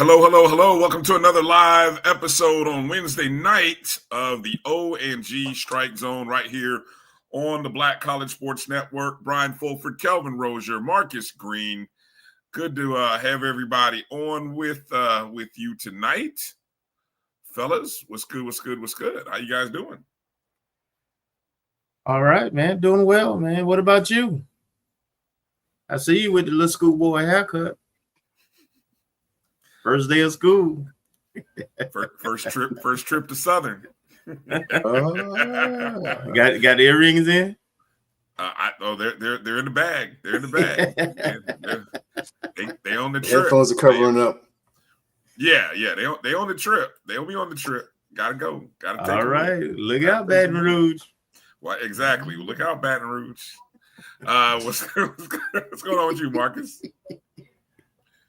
Hello. Welcome to another live episode on Wednesday night of the O&G StrikeZone right here on the Black College Sports Network. Bryan Fulford, Kelvin Rozier, Marcus Green. Good to have everybody on with you tonight. Fellas, what's good? How you guys doing? All right, man. Doing well, man. What about you? I see you with the little schoolboy haircut. First day of school. First trip to Southern. Got earrings in? They're in the bag. They're in the bag. they on the trip. Headphones are covering up. Yeah. They on the trip. They'll be on the trip. Gotta go. Gotta take. All right. Look out, Baton Rouge. Well, exactly. Look out, Baton Rouge. What's going on with you, Marcus?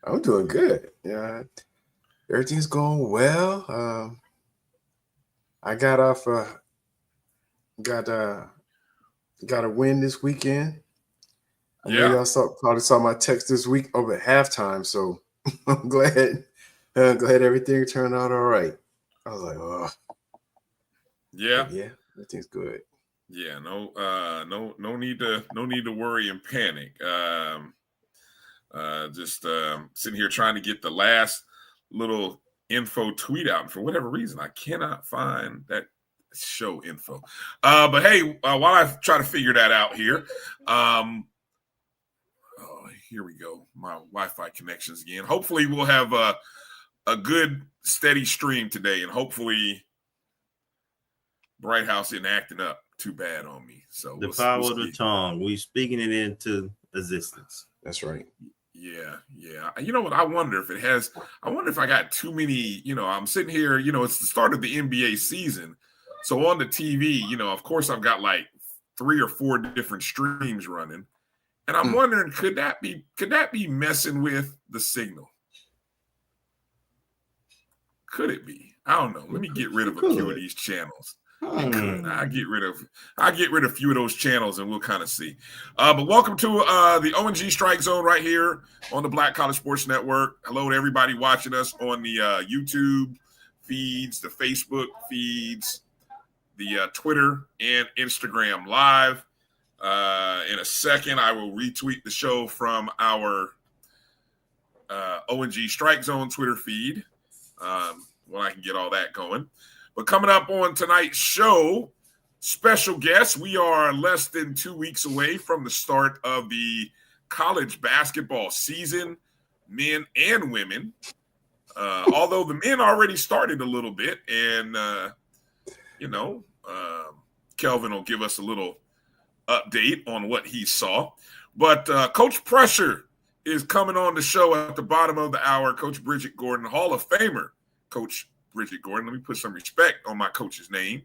I'm doing good. Yeah, everything's going well. I got off. Got a win this weekend. I know y'all probably saw my text this week over halftime, so I'm glad. Glad everything turned out all right. I was like, oh, yeah, everything's good. Yeah, no need to worry and panic. Just sitting here trying to get the last little info tweet out, and for whatever reason, I cannot find that show info. But hey, while I try to figure that out here, here we go. My Wi-Fi connections again. Hopefully, we'll have a good steady stream today, and hopefully, Bright House isn't acting up too bad on me. So the power of the tongue, we speaking it into existence. That's right. Yeah. You know what? I wonder if I got too many, I'm sitting here, it's the start of the NBA season. So on the TV, of course I've got like 3 or 4 different streams running. And I'm wondering, could that be messing with the signal? Could it be? I don't know. Let me get rid of a few of these channels. I'll get rid of a few of those channels and we'll kind of see. But welcome to the O&G StrikeZone right here on the Black College Sports Network. Hello to everybody watching us on the YouTube feeds, the Facebook feeds, the Twitter and Instagram live. In a second, I will retweet the show from our O&G StrikeZone Twitter feed when I can get all that going. But coming up on tonight's show, special guest, we are less than 2 weeks away from the start of the college basketball season, men and women. Although the men already started a little bit, and, Kelvin will give us a little update on what he saw. But Coach Pressure is coming on the show at the bottom of the hour. Coach Bridgette Gordon, Hall of Famer, Coach Bridgette Gordon. Let me put some respect on my coach's name.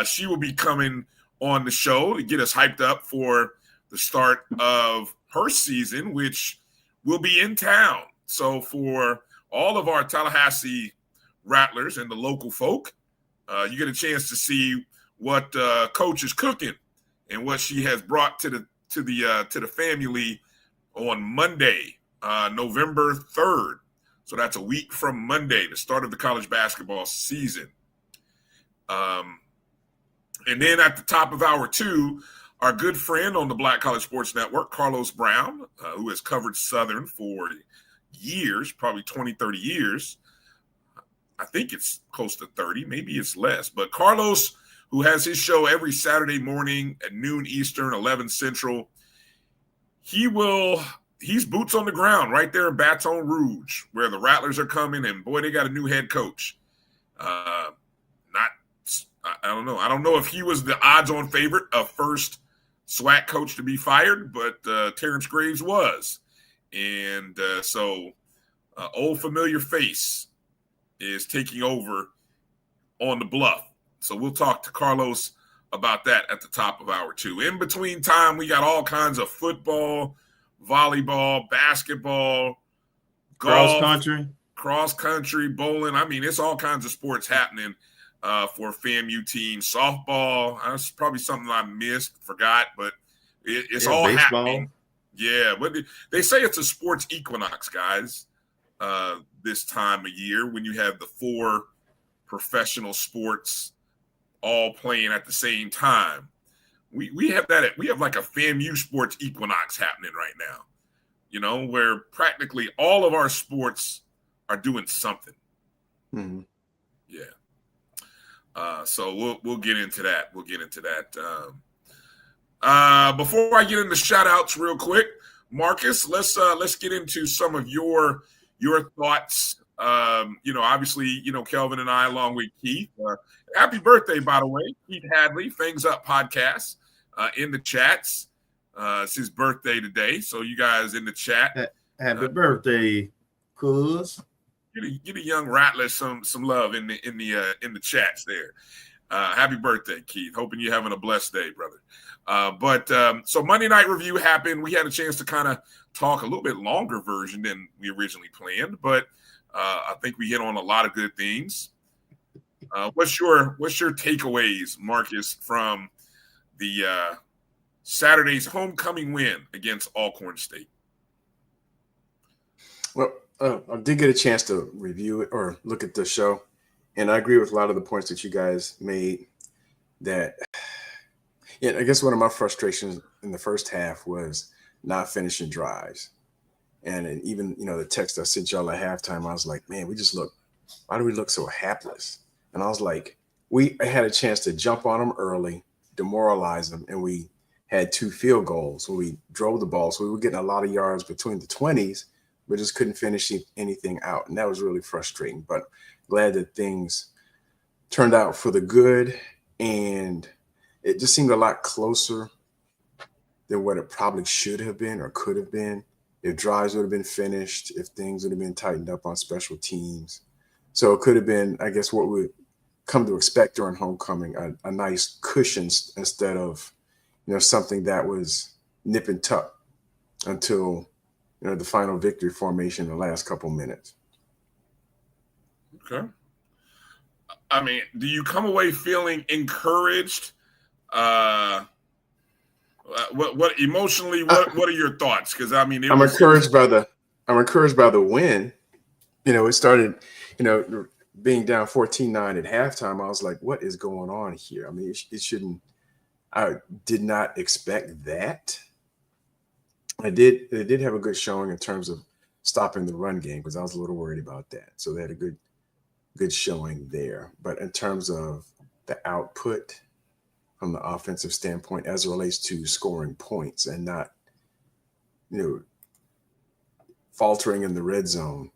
She will be coming on the show to get us hyped up for the start of her season, which will be in town. So for all of our Tallahassee Rattlers and the local folk, you get a chance to see what Coach is cooking and what she has brought to the family on Monday, November 3rd. So that's a week from Monday, the start of the college basketball season. And then at the top of hour 2, our good friend on the Black College Sports Network, Carlos Brown, who has covered Southern for years, probably 20, 30 years. I think it's close to 30, maybe it's less. But Carlos, who has his show every Saturday morning at noon Eastern, 11 Central, he's boots on the ground right there in Baton Rouge, where the Rattlers are coming, and boy, they got a new head coach. I don't know. I don't know if he was the odds-on favorite of first SWAC coach to be fired, but Terrence Graves was. And so old familiar face is taking over on the Bluff. So we'll talk to Carlos about that at the top of hour 2. In between time, we got all kinds of football, volleyball, basketball, golf, cross country, bowling. I mean, it's all kinds of sports happening for FAMU teams. Softball, that's probably something I forgot, but it's all baseball happening. Yeah, but they say it's a sports equinox, guys. this time of year when you have the 4 professional sports all playing at the same time. We have that. We have like a FAMU sports equinox happening right now, where practically all of our sports are doing something. Mm-hmm. Yeah. So we'll get into that. Before I get into shout outs real quick, Marcus, let's get into some of your thoughts. Obviously, Kelvin and I, along with Keith. Happy birthday, by the way, Keith Hadley, Things Up Podcast, in the chats. It's his birthday today, so you guys in the chat. Happy birthday, cuz. Get a young Rattler some love in the chats there. Happy birthday, Keith. Hoping you're having a blessed day, brother. So Monday Night Review happened. We had a chance to kind of talk a little bit longer version than we originally planned, but I think we hit on a lot of good things. What's your takeaways, Marcus, from the Saturday's homecoming win against Alcorn State? Well, I did get a chance to review it or look at the show, and I agree with a lot of the points that you guys made. That, I guess one of my frustrations in the first half was not finishing drives. And even, the text I sent y'all at halftime, I was like, man, why do we look so hapless? And I was like, we had a chance to jump on them early, demoralize them, and we had 2 field goals. So we drove the ball. So we were getting a lot of yards between the 20s, but just couldn't finish anything out. And that was really frustrating, but glad that things turned out for the good. And it just seemed a lot closer than what it probably should have been or could have been. If drives would have been finished, if things would have been tightened up on special teams. So it could have been, I guess, what we come to expect during homecoming, a nice cushion instead of, something that was nip and tuck until, the final victory formation in the last couple minutes. Okay. I mean, do you come away feeling encouraged? What emotionally? What are your thoughts? Because I'm encouraged by the win. It started, being down 14-9 at halftime. I was like, what is going on here? I mean, it shouldn't. I did not expect that. They did have a good showing in terms of stopping the run game because I was a little worried about that. So they had a good showing there. But in terms of the output from the offensive standpoint as it relates to scoring points and not, faltering in the red zone,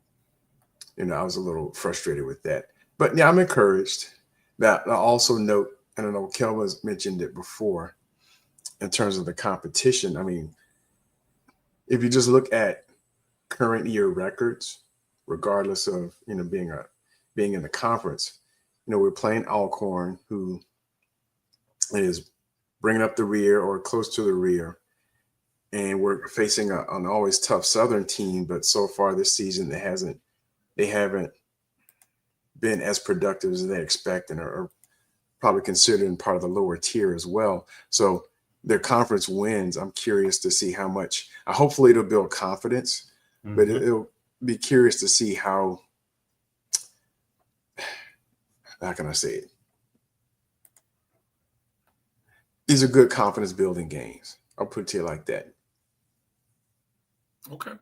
I was a little frustrated with that. But yeah, I'm encouraged. Now, I also note, I don't know, Kelvin's mentioned it before, in terms of the competition. I mean, if you just look at current year records, regardless of, being in the conference, we're playing Alcorn, who is bringing up the rear or close to the rear. And we're facing an always tough Southern team, but so far this season, they haven't been as productive as they expect and are probably considered part of the lower tier as well. So their conference wins, I'm curious to see how much. Hopefully it'll build confidence, but it'll be curious to see how can I say it? These are good confidence building games. I'll put it to you like that. Okay.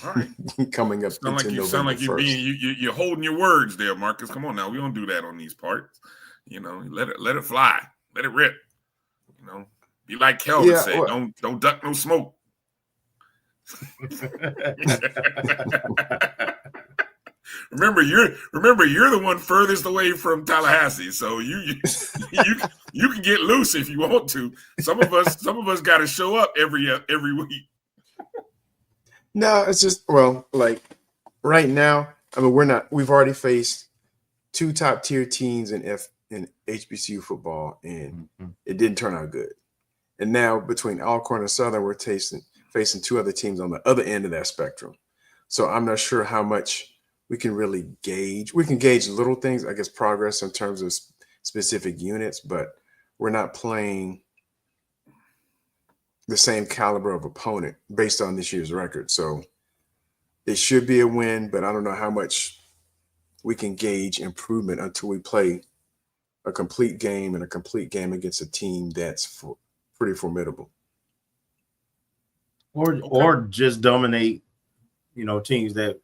All right. Coming up into November 1st. You're holding your words there, Marcus. Come on now. We don't do that on these parts. Let it fly. Let it rip. Be like Kelvin said, don't duck no smoke. Remember, you're the one furthest away from Tallahassee, so you can get loose if you want to. Some of us got to show up every week. No, it's just like right now. I mean, we've already faced 2 top tier teams in HBCU football, and it didn't turn out good. And now between Alcorn and Southern, we're facing 2 other teams on the other end of that spectrum. So I'm not sure how much we can really gauge. We can gauge little things, I guess, progress in terms of specific units, but we're not playing the same caliber of opponent based on this year's record. So It should be a win, but I don't know how much we can gauge improvement until we play a complete game against a team that's pretty formidable. Or just dominate, teams that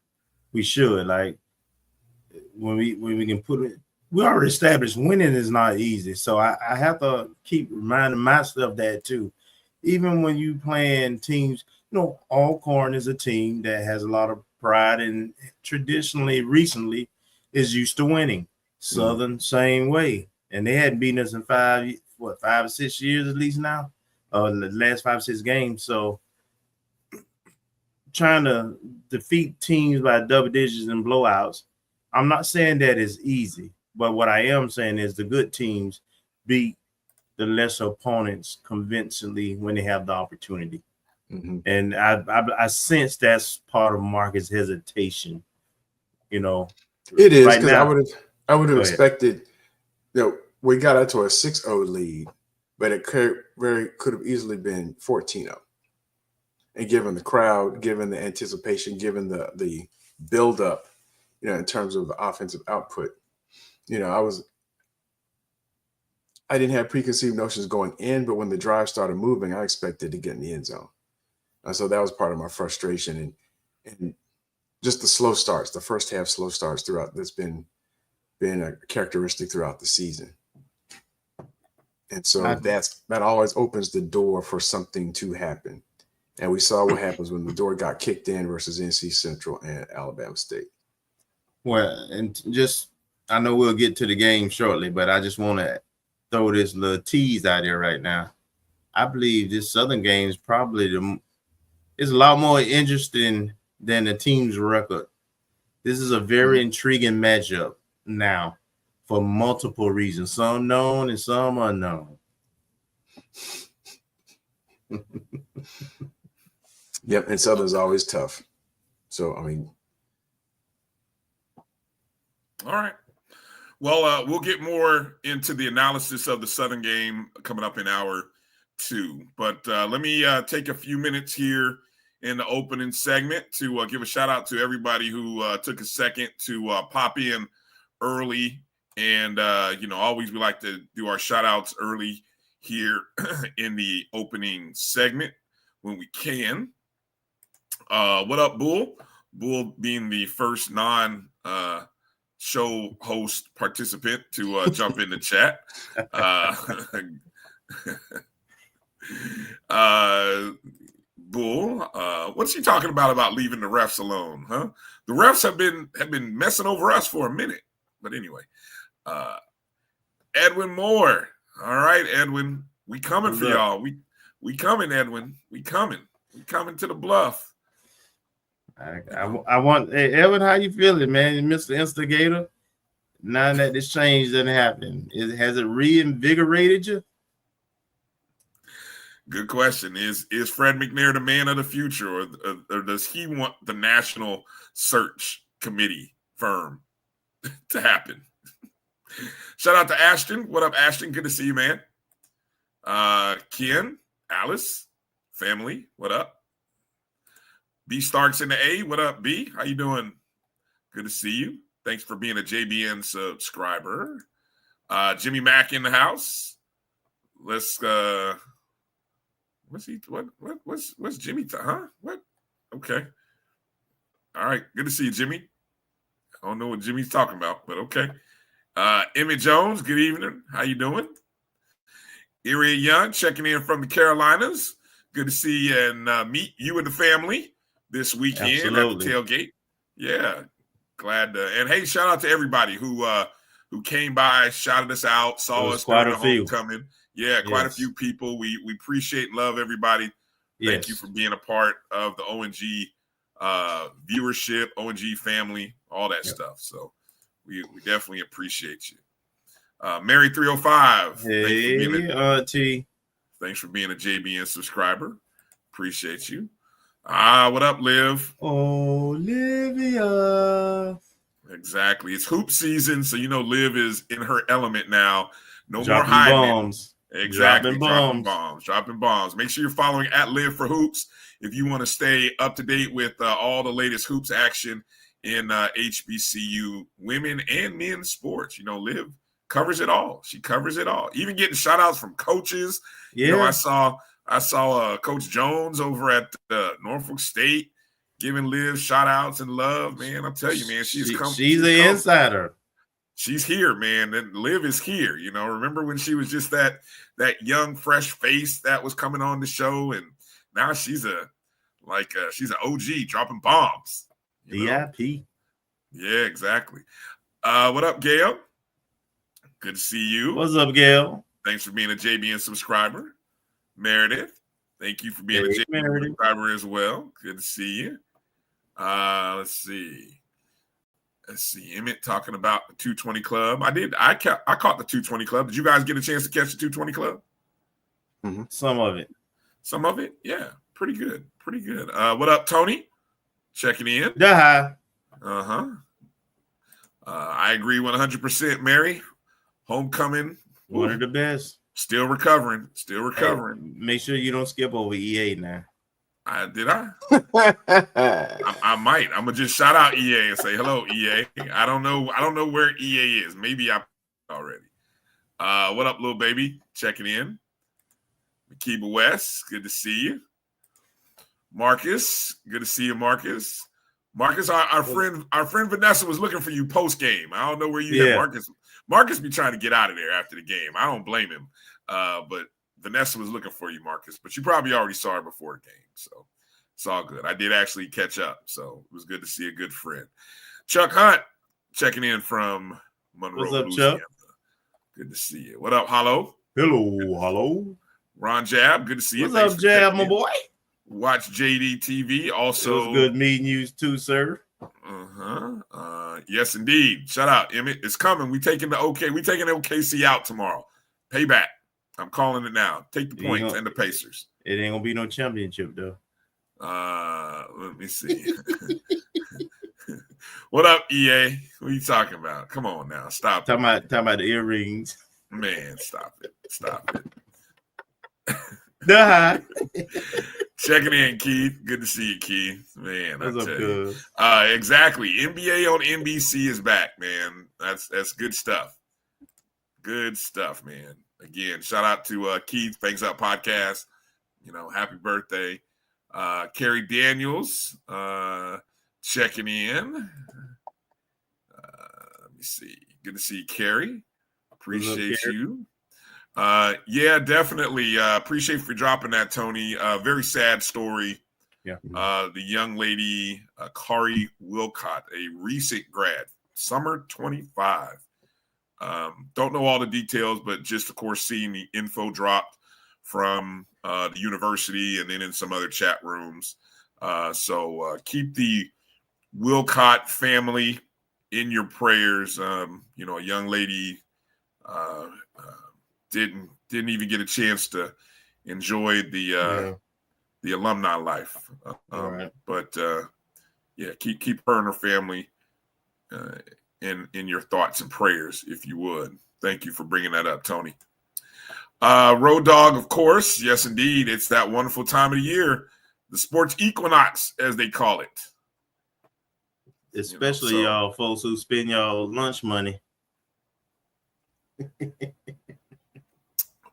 we should. Like when we can put it, we already established winning is not easy. So I have to keep reminding myself that too. Even when you playing teams, Alcorn is a team that has a lot of pride and traditionally, recently, is used to winning. Southern, same way. And they hadn't beaten us in 5 or 6 years at least now, the last 5 or 6 games. So trying to defeat teams by double digits and blowouts, I'm not saying that is easy, but what I am saying is the good teams beat the lesser opponents convincingly when they have the opportunity. Mm-hmm. And I sense that's part of Marcus' hesitation. It is because right I would have expected. We got out to a 6-0 lead, but it could have easily been 14-0. And given the crowd, given the anticipation, given the build-up, in terms of the offensive output, I didn't have preconceived notions going in, but when the drive started moving, I expected to get in the end zone. So that was part of my frustration and just the slow starts, the first half slow starts throughout. That's been a characteristic throughout the season. And so that always opens the door for something to happen. And we saw what happens when the door got kicked in versus NC Central and Alabama State. Well, and I know we'll get to the game shortly, but I just want to throw this little tease out there right now. I believe this Southern game is probably it's a lot more interesting than the team's record. This is a very intriguing matchup now for multiple reasons, some known and some unknown. Yep, and Southern's always tough. So, all right. Well, we'll get more into the analysis of the Southern game coming up in hour 2. But let me take a few minutes here in the opening segment to give a shout out to everybody who took a second to pop in early. And, always we like to do our shout outs early here in the opening segment when we can. What up, Bull? Bull being the first show host participant to jump in the chat. Bull, what's he talking about leaving the refs alone, huh? The refs have been messing over us for a minute. But anyway, Edwin Moore. All right, Edwin, we coming for y'all. We coming, Edwin. We coming to the Bluff. I want, hey, Edwin, how you feeling, man? Mr. Instigator. Now that this change didn't happen, has it reinvigorated you? Good question. Is Fred McNair the man of the future, or does he want the national search committee firm to happen? Shout out to Ashton. What up, Ashton? Good to see you, man. Ken, Alice, family. What up? B Starks in the A. What up, B? How you doing? Good to see you. Thanks for being a JBN subscriber. Jimmy Mack in the house. Let's what's Jimmy? Huh? What? Okay. All right. Good to see you, Jimmy. I don't know what Jimmy's talking about, but okay. Emmett Jones, good evening. How you doing? Erie Young checking in from the Carolinas. Good to see you and meet you and the family this weekend. Absolutely. At the tailgate. Yeah. Glad to, and hey, shout out to everybody who came by, shouted us out, saw us during the homecoming. Yeah, quite a few people. We appreciate and love everybody. Thank you for being a part of the O&G viewership, O&G family, all that stuff. So we definitely appreciate you. Mary 305. Hey, Auntie. Thanks for being a JBN subscriber. Appreciate you. What up, Liv? Olivia. Exactly. It's hoop season, so Liv is in her element now. No more hiding. Bombs. Exactly. Dropping bombs. Make sure you're following at Live for Hoops if you want to stay up to date with all the latest hoops action in HBCU women and men's sports. You know, Liv covers it all. She covers it all. Even getting shout outs from coaches. Yeah. You know, I saw Coach Jones over at Norfolk State giving Liv shout outs and love. Man, I'll tell you, man, she's an insider. She's here, man. And Liv is here. You know, remember when she was just that young, fresh face that was coming on the show, and now she's an OG dropping bombs. VIP. Yeah, exactly. What up, Gail? Good to see you. What's up, Gail? Thanks for being a JBN subscriber. Meredith, thank you for being a JBN subscriber as well. Good to see you. Let's see. Emmett talking about the 220 Club. I caught the 220 Club. Did you guys get a chance to catch the 220 Club? Mm-hmm. Some of it? Yeah. Pretty good. What up, Tony? Checking in. Yeah. I agree 100%, Mary. Homecoming. One of the best. Still recovering. Hey, make sure you don't skip over EA now. Did I? I might. I'm gonna just shout out EA and say hello, EA. I don't know where EA is. Maybe I already. What up, little baby? Checking in. Makiba West, good to see you. Marcus, good to see you, Marcus. Marcus, our friend Vanessa was looking for you post game. I don't know where you at, Marcus. Marcus be trying to get out of there after the game. I don't blame him. But Vanessa was looking for you, Marcus, but you probably already saw her before the game, so it's all good. I did actually catch up, so it was good to see a good friend. Chuck Hunt checking in from Monroe, What's up, Louisiana. Chuck? Good to see you. What up, Hollow? Hello. Ron Jab, good to see you. What's up, Jab, my boy? Watch JD TV. Also, it was good meeting you too, sir. Yes, indeed. Shout out, Emmett. It's coming. We taking the OKC out tomorrow. Payback. I'm calling it now. Take the points and the Pacers. It ain't gonna be no championship though. Let me see. What up, EA? What are you talking about? Come on now. Stop. Talking about the earrings. Man, stop it. Duh. Checking in, Keith. Good to see you, Keith. Man, what's up, good? Exactly. NBA on NBC is back, man. That's good stuff. Good stuff, man. Again, shout out to Keith, Thanks Up Podcast. You know, happy birthday. Carrie Daniels checking in. Let me see. Good to see you, Carrie. Appreciate you. Yeah, definitely. Appreciate for dropping that, Tony. Very sad story. Yeah. The young lady, Kari Wilcott, a recent grad, summer 25. Don't know all the details, but just, of course, seeing the info dropped from the university and then in some other chat rooms. So keep the Wilcott family in your prayers. You know, a young lady didn't even get a chance to enjoy the alumni life. Right. But yeah, keep her and her family in your thoughts and prayers, if you would. Thank you for bringing that up, Tony. Road Dog, of course. Yes, indeed. It's that wonderful time of the year, the sports equinox, as they call it. Especially y'all folks who spend y'all lunch money.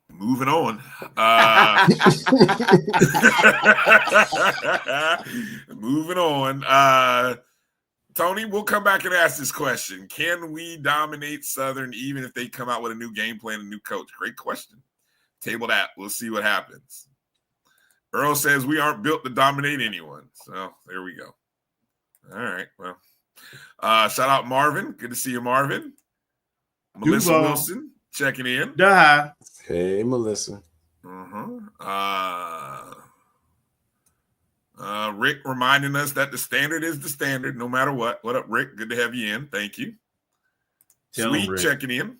Moving on. Moving on. Tony, we'll come back and ask this question. Can we dominate Southern even if they come out with a new game plan, a new coach? Great question. Table that. We'll see what happens. Earl says we aren't built to dominate anyone. So there we go. All right. Well, shout out Marvin. Good to see you, Marvin. Melissa Wilson checking in. Duh. Hey, Melissa. Rick reminding us that the standard is the standard no matter what. What up, Rick? Good to have you in. Thank you. Sweet checking in.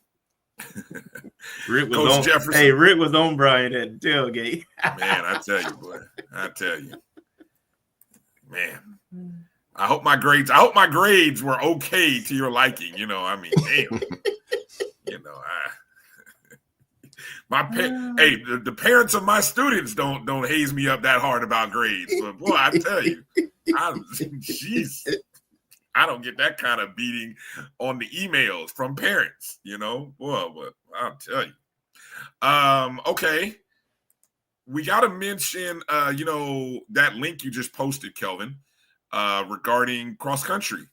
Rick was on Jefferson. Hey, Rick was on Bryan at the tailgate. Man, I tell you, boy. I tell you. Man. I hope my grades were okay to your liking. You know, I mean, damn. You know, Hey, the parents of my students don't haze me up that hard about grades. But boy, I tell you, jeez, I don't get that kind of beating on the emails from parents. Boy, but I'll tell you. Okay, we got to mention, that link you just posted, Kelvin, regarding cross country.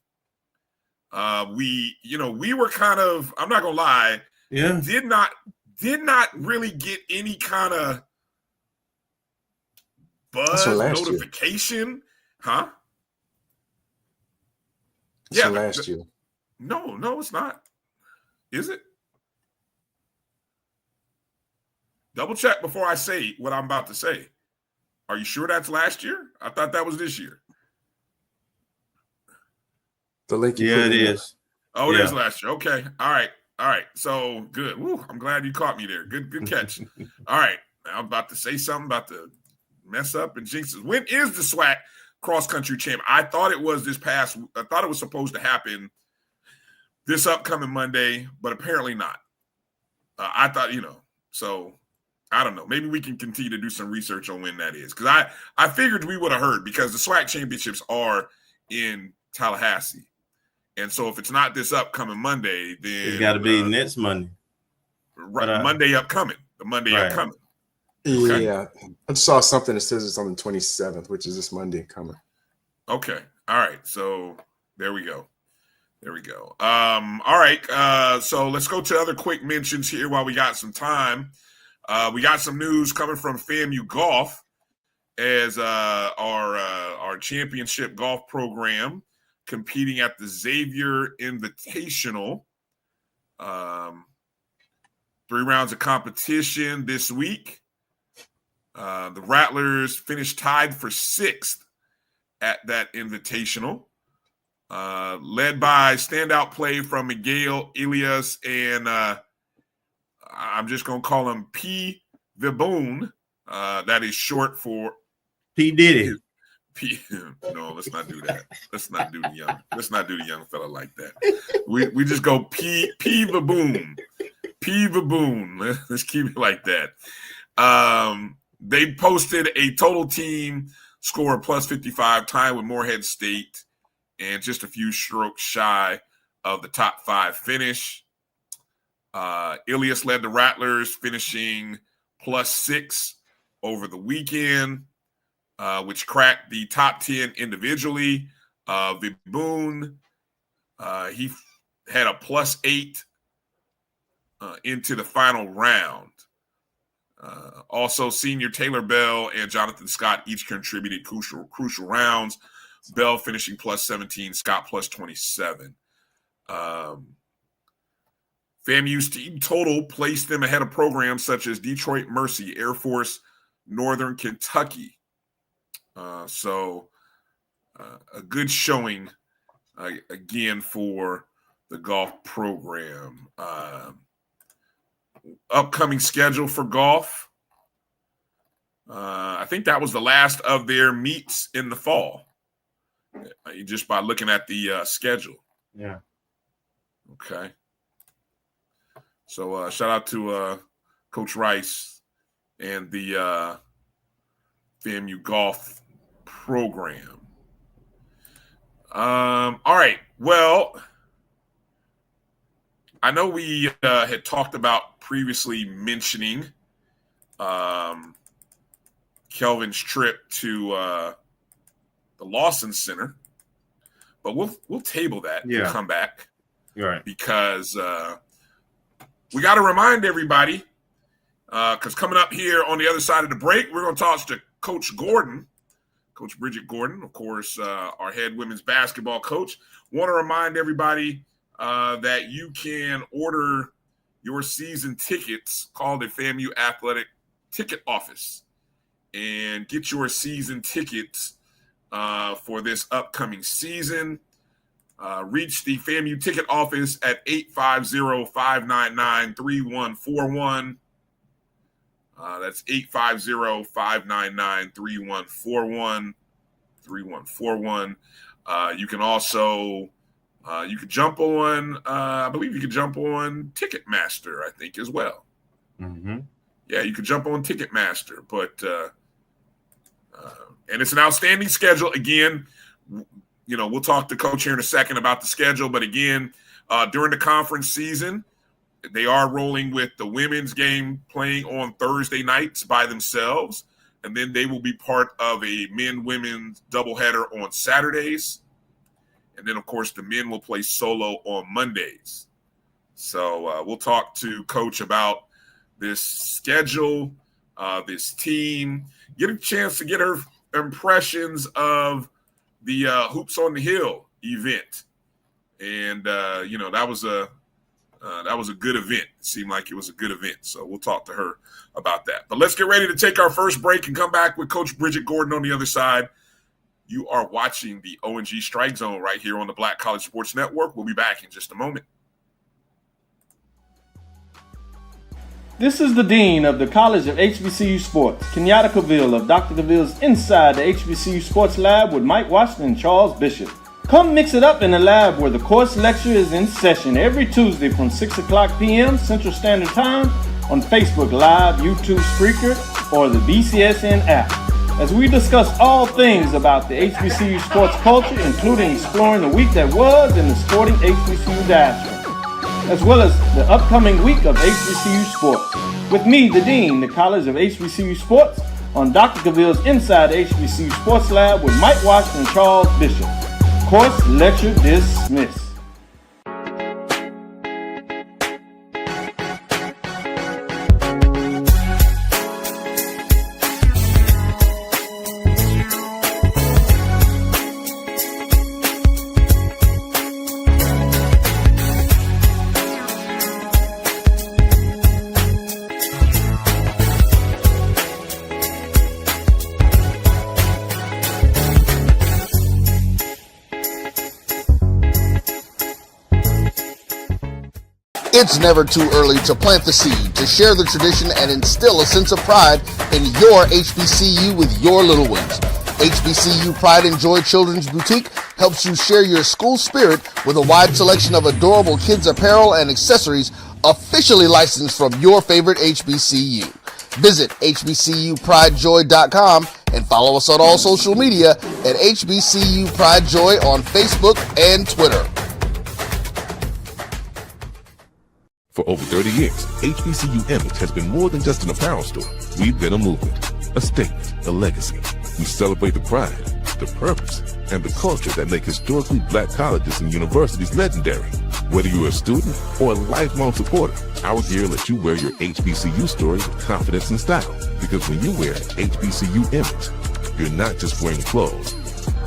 We were kind of, I'm not gonna lie, did not really get any kind of buzz notification, huh? Yeah, last year. No, it's not. Is it? Double check before I say what I'm about to say. Are you sure that's last year? I thought that was this year. The link it is. Oh, it is last year. Okay. All right. So good. Woo, I'm glad you caught me there. Good catch. All right. Now I'm about to say something about to mess up and jinx it. When is the SWAC cross country champ? I thought it was supposed to happen this upcoming Monday, but apparently not. I thought, so I don't know. Maybe we can continue to do some research on when that is. Because I figured we would have heard, because the SWAC championships are in Tallahassee. And so if it's not this upcoming Monday, then it's got to be next Monday. Right, Monday upcoming. The Monday upcoming. Okay. Yeah. I saw something that says it's on the 27th, which is this Monday coming. Okay. All right. So there we go. All right. So let's go to other quick mentions here while we got some time. We got some news coming from FAMU Golf as our championship golf program competing at the Xavier Invitational. 3 rounds of competition this week. The Rattlers finished tied for 6th at that Invitational. Led by standout play from Miguel Elias and I'm just going to call him P. Viboon. That is short for P. Diddy. No, let's not do that. Let's not do the young fella like that. We just go P. Viboon. P. Viboon. Let's keep it like that. They posted a total team score plus 55, tying with Morehead State, and just a few strokes shy of the top 5 finish. Ilias led the Rattlers, finishing plus 6 over the weekend, which cracked the top 10 individually. Viboon, he had a plus 8 into the final round. Also, senior Taylor Bell and Jonathan Scott each contributed crucial rounds. Bell finishing plus 17, Scott plus 27. FAMU's team total placed them ahead of programs such as Detroit Mercy, Air Force, Northern Kentucky. So a good showing again for the golf program. Upcoming schedule for golf. I think that was the last of their meets in the fall. Just by looking at the schedule. Yeah. Okay. So shout out to Coach Rice and the FAMU golf program. All right. Well, I know we had talked about previously mentioning Kelvin's trip to the Lawson Center, but we'll table that and come back. You're right. Because we got to remind everybody, because coming up here on the other side of the break, we're going to talk to Coach Gordon, Coach Bridgette Gordon, of course, our head women's basketball coach. Want to remind everybody that you can order your season tickets, call the FAMU Athletic Ticket Office, and get your season tickets for this upcoming season. Reach the FAMU Ticket Office at 850-599-3141. That's 850-599-3141. You can also you could jump on I believe you could jump on Ticketmaster, I think, as well. Mm-hmm. Yeah, you could jump on Ticketmaster, but and it's an outstanding schedule. Again, we'll talk to Coach here in a second about the schedule, but again, during the conference season, they are rolling with the women's game playing on Thursday nights by themselves, and then they will be part of a men-women's doubleheader on Saturdays, and then, of course, the men will play solo on Mondays. So we'll talk to Coach about this schedule, this team, get a chance to get her impressions of the Hoops on the Hill event. And, that was a good event. It seemed like it was a good event. So we'll talk to her about that. But let's get ready to take our first break and come back with Coach Bridgette Gordon on the other side. You are watching the O&G Strike Zone right here on the Black College Sports Network. We'll be back in just a moment. This is the Dean of the College of HBCU Sports, Kenyatta Cavill of Dr. Cavill's Inside the HBCU Sports Lab with Mike Washington and Charles Bishop. Come mix it up in the lab where the course lecture is in session every Tuesday from 6 o'clock p.m. Central Standard Time on Facebook Live, YouTube Spreaker, or the BCSN app, as we discuss all things about the HBCU sports culture, including exploring the week that was in the sporting HBCU diaspora, as well as the upcoming week of HBCU sports. With me, the Dean, the College of HBCU Sports, on Dr. Cavill's Inside the HBCU Sports Lab with Mike Washington and Charles Bishop. Course lecture dismissed. It's never too early to plant the seed, to share the tradition, and instill a sense of pride in your HBCU with your little ones. HBCU Pride and Joy Children's Boutique helps you share your school spirit with a wide selection of adorable kids apparel and accessories officially licensed from your favorite HBCU. Visit hbcupridejoy.com and follow us on all social media at HBCU Pride Joy on Facebook and Twitter. For over 30 years, HBCU Image has been more than just an apparel store. We've been a movement, a statement, a legacy. We celebrate the pride, the purpose, and the culture that make historically black colleges and universities legendary. Whether you're a student or a lifelong supporter, our gear lets you wear your HBCU story with confidence and style. Because when you wear HBCU Image, you're not just wearing clothes.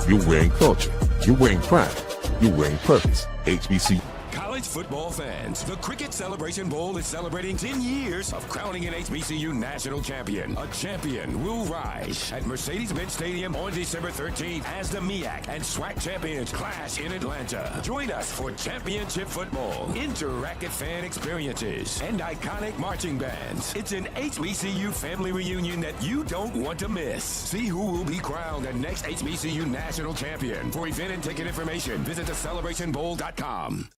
You're wearing culture. You're wearing pride. You're wearing purpose. HBCU. College football fans, the Cricket Celebration Bowl is celebrating 10 years of crowning an HBCU national champion. A champion will rise at Mercedes-Benz Stadium on December 13th as the MEAC and SWAC champions clash in Atlanta. Join us for championship football, interactive fan experiences, and iconic marching bands. It's an HBCU family reunion that you don't want to miss. See who will be crowned the next HBCU national champion. For event and ticket information, visit thecelebrationbowl.com.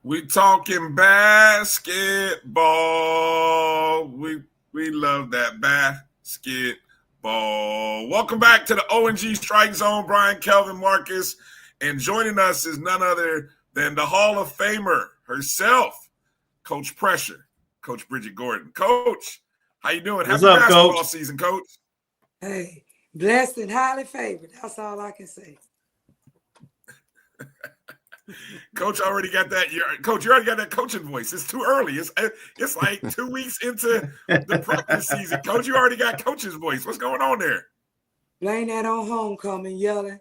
We talking basketball. We love that basketball. Welcome back to the O&G Strike Zone. Bryan, Kelvin, Marcus, and joining us is none other than the Hall of Famer herself, Coach Pressure, Coach Bridgette Gordon. Coach, how you doing? What's Happy up, basketball Coach? season, Coach. Hey, blessed and highly favored. That's all I can say. Coach already got that. Coach, you already got that coaching voice. It's too early. It's like 2 weeks into the practice season. Coach, you already got coach's voice. What's going on there? Blame that on homecoming, yelling.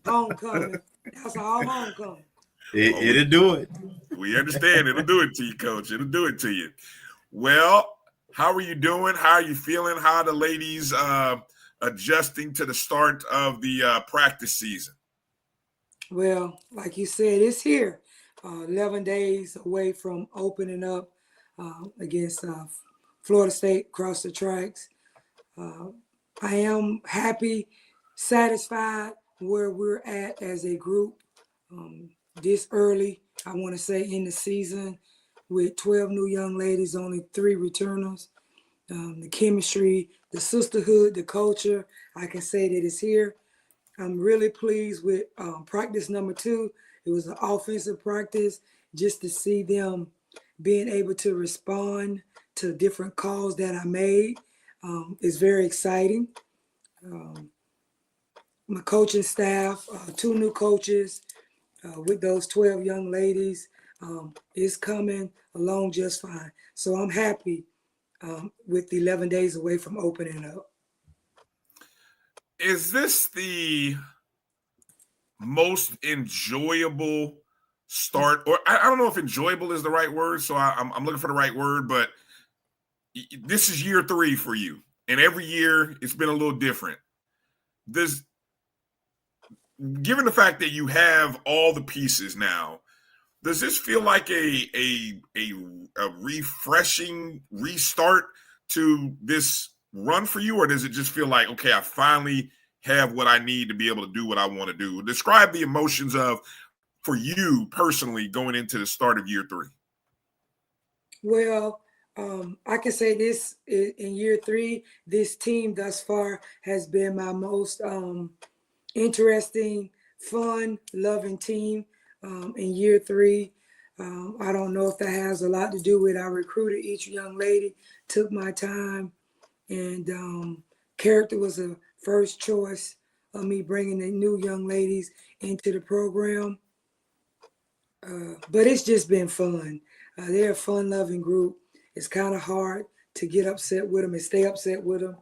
Homecoming. That's all homecoming. It'll do it. We understand. It'll do it to you, Coach. It'll do it to you. Well, how are you doing? How are you feeling? How are the ladies adjusting to the start of the practice season? Well, like you said, it's here. 11 days away from opening up against Florida State across the tracks. I am happy, satisfied where we're at as a group this early, I want to say, in the season with 12 new young ladies, only 3 returners. The chemistry, the sisterhood, the culture, I can say that it's here. I'm really pleased with practice number 2. It was an offensive practice, just to see them being able to respond to different calls that I made is very exciting. My coaching staff, 2 new coaches with those 12 young ladies is coming along just fine. So I'm happy with 11 days away from opening up. Is this the most enjoyable start? Or I don't know if enjoyable is the right word, so I'm looking for the right word, but this is year 3 for you. And every year it's been a little different. Given the fact that you have all the pieces now, does this feel like a refreshing restart to this run for you, or does it just feel like, okay, I finally have what I need to be able to do what I want to do? Describe the emotions for you personally going into the start of year 3. Well, I can say this in year 3, this team thus far has been my most interesting, fun, loving team in year 3. I don't know if that has a lot to do with I recruited each young lady, took my time, and character was a first choice of me bringing the new young ladies into the program. But it's just been fun. They're a fun-loving group. It's kind of hard to get upset with them and stay upset with them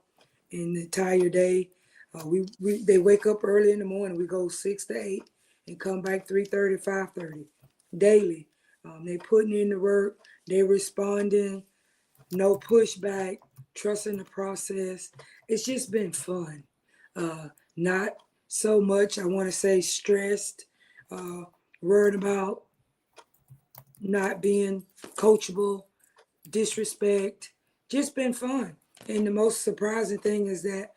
in the entire day. They wake up early in the morning. We go 6 to 8 and come back 3:30, 5:30 daily. They putting in the work. They responding. No pushback. Trusting the process. It's just been fun. Not so much, I want to say, stressed, worried about not being coachable, disrespect. Just been fun. And the most surprising thing is that,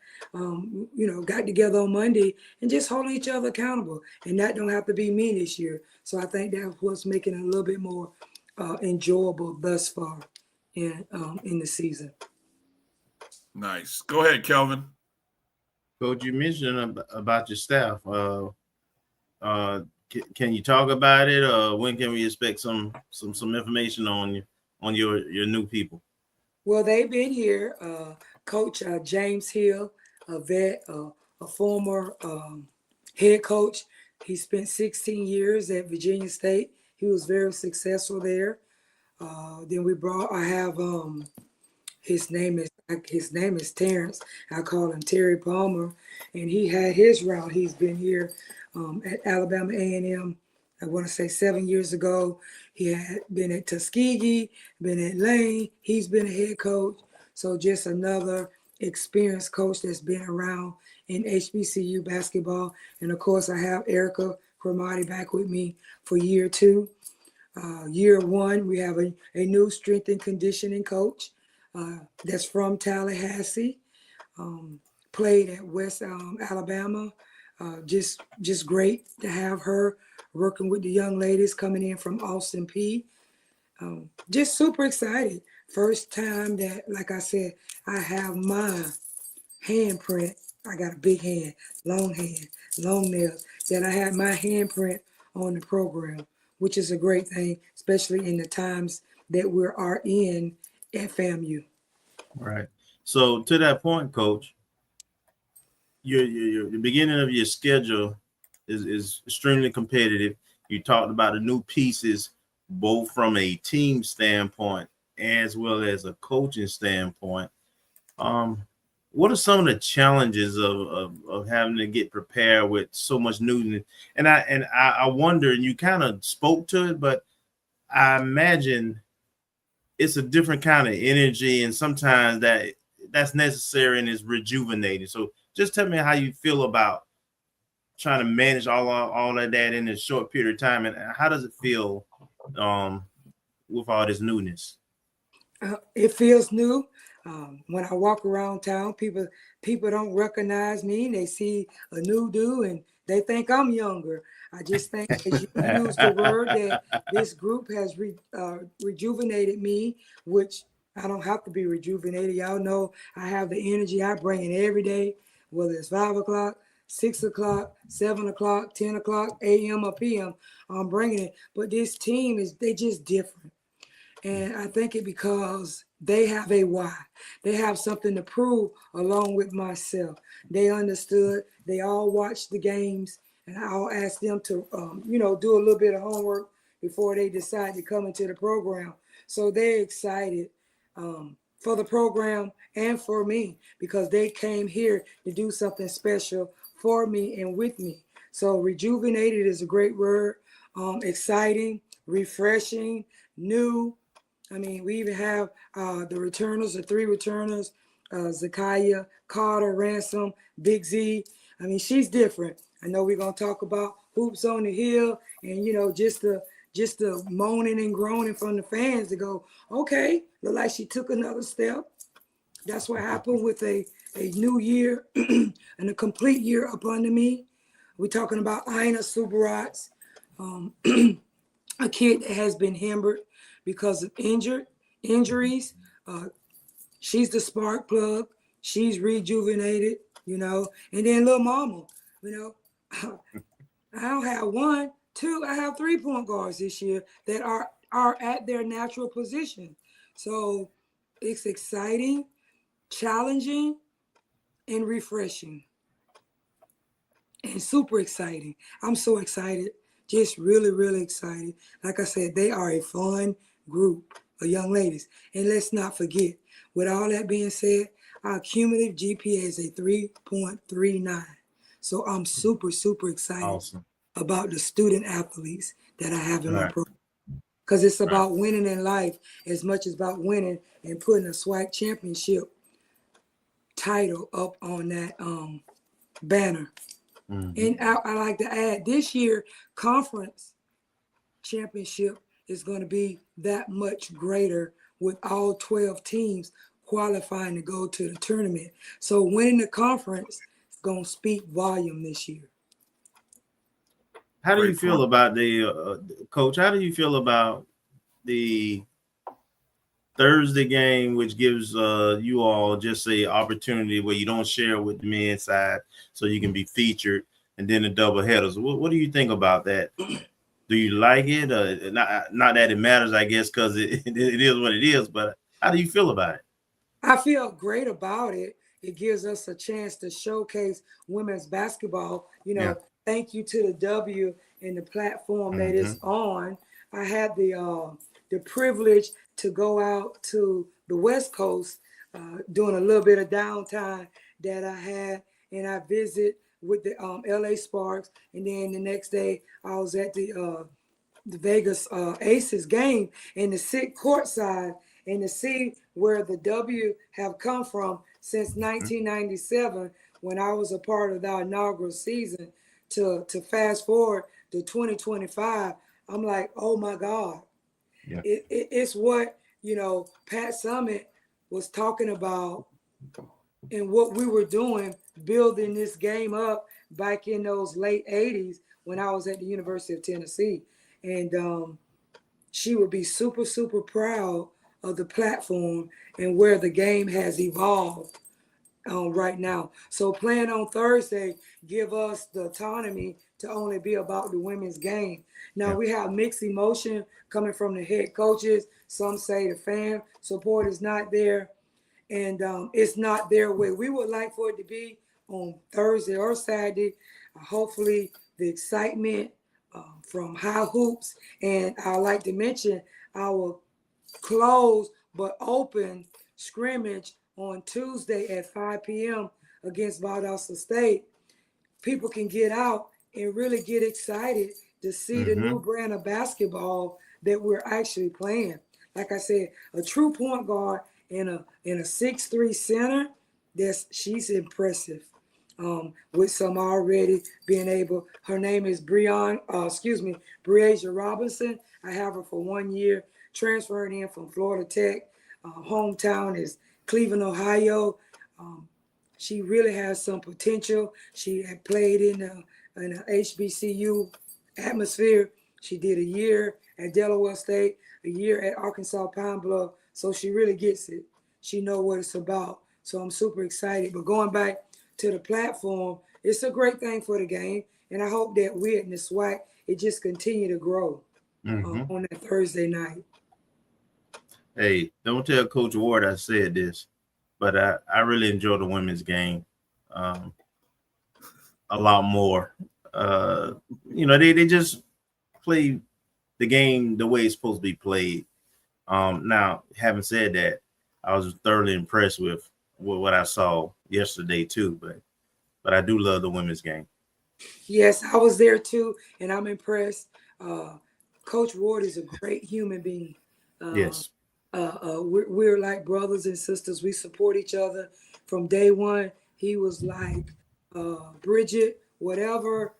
got together on Monday and just holding each other accountable. And that don't have to be me this year. So I think that's what's making it a little bit more enjoyable thus far in the season. Nice. Go ahead, Kelvin. Coach, you mentioned about your staff. Can you talk about it? When can we expect some information on your new people? Well, they've been here. Coach James Hill, a vet, a former head coach. He spent 16 years at Virginia State. He was very successful there. Then I have his name is Terrence. I call him Terry Palmer, and he had his route. He's been here at Alabama A&M. I want to say 7 years ago. He had been at Tuskegee, been at Lane. He's been a head coach. So just another experienced coach that's been around in HBCU basketball. And of course, I have Erica Cromartie back with me for year 2. Year 1, we have a new strength and conditioning coach that's from Tallahassee, played at West Alabama. Just great to have her working with the young ladies coming in from Austin P. Just super excited. First time that, like I said, I have my handprint. I got a big hand, long nails, that I had my handprint on the program, which is a great thing, especially in the times that we are in at FAMU. Right. So to that point, Coach, the beginning of your schedule is extremely competitive. You talked about the new pieces, both from a team standpoint as well as a coaching standpoint. What are some of the challenges of having to get prepared with so much newness? And I wonder, and you kind of spoke to it, but I imagine it's a different kind of energy, and sometimes that's necessary and is rejuvenating. So just tell me how you feel about trying to manage all of that in a short period of time, and how does it feel with all this newness? It feels new. When I walk around town, people don't recognize me, and they see a new dude and they think I'm younger. I just think, as you used the word, that this group has rejuvenated me, which I don't have to be rejuvenated. Y'all know I have the energy. I bring it every day, whether it's 5 o'clock, 6 o'clock, 7 o'clock, 10 o'clock, a.m. or p.m. I'm bringing it. But this team they just different. And I think it because they have a why. They have something to prove along with myself. They understood. They all watched the games, and I'll ask them to, do a little bit of homework before they decide to come into the program. So they're excited for the program and for me, because they came here to do something special for me and with me. So rejuvenated is a great word. Exciting, refreshing, new. I mean, we even have the returners, the 3 returners, Zakiya, Carter, Ransom, Big Z. I mean, she's different. I know we're going to talk about hoops on the hill and, just the moaning and groaning from the fans to go, okay, look like she took another step. That's what happened with a new year and a complete year up under me. We're talking about Aina Subarats, a kid that has been hampered because of injuries. She's the spark plug. She's rejuvenated, and then little mama, I don't have 1, 2, I have 3 point guards this year that are at their natural position. So it's exciting, challenging, and refreshing, and super exciting. I'm so excited, just really, really excited. Like I said, they are a fun group of young ladies. And let's not forget, with all that being said, our cumulative GPA is a 3.39. So I'm super, super excited about the student athletes that I have in my program. Because it's about winning in life as much as about winning and putting a SWAC championship title up on that banner. And I like to add, this year, conference championship is going to be that much greater with all 12 teams qualifying to go to the tournament. So winning the conference is going to speak volume this year. How do you feel about the coach? How do you feel about the Thursday game, which gives you all just a opportunity where you don't share with the men's side, so you can be featured, and then the double headers? What do you think about that? Do you like it? Not that it matters, I guess, because it is what it is. But how do you feel about it? I feel great about it. It gives us a chance to showcase women's basketball. Thank you to the W and the platform that it's on. I had the privilege to go out to the West Coast, doing a little bit of downtime that I had, and I visit with the LA Sparks, and then the next day I was at the Vegas Aces game, and to sit courtside and to see where the W have come from since 1997, when I was a part of the inaugural season, to fast forward to 2025, I'm like, oh my God. Yeah. It's what, Pat Summitt was talking about and what we were doing, building this game up back in those late 80s when I was at the University of Tennessee. And she would be super, super proud of the platform and where the game has evolved right now. So playing on Thursday give us the autonomy to only be about the women's game. Now we have mixed emotion coming from the head coaches. Some say the fan support is not there, and it's not their way. We would like for it to be on Thursday or Saturday. Hopefully the excitement from high hoops, and I like to mention our closed but open scrimmage on Tuesday at 5 p.m. against Valdosta State. People can get out and really get excited to see the new brand of basketball that we're actually playing. Like I said, a true point guard in a 6'3" center, she's impressive. With some already being able, her name is Bryan, Breasia Robinson. I have her for 1 year, transferring in from Florida Tech. Hometown is Cleveland, Ohio. She really has some potential. She had played in a HBCU atmosphere. She did a year at Delaware State, a year at Arkansas Pine Bluff. So she really gets it. She knows what it's about. So I'm super excited. But going back to the platform, it's a great thing for the game. And I hope that we at the SWAC, it just continue to grow on that Thursday night. Hey, don't tell Coach Ward I said this, but I really enjoy the women's game a lot more. They just play the game the way it's supposed to be played. Now, having said that, I was thoroughly impressed with what I saw yesterday too, but I do love the women's game. Yes, I was there too, and I'm impressed. Coach Ward is a great human being. Yes. We're like brothers and sisters. We support each other from day one. He was like Bridgette, whatever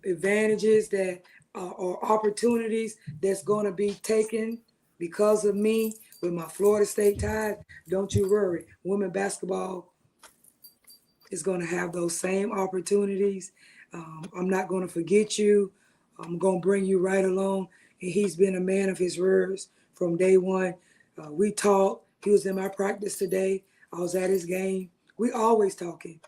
advantages that or opportunities that's going to be taken because of me with my Florida State ties, don't you worry. Women basketball is going to have those same opportunities. I'm not going to forget you. I'm going to bring you right along. And he's been a man of his words from day one. We talked. He was in my practice today. I was at his game. We always talking.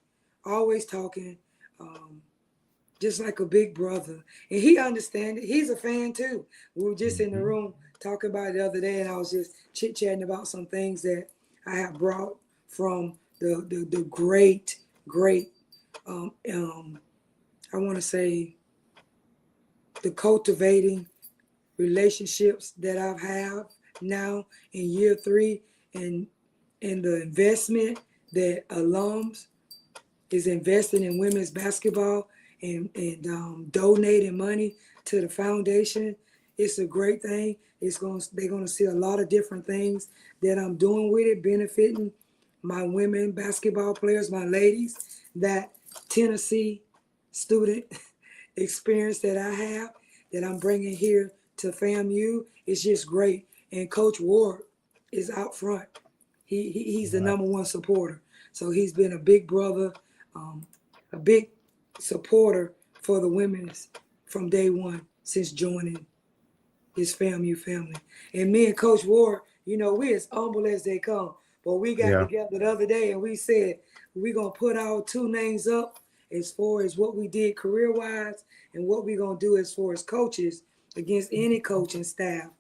Just like a big brother. And he understands it. He's a fan too. We were just in the room talking about it the other day, and I was just chit-chatting about some things that I have brought from the great, I want to say the cultivating relationships that I've had now in year 3 and the investment that alums is investing in women's basketball and donating money to the foundation. It's a great thing. They're going to see a lot of different things that I'm doing with it, benefiting my women basketball players, my ladies, that Tennessee student experience that I have, that I'm bringing here to FAMU. It's just great. And Coach Ward is out front. He's the number one supporter. So he's been a big brother, a big supporter for the women's from day one since joining his FAMU family. And me and Coach Ward, we as humble as they come. But we got together the other day and we said, we're going to put our 2 names up as far as what we did career-wise and what we're going to do as far as coaches against any coaching staff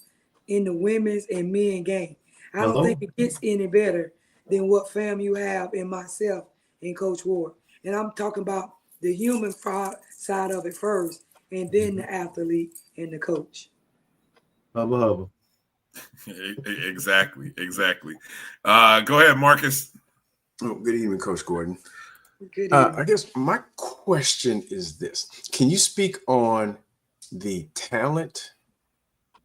in the women's and men game. I don't think it gets any better than what FAMU have in myself and Coach Ward. And I'm talking about the human side of it first, and then the athlete and the coach. Hubba. Exactly. Go ahead, Marcus. Oh, good evening, Coach Gordon. Good evening. I guess my question is this. Can you speak on the talent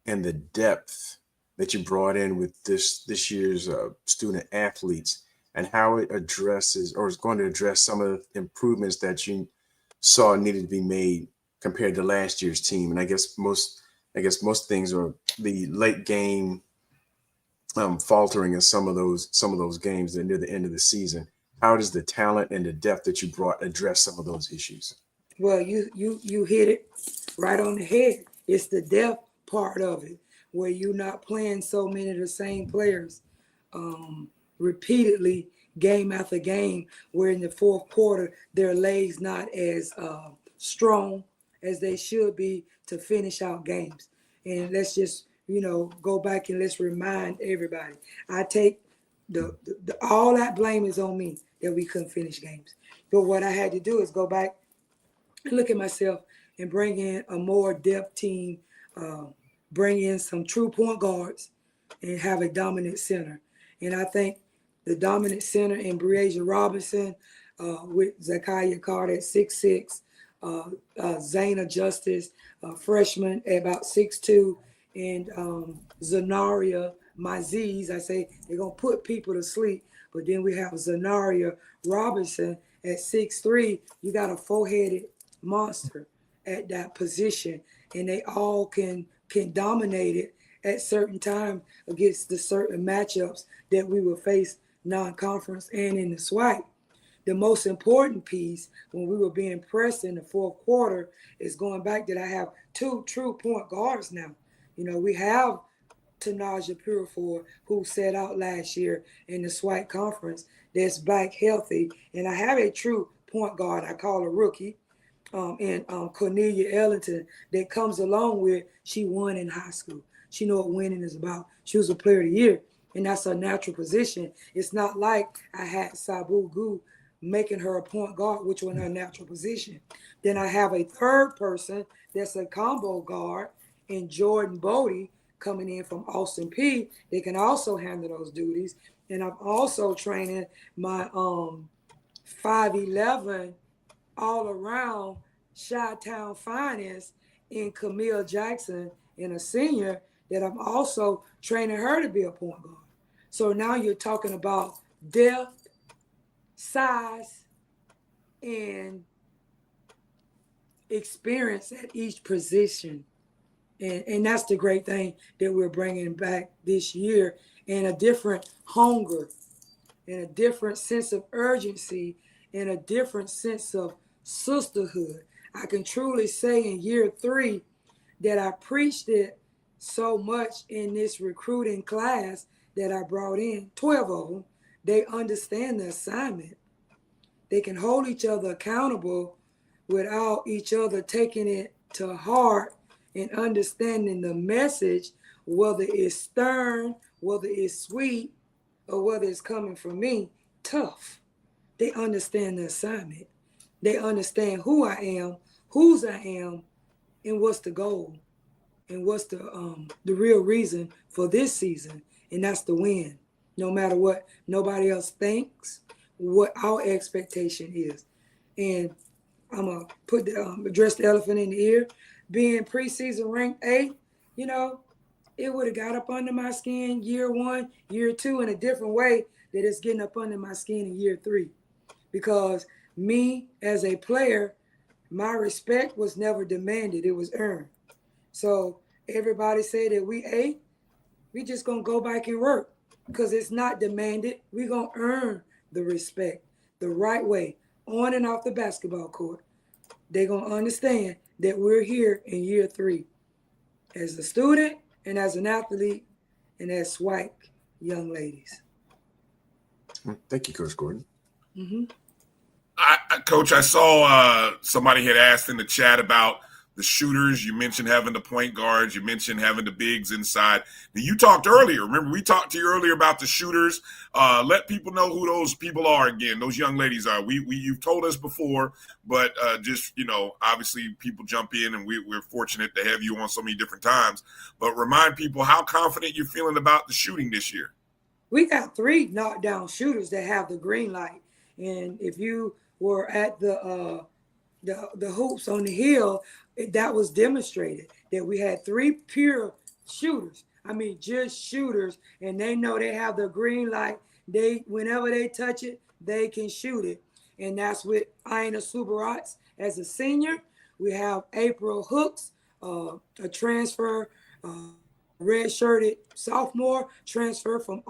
and the depth that you brought in with this year's student athletes and how it addresses or is going to address some of the improvements that you saw needed to be made compared to last year's team? And I guess most things are the late game faltering in some of those games near the end of the season. How does the talent and the depth that you brought address some of those issues? Well, you hit it right on the head. It's the depth part of it, where you're not playing so many of the same players repeatedly, game after game, where in the fourth quarter, their legs not as strong as they should be to finish out games. And let's just, go back and let's remind everybody. I take the all that blame is on me that we couldn't finish games. But what I had to do is go back and look at myself and bring in a more depth team, bring in some true point guards and have a dominant center. And I think the dominant center in Bridgette Robinson with Zakiya Carter at 6'6", Zayna Justice, freshman at about 6'2", and Zanaria Maziz. I say they're going to put people to sleep. But then we have Zanaria Robinson at 6'3". You got a 4-headed monster at that position, and they all can can dominate it at certain times against the certain matchups that we will face non-conference and in the SWAC. The most important piece when we were being pressed in the fourth quarter is going back that I have 2 true point guards now. You know, we have Tanaja Purifoy, who sat out last year in the SWAC conference, that's back healthy. And I have a true point guard, I call a rookie, and Cornelia Ellington, that comes along with, she won in high school. She know what winning is about. She was a player of the year, and that's her natural position. It's not like I had Sabu Gu making her a point guard, which was her natural position. Then I have a third person that's a combo guard in Jordan Bodie coming in from Austin P. They can also handle those duties. And I'm also training my 5'11" all around Chi-Town finest in Camille Jackson, and a senior that I'm also training her to be a point guard. So now you're talking about depth, size, and experience at each position. And that's the great thing that we're bringing back this year, and a different hunger, and a different sense of urgency, and a different sense of sisterhood. I can truly say in year 3 that I preached it so much in this recruiting class that I brought in, 12 of them. They understand the assignment. They can hold each other accountable without each other taking it to heart and understanding the message, whether it's stern, whether it's sweet, or whether it's coming from me, tough. They understand the assignment. They understand who I am, whose I am, and what's the goal, and what's the real reason for this season, and that's the win. No matter what nobody else thinks, what our expectation is. And I'm going to address the elephant in the ear. Being preseason ranked 8, you know, it would have got up under my skin year 1, year 2 in a different way that it's getting up under my skin in year 3. Because me as a player, my respect was never demanded, it was earned. So everybody say that we 8, we just going to go back and work because it's not demanded. We're going to earn the respect the right way on and off the basketball court. They're going to understand that we're here in year 3 as a student and as an athlete and as SWAC young ladies. Thank you, Coach Gordon. Mm-hmm. Coach, I saw somebody had asked in the chat about the shooters. You mentioned having the point guards. You mentioned having the bigs inside. Now, you talked earlier. Remember, we talked to you earlier about the shooters. Let people know who those people are again. Those young ladies are. You've told us before, but just, you know, obviously people jump in, and we're fortunate to have you on so many different times. But remind people how confident you're feeling about the shooting this year. We got 3 knockdown shooters that have the green light. And if you were at the hoops on the hill, that was demonstrated that we had 3 pure shooters. I mean, just shooters, and they know they have the green light. Whenever they touch it, they can shoot it. And that's with Aina Subarats as a senior. We have April Hooks, a transfer, red-shirted sophomore, transfer from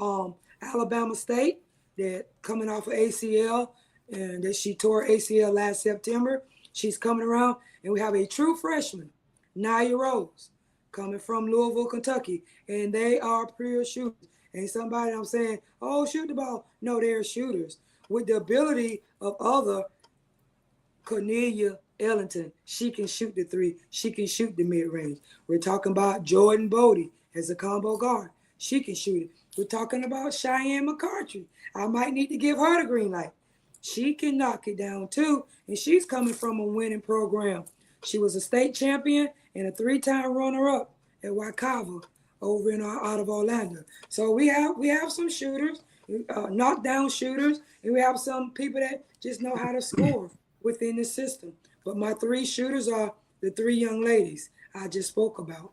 Alabama State, that coming off of ACL, and that she tore ACL last September. She's coming around. And we have a true freshman, Nia Rose, coming from Louisville, Kentucky. And they are pure shooters. And somebody I'm saying, oh, shoot the ball. No, they're shooters. With the ability of other Cornelia Ellington, she can shoot the 3. She can shoot the mid-range. We're talking about Jordan Bodie as a combo guard. She can shoot it. We're talking about Cheyenne McCarthy. I might need to give her the green light. She can knock it down too, and she's coming from a winning program. She was a state champion and a 3-time runner-up at Waikava over out of Orlando. So we have some shooters, knockdown shooters, and we have some people that just know how to score within the system. But my 3 shooters are the 3 young ladies I just spoke about.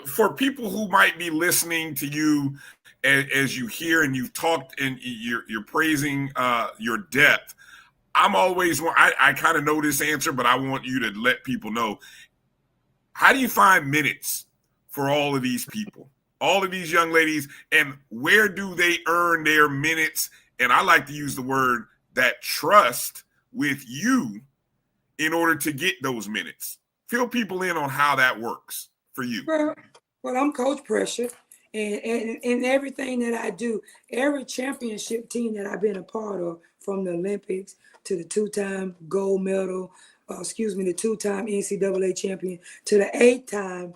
For people who might be listening to you as you hear and you've talked and you're praising your depth, I kind of know this answer, but I want you to let people know. How do you find minutes for all of these people, all of these young ladies, and where do they earn their minutes? And I like to use the word that trust with you in order to get those minutes. Fill people in on how that works for you. Well, I'm Coach Pressure, and everything that I do, every championship team that I've been a part of, from the Olympics to the two-time gold medal, the two-time NCAA champion, to the 8-time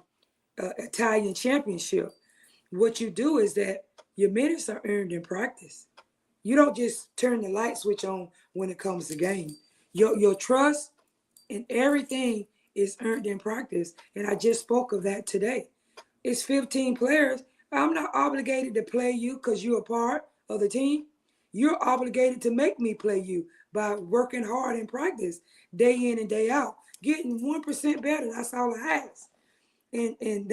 Italian championship, what you do is that your minutes are earned in practice. You don't just turn the light switch on when it comes to game. Your trust and everything is earned in practice. And I just spoke of that today. It's 15 players. I'm not obligated to play you because you're a part of the team. You're obligated to make me play you by working hard in practice, day in and day out, getting 1% better. That's all I ask. And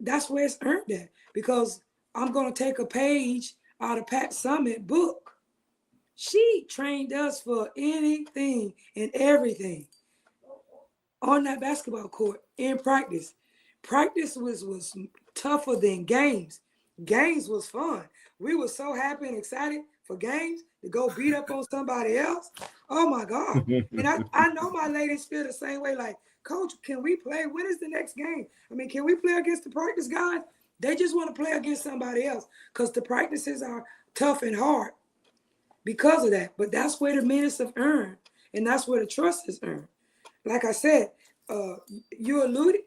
that's where it's earned at, because I'm going to take a page out of Pat Summitt's book. She trained us for anything and everything on that basketball court in practice. Practice was tougher than games. Games was fun. We were so happy and excited for games to go beat up on somebody else. Oh my God. And I know my ladies feel the same way, like, Coach, can we play? When is the next game? I mean, can we play against the practice guys? They just want to play against somebody else because the practices are tough and hard because of that. But that's where the minutes have earned, and that's where the trust is earned. Like I said, you alluded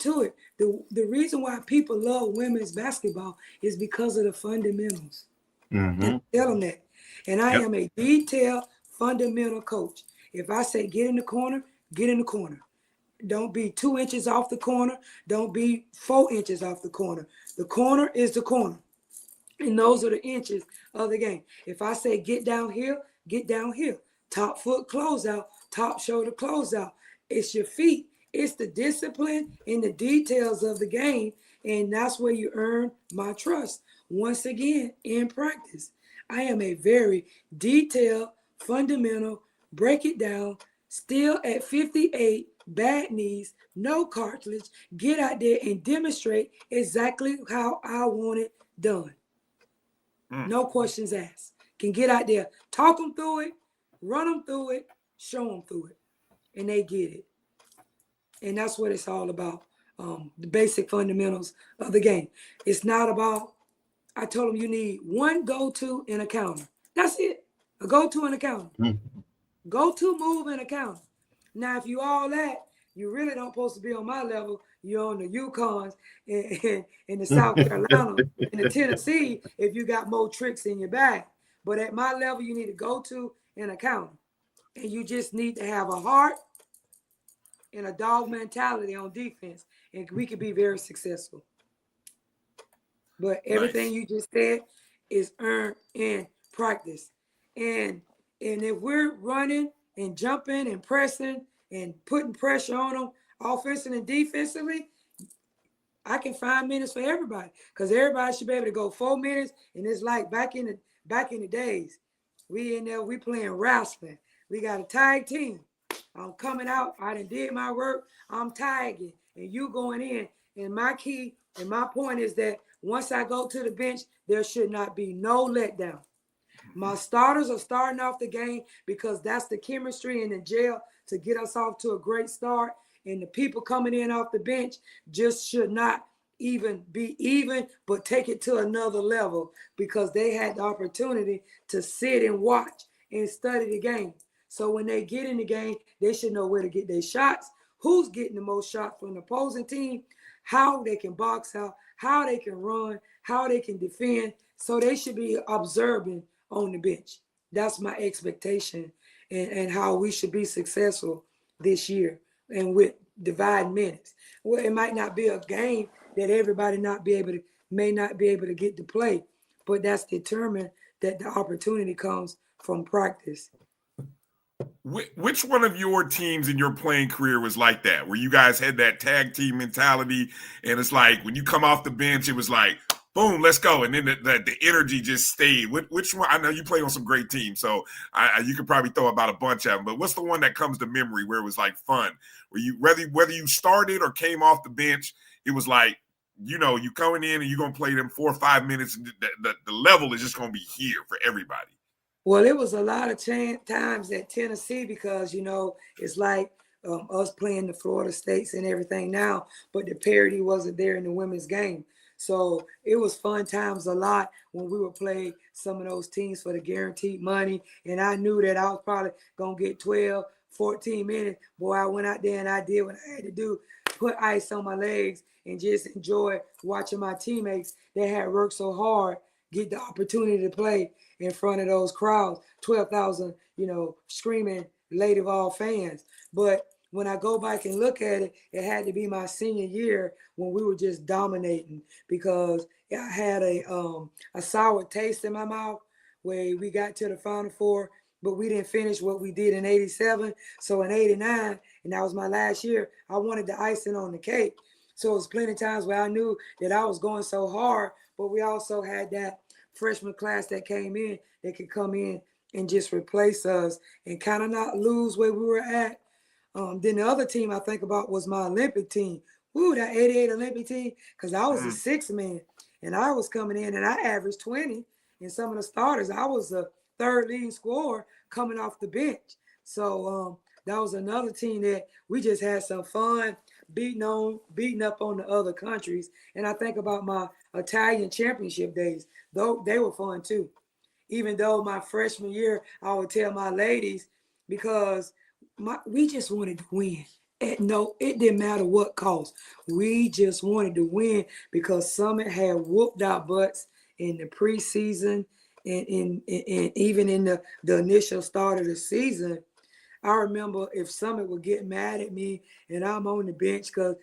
to it. The reason why people love women's basketball is because of the fundamentals. And tell them that. And I am a detailed fundamental coach. If I say get in the corner, get in the corner. Don't be 2 inches off the corner. Don't be 4 inches off the corner. The corner is the corner. And those are the inches of the game. If I say get down here, get down here. Top foot closeout, top shoulder closeout. It's your feet. It's the discipline and the details of the game. And that's where you earn my trust. Once again, in practice, I am a very detailed, fundamental, break it down, still at 58, bad knees, no cartilage, get out there and demonstrate exactly how I want it done. No questions asked. Can get out there, talk them through it, run them through it, show them through it, and they get it. And that's what it's all about, the basic fundamentals of the game. It's not about, I told them you need one go-to and a counter. That's it, a go-to and a counter. Go-to move and a counter. Now, if you all that, you really don't supposed to be on my level. You're on the Yukons and the South Carolina and the Tennessee if you got more tricks in your bag. But at my level, you need a go-to and a counter. And you just need to have a heart and a dog mentality on defense, and we could be very successful. But everything you just said is earned in practice. And if we're running and jumping and pressing and putting pressure on them, offensively and defensively, I can find minutes for everybody, because everybody should be able to go 4 minutes. And it's like back in the days, we in there, we playing wrestling. We got a tag team. I'm coming out, I done did my work, I'm tagging, and you going in. And my key and my point is that once I go to the bench, there should not be no letdown. My starters are starting off the game because that's the chemistry in the gel to get us off to a great start. And the people coming in off the bench just should not even be even, but take it to another level, because they had the opportunity to sit and watch and study the game. So when they get in the game, they should know where to get their shots, who's getting the most shots from the opposing team, how they can box out, how they can run, how they can defend. So they should be observing on the bench. That's my expectation, and how we should be successful this year, and with dividing minutes. Well, it might not be a game that everybody may not be able to get to play, but that's determined that the opportunity comes from practice. Which one of your teams in your playing career was like that, where you guys had that tag team mentality, and it's like when you come off the bench, it was like, boom, let's go. And then the energy just stayed. Which one? I know you play on some great teams, so you could probably throw about a bunch of them. But what's the one that comes to memory where it was like fun? Where you whether you started or came off the bench, it was like, you coming in and you're going to play them 4 or 5 minutes. And the level is just going to be here for everybody. Well, it was a lot of times at Tennessee because, it's like us playing the Florida States and everything now, but the parity wasn't there in the women's game. So it was fun times a lot when we would play some of those teams for the guaranteed money. And I knew that I was probably going to get 12, 14 minutes. Boy, I went out there and I did what I had to do, put ice on my legs and just enjoy watching my teammates that had worked so hard get the opportunity to play in front of those crowds, 12,000, screaming Lady Vol fans. But when I go back and look at it, it had to be my senior year when we were just dominating because I had a sour taste in my mouth where we got to the Final Four, but we didn't finish what we did in 87. So in 89, and that was my last year, I wanted the icing on the cake. So it was plenty of times where I knew that I was going so hard, but we also had that freshman class that came in that could come in and just replace us and kind of not lose where we were at. Then the other team I think about was my Olympic team. Ooh, that 88 Olympic team, because I was a sixth man, and I was coming in, and I averaged 20. And some of the starters, I was the third leading scorer coming off the bench. So that was another team that we just had some fun beating up on the other countries. And I think about my Italian championship days, though they were fun too. Even though my freshman year, I would tell my ladies, because we just wanted to win. It didn't matter what cost. We just wanted to win because Summit had whooped our butts in the preseason and even in the initial start of the season. I remember if Summit would get mad at me and I'm on the bench because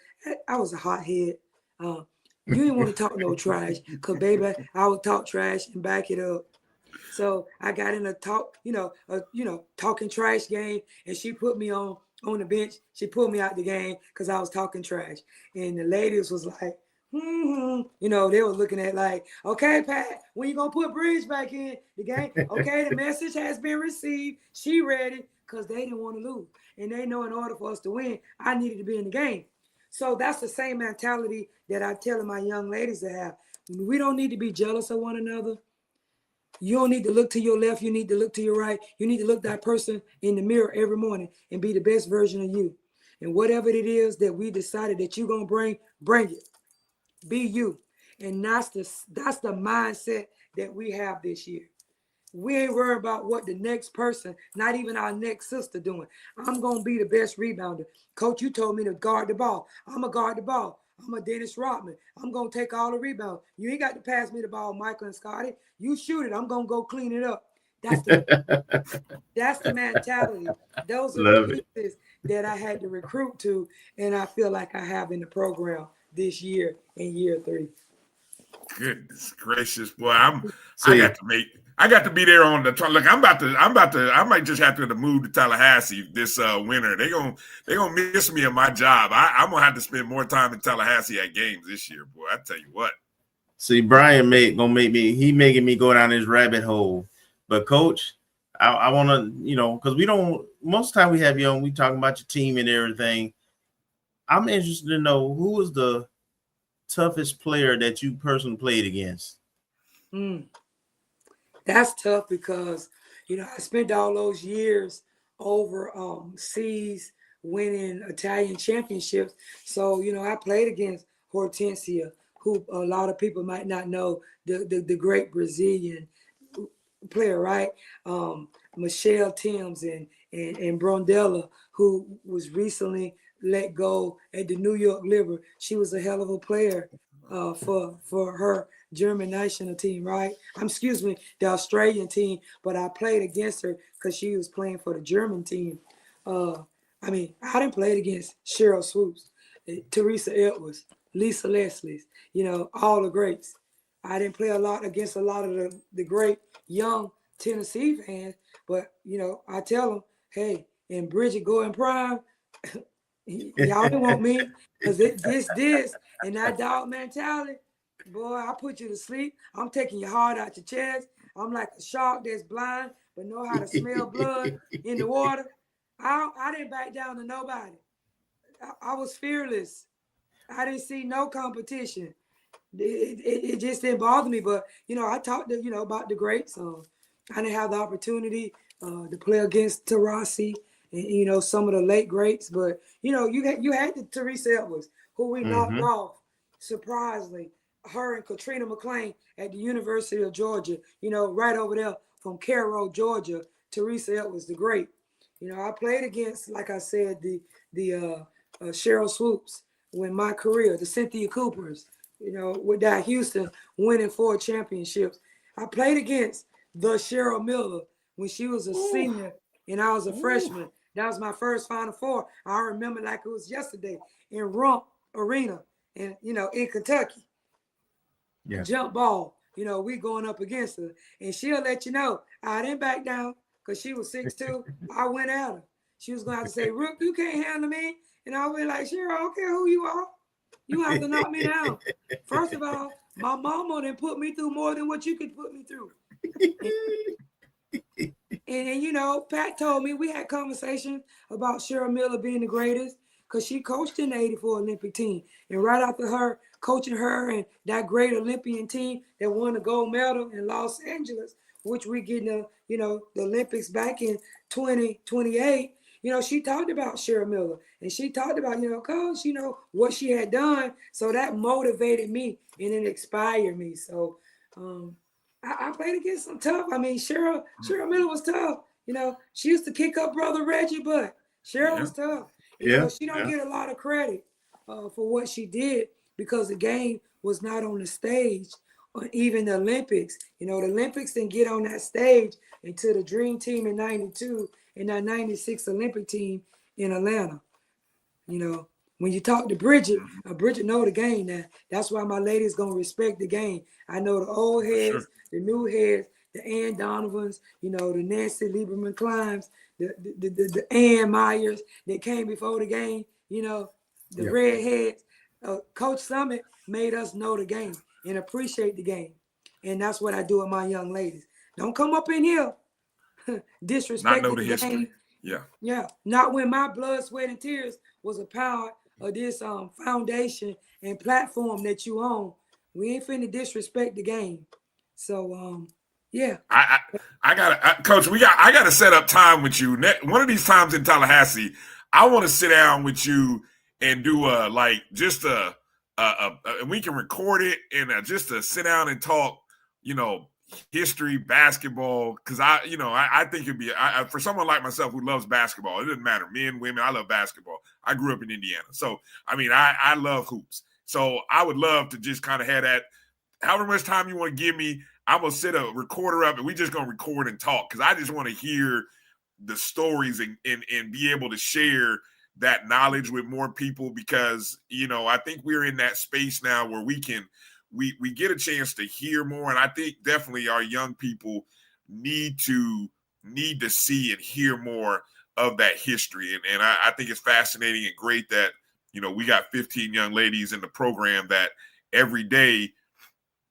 I was a hothead. You didn't want to talk no trash because, baby, I would talk trash and back it up. So I got in a talking trash game, and she put me on the bench. She pulled me out the game because I was talking trash. And the ladies was like, they were looking at like, okay, Pat, when you going to put Bridge back in the game? Okay, the message has been received. She ready because they didn't want to lose. And they know in order for us to win, I needed to be in the game. So that's the same mentality that I'm telling my young ladies to have. We don't need to be jealous of one another. You don't need to look to your left. You need to look to your right. You need to look that person in the mirror every morning and be the best version of you. And whatever it is that we decided that you're going to bring it. Be you. And that's the mindset that we have this year. We ain't worried about what the next person, not even our next sister, doing. I'm going to be the best rebounder. Coach, you told me to guard the ball. I'm going to guard the ball. I'm a Dennis Rodman. I'm going to take all the rebounds. You ain't got to pass me the ball, Michael and Scotty. You shoot it. I'm going to go clean it up. That's the mentality. Those are the pieces that I had to recruit to, and I feel like I have in the program this year in year 3. Goodness gracious, boy! I got to be there on the. Look, I might just have to move to Tallahassee this winter. They gonna miss me in my job. I'm gonna have to spend more time in Tallahassee at games this year, boy. I tell you what. See, Bryan making me go down this rabbit hole. But Coach, I want to, because we don't. Most of the time we have you on, we talking about your team and everything. I'm interested to know who was the toughest player that you personally played against. That's tough because, I spent all those years overseas winning Italian championships. So, I played against Hortensia, who a lot of people might not know, the great Brazilian player, right? Michelle Timms and Brondella, who was recently let go at the New York Liver. She was a hell of a player for her German national team, right? The Australian team, but I played against her because she was playing for the German team. I didn't play against Cheryl Swoops, Teresa Edwards, Lisa Leslie's, all the greats. I didn't play against a lot of the great young Tennessee fans, but, I tell them, hey, and Bridgette go in prime, y'all don't want me because this, and that dog mentality, Boy, I put you to sleep. I'm taking your heart out your chest. I'm like a shark that's blind but know how to smell blood in the water. I didn't back down to nobody. I was fearless. I didn't see no competition. It just didn't bother me. But I talked to about the greats. I didn't have the opportunity to play against Tarasi and some of the late greats. But you had the Teresa Edwards, who we knocked off surprisingly. Her and Katrina McClain at the University of Georgia. Right over there from Cairo, Georgia. Teresa Edwards, the great. I played against, like I said, the Cheryl Swoops when my career, the Cynthia Coopers, with that Houston winning 4 championships. I played against the Cheryl Miller when she was a senior and I was a freshman. That was my first Final Four. I remember like it was yesterday in Rump Arena and in Kentucky. Yeah. Jump ball. We going up against her. And she'll let you know I didn't back down because she was 6'2". I went at her. She was going to have to say, Rook, you can't handle me. And I was like, Cheryl, I don't care who you are. You have to knock me down. First of all, my mama done put me through more than what you could put me through. And Pat told me, we had conversations about Cheryl Miller being the greatest because she coached in the 84 Olympic team. And right after her, coaching her and that great Olympian team that won the gold medal in Los Angeles, which we get the Olympics back in 2028. She talked about Cheryl Miller and she talked about, coach, what she had done. So that motivated me and it inspired me. So I played against some tough. I mean, Cheryl Miller was tough. She used to kick up brother Reggie, but Cheryl was tough. She don't get a lot of credit for what she did because the game was not on the stage or even the Olympics. The Olympics didn't get on that stage until the Dream Team in 92 and that 96 Olympic team in Atlanta. When you talk to Bridgette, Bridgette know the game now. That's why my lady's going to respect the game. I know the old heads, the new heads, the Ann Donovans, the Nancy Lieberman Climbs, the Ann Myers that came before the game, the redheads. Coach Summit made us know the game and appreciate the game. And that's what I do with my young ladies. Don't come up in here disrespecting not know the history. Game. Yeah. Not when my blood, sweat, and tears was a part of this foundation and platform that you own. We ain't finna disrespect the game. So yeah. I gotta Coach, I gotta set up time with you. One of these times in Tallahassee, I want to sit down with you and do we can record it and just to sit down and talk, history, basketball, because I think it'd be for someone like myself who loves basketball. It doesn't matter, men, women. I love basketball. I grew up in Indiana, so I love hoops. So I would love to just kind of have that. However much time you want to give me, I'm gonna set a recorder up and we just gonna record and talk because I just want to hear the stories and be able to share that knowledge with more people because I think we're in that space now where we get a chance to hear more, and I think definitely our young people need to see and hear more of that history. And I think it's fascinating and great that we got 15 young ladies in the program that every day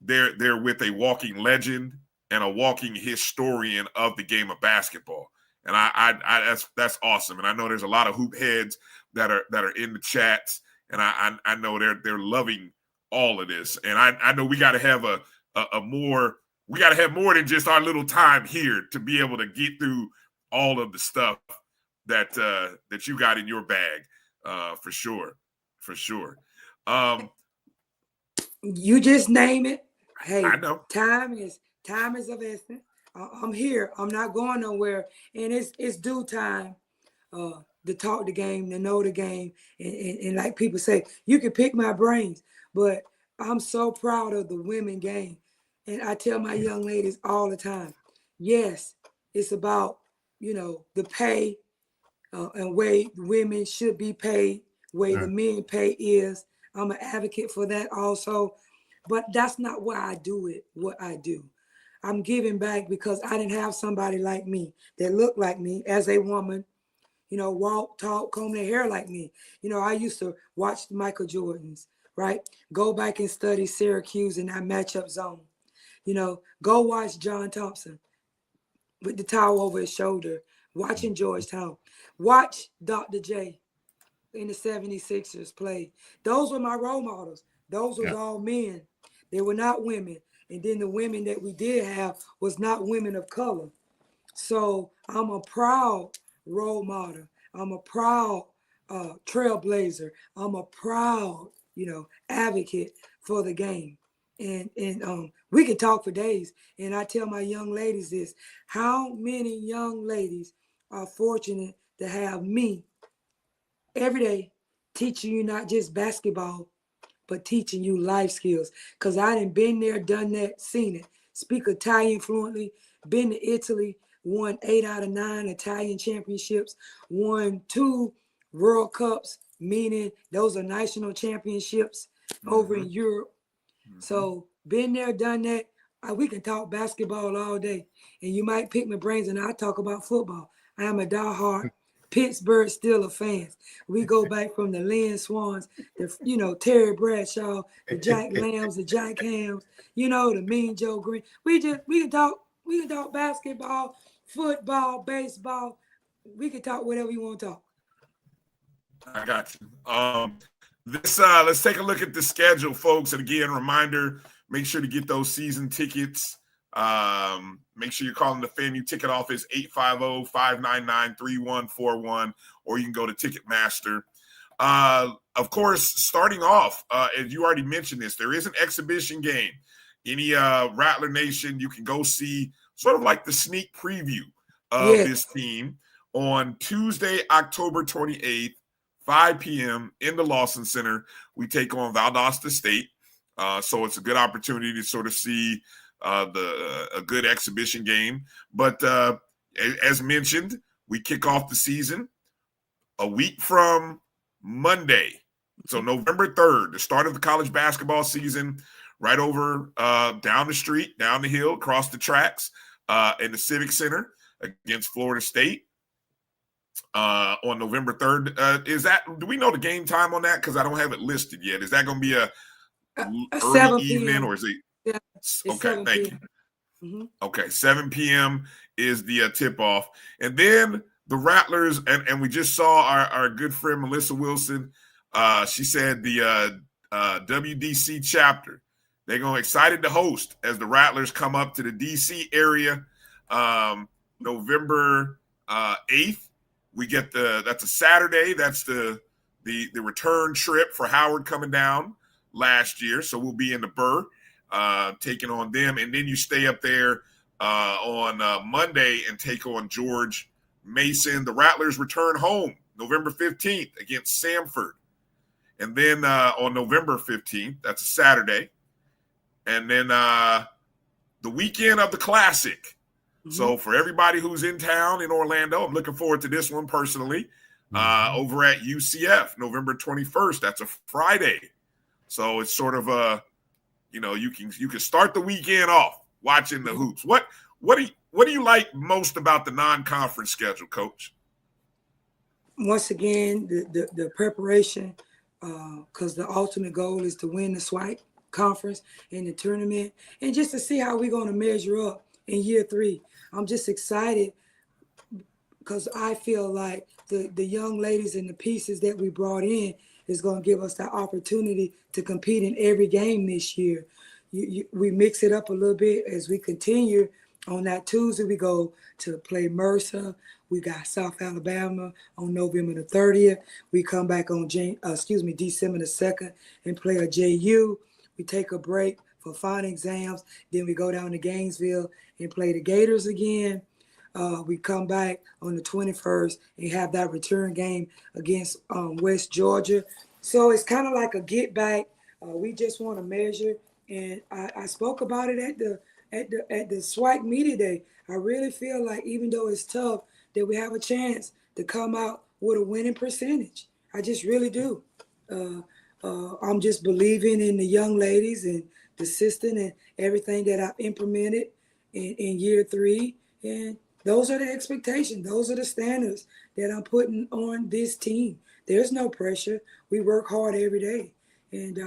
they're with a walking legend and a walking historian of the game of basketball. And I that's awesome. And I know there's a lot of hoop heads that are in the chats, and I know they're loving all of this. And I know we got to have more than just our little time here to be able to get through all of the stuff that you got in your bag, for sure. You just name it. Hey, I know. Time is of essence. I'm here. I'm not going nowhere, and it's due time to talk the game, to know the game, and like people say, you can pick my brains, but I'm so proud of the women game, and I tell my young ladies all the time, yes, it's about the pay and way women should be paid, way the men pay is. I'm an advocate for that also, but that's not why I do it. What I do. I'm giving back because I didn't have somebody like me that looked like me as a woman, walk, talk, comb their hair like me. I used to watch the Michael Jordans, right? Go back and study Syracuse in that matchup zone. Go watch John Thompson with the towel over his shoulder, watching Georgetown. Watch Dr. J in the 76ers play. Those were my role models. Those was all men. They were not women. And then the women that we did have was not women of color. So I'm a proud role model. I'm a proud trailblazer. I'm a proud, advocate for the game. And we can talk for days. And I tell my young ladies this: how many young ladies are fortunate to have me every day teaching you not just basketball, but teaching you life skills? Because I done been there, done that, seen it. Speak Italian fluently, been to Italy, won 8 out of 9 Italian championships, won 2 World Cups, meaning those are national championships over in Europe. So been there, done that. We can talk basketball all day. And you might pick my brains and I'll talk about football. I am a diehard Pittsburgh Steelers fans. We go back from the Lynn Swans, the Terry Bradshaw, the Jack Lambs, the Jack Hams, the Mean Joe Green. We can talk basketball, football, baseball. We can talk whatever you want to talk. I got you. Let's take a look at the schedule, folks. And again, reminder, make sure to get those season tickets. Make sure you're calling the FAMU ticket office, 850-599-3141, or you can go to Ticketmaster. Of course, starting off, as you already mentioned this, there is an exhibition game. Any Rattler Nation, you can go see sort of like the sneak preview of this team on Tuesday, October 28th, 5 p.m. in the Lawson Center. We take on Valdosta State. So it's a good opportunity to sort of see a good exhibition game. But as mentioned, we kick off the season a week from Monday. So November 3rd, the start of the college basketball season, right over down the street, down the hill, across the tracks in the Civic Center against Florida State on November 3rd. Do we know the game time on that? Because I don't have it listed yet. Is that going to be a early evening or is it? Yeah, okay, thank you. Mm-hmm. Okay, 7 p.m. is the tip-off. And then the Rattlers, and we just saw our good friend Melissa Wilson. She said the WDC chapter, they're going excited to host as the Rattlers come up to the D.C. area November 8th. We get that's a Saturday. That's the return trip for Howard coming down last year. So we'll be in the Burr taking on them. And then you stay up there on Monday and take on George Mason. The Rattlers return home November 15th against Samford. And then on November 15th, that's a Saturday. And then the weekend of the Classic. Mm-hmm. So for everybody who's in town in Orlando, I'm looking forward to this one personally. Over at UCF, November 21st. That's a Friday. So it's sort of you can start the weekend off watching the hoops. What do you like most about the non-conference schedule, Coach? Once again, the preparation, because the ultimate goal is to win the SWAC conference in the tournament, and just to see how we're going to measure up in year 3. I'm just excited because I feel like the young ladies and the pieces that we brought in is going to give us that opportunity to compete in every game this year. We mix it up a little bit as we continue. On that Tuesday, we go to play Mercer. We got South Alabama on November the 30th. We come back on December the 2nd and play a JU. We take a break for final exams. Then we go down to Gainesville and play the Gators again. We come back on the 21st and have that return game against West Georgia. So it's kind of like a get back. We just want to measure. And I spoke about it at the SWAC Media Day. I really feel like even though it's tough, that we have a chance to come out with a winning percentage. I just really do. I'm just believing in the young ladies and the system and everything that I've implemented in year 3. And those are the expectations. Those are the standards that I'm putting on this team. There's no pressure. We work hard every day. and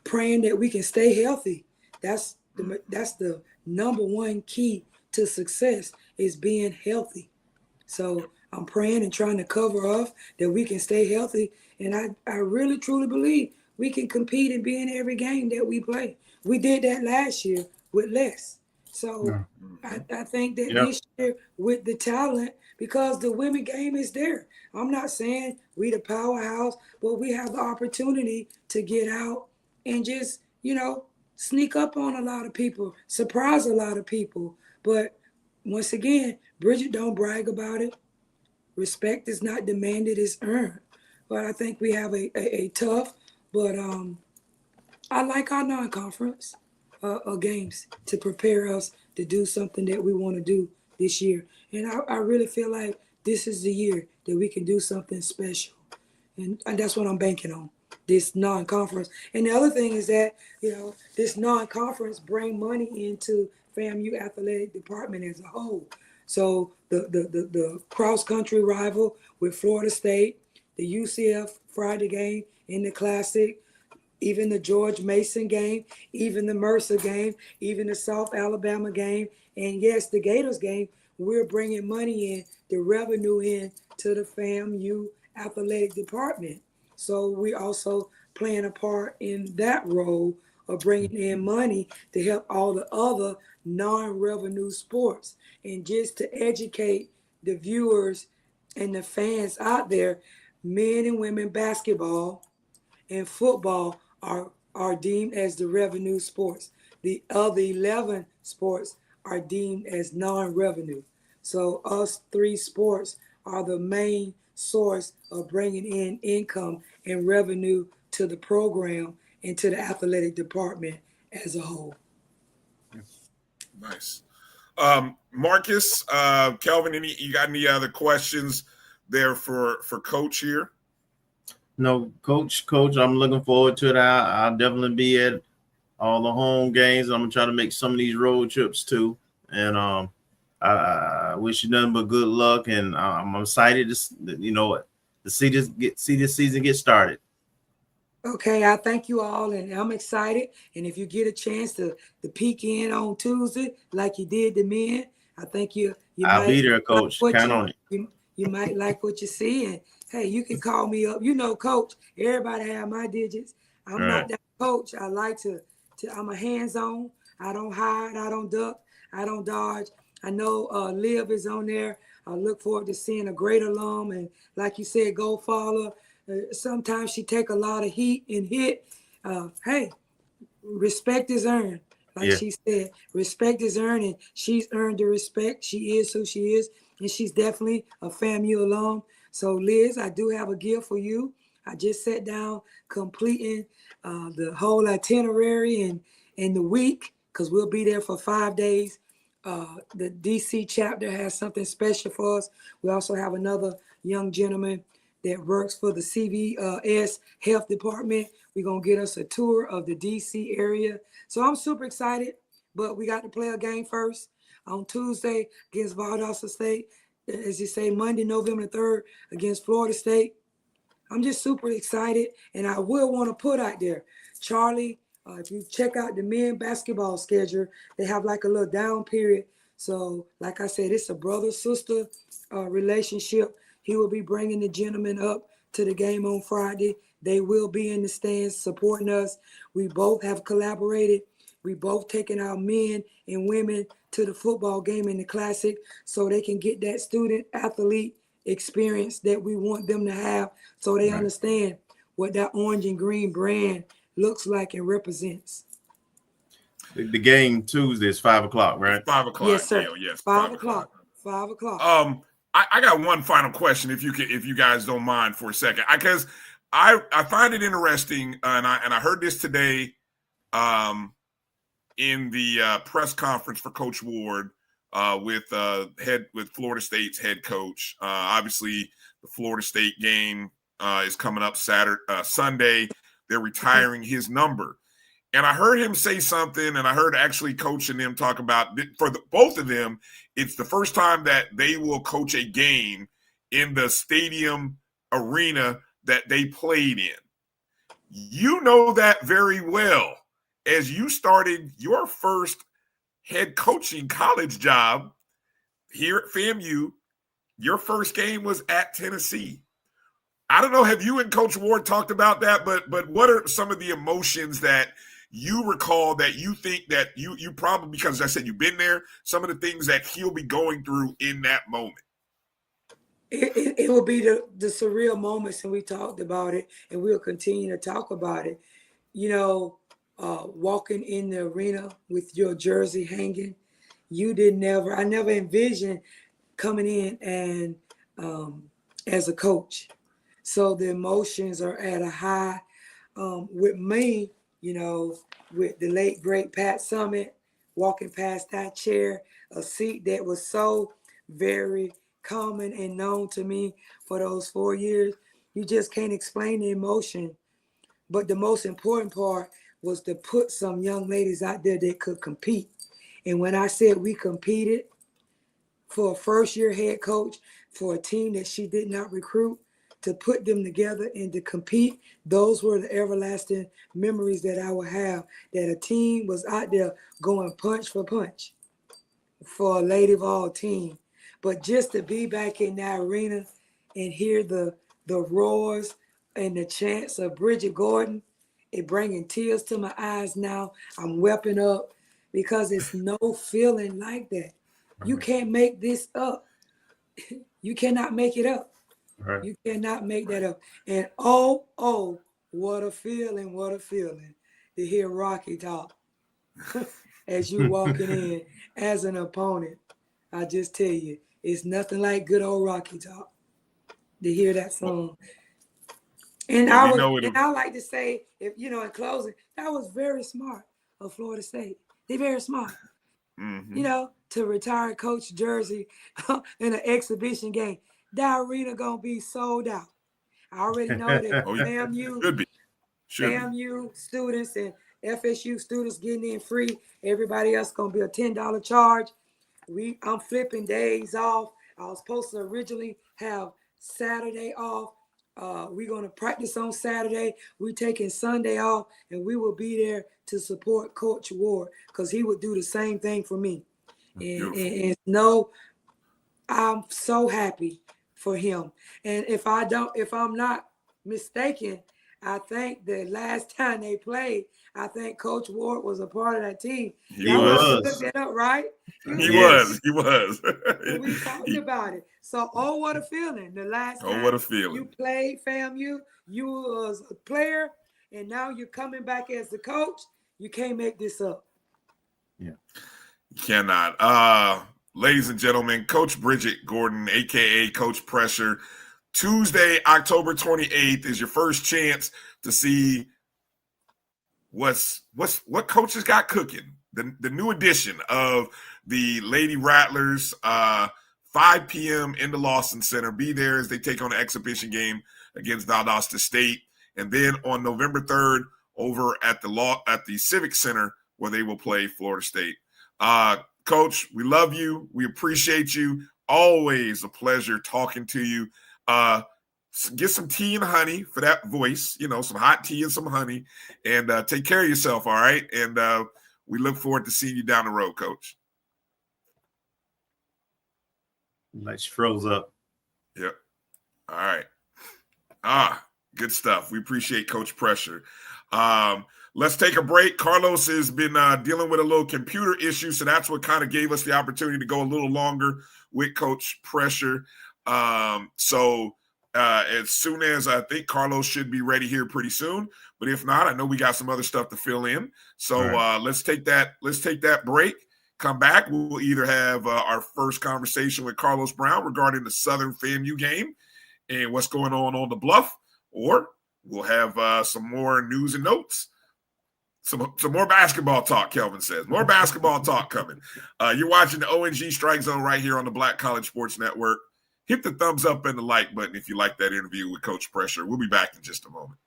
praying that we can stay healthy. That's the number one key to success, is being healthy. So I'm praying and trying to cover off that we can stay healthy. And I really, truly believe we can compete and be in every game that we play. We did that last year with less. So I think that this year with the talent, because the women game is there. I'm not saying we the powerhouse, but we have the opportunity to get out and just, sneak up on a lot of people, surprise a lot of people. But once again, Bridgette don't brag about it. Respect is not demanded, it's earned. But I think we have a tough, but I like our non-conference games to prepare us to do something that we want to do this year. And I really feel like this is the year that we can do something special. And that's what I'm banking on, this non-conference. And the other thing is that, this non-conference bring money into FAMU athletic department as a whole. So the cross-country rival with Florida State, the UCF Friday game in the Classic, even the George Mason game, even the Mercer game, even the South Alabama game, and yes, the Gators game, we're bringing money in, the revenue in to the FAMU athletic department. So we also playing a part in that role of bringing in money to help all the other non-revenue sports. And just to educate the viewers and the fans out there, men and women basketball and football are deemed as the revenue sports. The other 11 sports are deemed as non-revenue. So us three sports are the main source of bringing in income and revenue to the program and to the athletic department as a whole. Nice. Marcus, Kelvin, you got any other questions there for Coach here? No, Coach, I'm looking forward to it. I'll definitely be at all the home games. I'm gonna try to make some of these road trips too. And I wish you nothing but good luck. And I'm excited to see this season get started. Okay, I thank you all, and I'm excited. And if you get a chance to peek in on Tuesday, like you did the men, I think I'll be there, Coach. Count on it. You might like what you see, and hey, you can call me up. Coach, everybody have my digits. I'm not that coach. I like to I'm a hands-on. I don't hide. I don't duck. I don't dodge. I know Liv is on there. I look forward to seeing a great alum, and like you said, go follow. Sometimes she take a lot of heat and hit. Hey, respect is earned. Like she said, respect is earned, and she's earned the respect. She is who she is, and she's definitely a FAMU alum. So, Liz, I do have a gift for you. I just sat down completing the whole itinerary and the week, because we'll be there for 5 days. The DC chapter has something special for us. We also have another young gentleman that works for the CVS Health Department. We're going to get us a tour of the DC area. So I'm super excited, but we got to play a game first on Tuesday against Valdosta State. As you say, Monday, November 3rd against Florida State. I'm just super excited, and I will want to put out there, Charlie, if you check out the men basketball schedule, they have like a little down period. So like I said, it's a brother-sister relationship. He will be bringing the gentleman up to the game on Friday. They will be in the stands supporting us. We both have collaborated. We both taken our men and women to the football game in the Classic so they can get that student athlete experience that we want them to have, so they understand what that orange and green brand looks like and represents. The game Tuesday is 5 o'clock, right? 5 o'clock. Yes, sir. Yes, 5 o'clock. 5 o'clock. I got one final question, if you guys don't mind for a second, because I find it interesting, and I heard this today in the press conference for Coach Ward with Florida State's head coach. Obviously, the Florida State game is coming up Sunday. They're retiring his number. And I heard him say something, and I heard actually Coach and them talk about, for both of them, it's the first time that they will coach a game in the stadium arena that they played in. You know that very well as you started your first head coaching college job here at FAMU. Your first game was at Tennessee. I don't know, have you and Coach Ward talked about that? But what are some of the emotions that you recall that you think that you probably, because I said you've been there, some of the things that he'll be going through in that moment? It will be the surreal moments, and we talked about it, and we'll continue to talk about it. You know, walking in the arena with your jersey hanging, I never envisioned coming in and as a coach. So the emotions are at a high. With me, you know, with the late great Pat Summitt, walking past that chair, a seat that was so very common and known to me for those 4 years, you just can't explain the emotion. But the most important part was to put some young ladies out there that could compete. And when I said we competed for a first-year head coach for a team that she did not recruit, to put them together and to compete, those were the everlasting memories that I will have, that a team was out there going punch for punch for a Lady Vol team. But just to be back in that arena and hear the roars and the chants of Bridgette Gordon, it bringing tears to my eyes now. I'm wepping up because it's no feeling like that. You can't make this up. You cannot make it up. Right. You cannot make that up. And oh, what a feeling to hear Rocky talk as you walking in as an opponent. I just tell you, it's nothing like good old Rocky talk to hear that song. And I like to say, if you know, in closing, that was very smart of Florida State. They're very smart. Mm-hmm. You know, to retire Coach jersey in an exhibition game. That arena gonna be sold out. I already know that FAMU students and FSU students getting in free. Everybody else gonna be a $10 charge. I'm flipping days off. I was supposed to originally have Saturday off. We're gonna practice on Saturday. We're taking Sunday off, and we will be there to support Coach Ward because he would do the same thing for me. And I'm so happy for him. And if I'm not mistaken, I think the last time they played, I think Coach Ward was a part of that team. He was. Look that up, right? He was. We talked about it. So, what a feeling. The last time what a feeling. You played FAMU, you was a player, and now you're coming back as the coach. You can't make this up. Yeah. You cannot. Ladies and gentlemen, Coach Bridgette Gordon, a.k.a. Coach Pressure. Tuesday, October 28th is your first chance to see what coaches got cooking. The new edition of the Lady Rattlers, 5 p.m. in the Lawson Center. Be there as they take on an exhibition game against Valdosta State. And then on November 3rd, over at the Civic Center, where they will play Florida State. Coach, we love you. We appreciate you. Always a pleasure talking to you. Get some tea and honey for that voice, some hot tea and some honey, and take care of yourself, all right? And we look forward to seeing you down the road, Coach. Like she froze up. Yep. All right. Good stuff. We appreciate Coach Pressure. Let's take a break. Carlos has been dealing with a little computer issue, so that's what kind of gave us the opportunity to go a little longer with Coach Pressure. So as soon as I think Carlos should be ready here pretty soon, but if not, I know we got some other stuff to fill in. So let's take that break. Come back. We'll either have our first conversation with Carlos Brown regarding the Southern FAMU game and what's going on the Bluff, or we'll have some more news and notes. Some more basketball talk, Kelvin says. More basketball talk coming. You're watching the O&G StrikeZone right here on the Black College Sports Network. Hit the thumbs up and the like button if you like that interview with Coach Pressure. We'll be back in just a moment.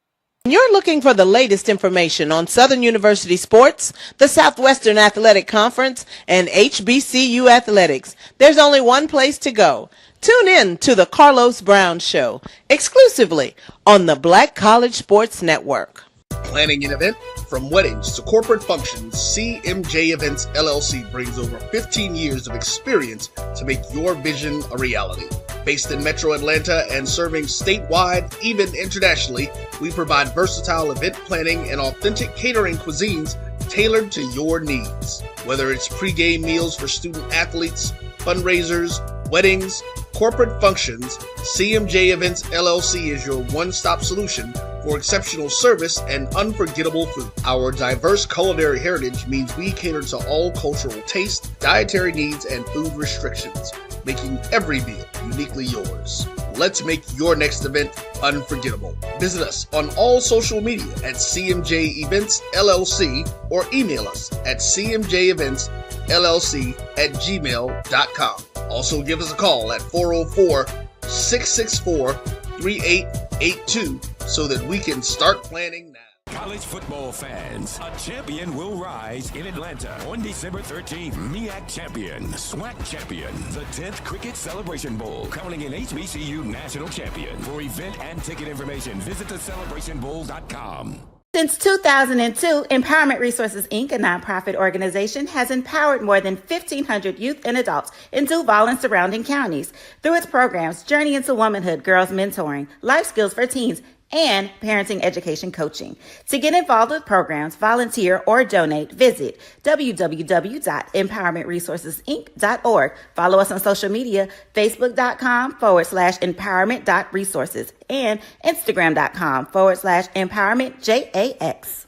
You're looking for the latest information on Southern University sports, the Southwestern Athletic Conference, and HBCU athletics. There's only one place to go. Tune in to the Carlos Brown Show, exclusively on the Black College Sports Network. Planning an event? From weddings to corporate functions, CMJ Events LLC brings over 15 years of experience to make your vision a reality. Based in Metro Atlanta and serving statewide, even internationally, we provide versatile event planning and authentic catering cuisines tailored to your needs. Whether it's pre-game meals for student athletes, fundraisers, weddings, corporate functions, CMJ Events LLC is your one-stop solution for exceptional service and unforgettable food. Our diverse culinary heritage means we cater to all cultural tastes, dietary needs, and food restrictions, making every meal uniquely yours. Let's make your next event unforgettable. Visit us on all social media at CMJ Events LLC or email us at cmjeventsllc@gmail.com. Also give us a call at 404-664-3882 so that we can start planning now. College football fans, a champion will rise in Atlanta on December 13th. MEAC champion, SWAC champion, the 10th Cricket Celebration Bowl, crowning an HBCU national champion. For event and ticket information, visit thecelebrationbowl.com. Since 2002, Empowerment Resources, Inc., a nonprofit organization, has empowered more than 1,500 youth and adults in Duval and surrounding counties. Through its programs, Journey into Womanhood, Girls Mentoring, Life Skills for Teens, and parenting education coaching. To get involved with programs, volunteer, or donate, visit www.empowermentresourcesinc.org. Follow us on social media, facebook.com/empowerment.resources and instagram.com/empowermentJAX.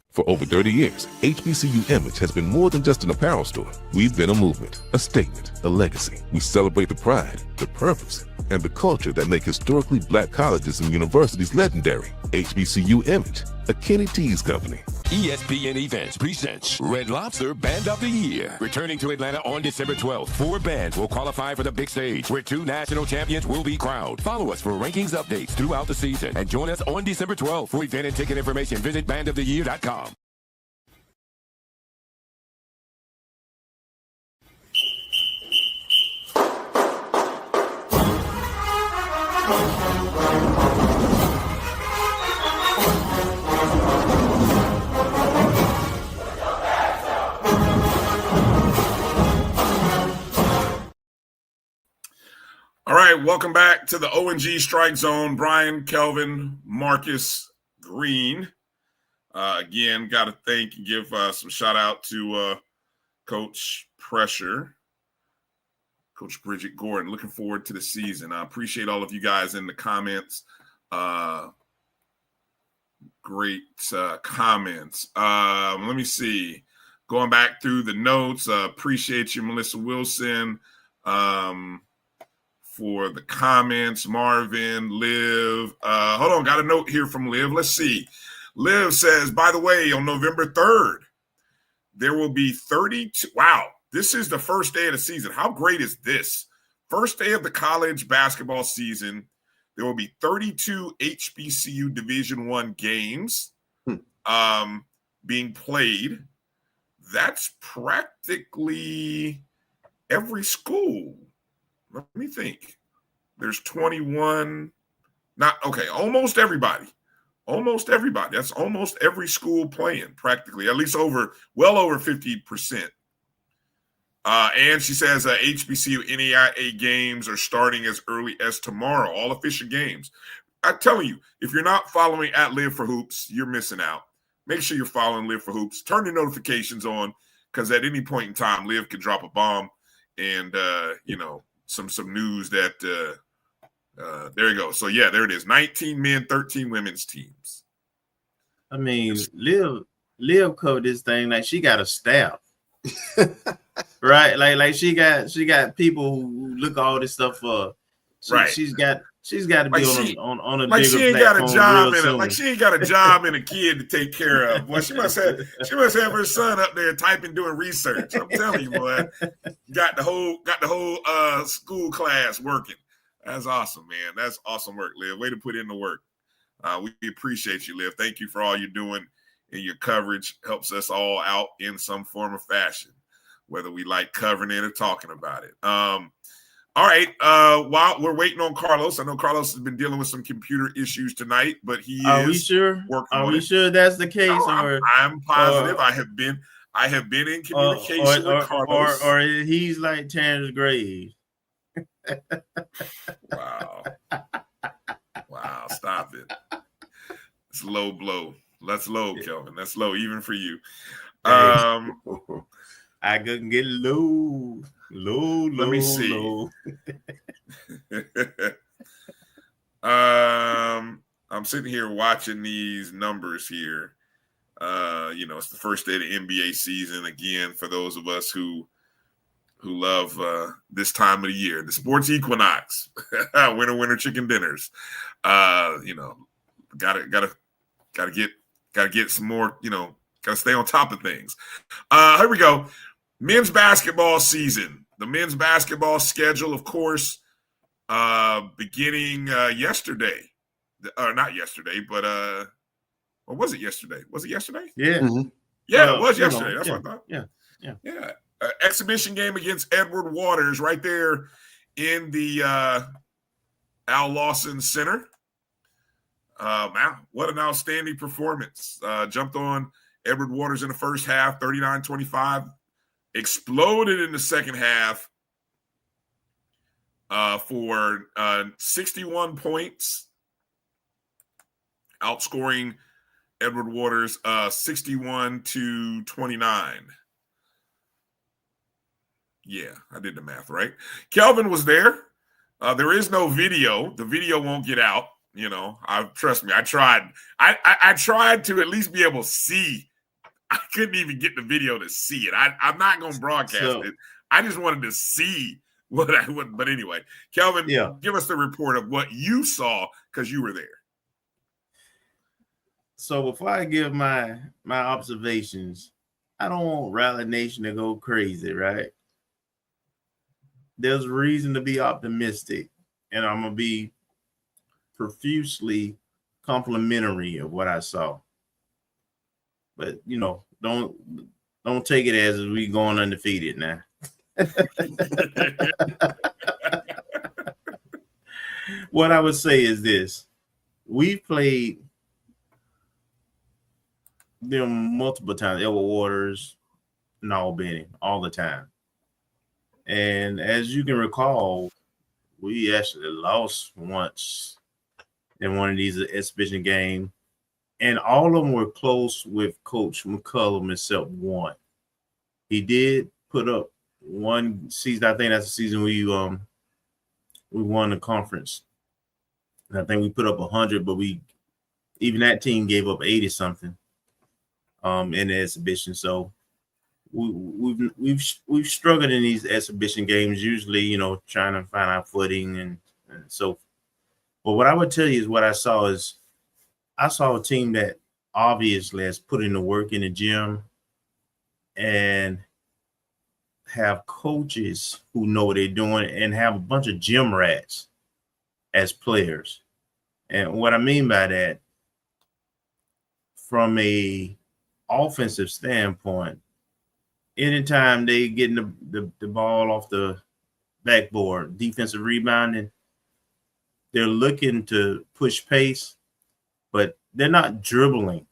For over 30 years, HBCU Image has been more than just an apparel store. We've been a movement, a statement, a legacy. We celebrate the pride, the purpose, and the culture that make historically black colleges and universities legendary. HBCU Image, a Kenny T's company. ESPN Events presents Red Lobster Band of the Year. Returning to Atlanta on December 12th, 4 bands will qualify for the big stage, where 2 national champions will be crowned. Follow us for rankings updates throughout the season, and join us on December 12th. For event and ticket information, visit bandoftheyear.com. All right, welcome back to the O&G StrikeZone. Bryan, Kelvin, Marcus, Green. Again, got to thank and give some shout out to Coach Pressure, Coach Bridgette Gordon. Looking forward to the season. I appreciate all of you guys in the comments. Great comments. Let me see. Going back through the notes, appreciate you, Melissa Wilson. For the comments, Marvin, Liv. Hold on, got a note here from Liv. Let's see. Liv says, by the way, on November 3rd, there will be 32. Wow, this is the first day of the season. How great is this? First day of the college basketball season. There will be 32 HBCU Division I games being played. That's practically every school. Let me think. There's 21. Almost everybody. Almost everybody. That's almost every school playing practically, at least well over 50%. And she says HBCU NAIA games are starting as early as tomorrow, all official games. I'm telling you, if you're not following at Live for Hoops, you're missing out. Make sure you're following Live for Hoops. Turn your notifications on, because at any point in time, Liv can drop a bomb and, some news that there you go. So yeah, there it is. 19 men, 13 women's teams. I mean, Liv covered this thing like she got a staff. Right? Like she got people who look all this stuff for. Right. She's got to be on a bigger she ain't platform. Got a job she ain't got a job and a kid to take care of. Boy, she must have her son up there typing, doing research. I'm telling you, boy, got the whole school class working. That's awesome, man. That's awesome work, Liv. Way to put in the work. We appreciate you, Liv. Thank you for all you're doing, and your coverage helps us all out in some form or fashion, whether we like covering it or talking about it. All right. While we're waiting on Carlos, I know Carlos has been dealing with some computer issues tonight, but he Are we is sure? working Are on we it. sure that's the case? No, I'm positive. I have been in communication with Carlos. Or he's like Terrence Graves. Wow. Wow, stop it. It's low blow. That's low, Kelvin. That's low, even for you. I couldn't get low. Let me see. Low. I'm sitting here watching these numbers here. It's the first day of the NBA season again for those of us who love this time of the year, the sports equinox, winter chicken dinners. Gotta get some more. Gotta stay on top of things. Here we go. Men's basketball season. The men's basketball schedule, of course, beginning yesterday. Not yesterday, but or was it yesterday? Was it yesterday? Yeah. Mm-hmm. Yeah, it was yesterday. That's what I thought. Yeah. Exhibition game against Edward Waters right there in the Al Lawson Center. Man, what an outstanding performance. Jumped on Edward Waters in the first half, 39-25. Exploded in the second half for 61 points, outscoring Edward Waters 61-29. Yeah, I did the math right. Kelvin was there. There is no video. The video won't get out. Trust me, I tried. I tried to at least be able to see. I couldn't even get the video to see it. I'm not going to broadcast it. I just wanted to see what I would. But anyway, Kelvin, give us the report of what you saw because you were there. So before I give my observations, I don't want Rally Nation to go crazy, right? There's reason to be optimistic, and I'm gonna be profusely complimentary of what I saw. But don't take it as we going undefeated now. What I would say is this: we played them multiple times, Edward Waters and Albany, all the time. And as you can recall, we actually lost once in one of these exhibition games. And all of them were close with Coach McCullum except one. He did put up one season. I think that's the season we won the conference. And I think we put up 100, but even that team gave up 80 something in the exhibition. So we've struggled in these exhibition games, usually trying to find our footing and so. But what I would tell you is what I saw is. I saw a team that obviously has put in the work in the gym and have coaches who know what they're doing and have a bunch of gym rats as players. And what I mean by that, from a offensive standpoint, anytime they getting the ball off the backboard, defensive rebounding, they're looking to push pace. But they're not dribbling.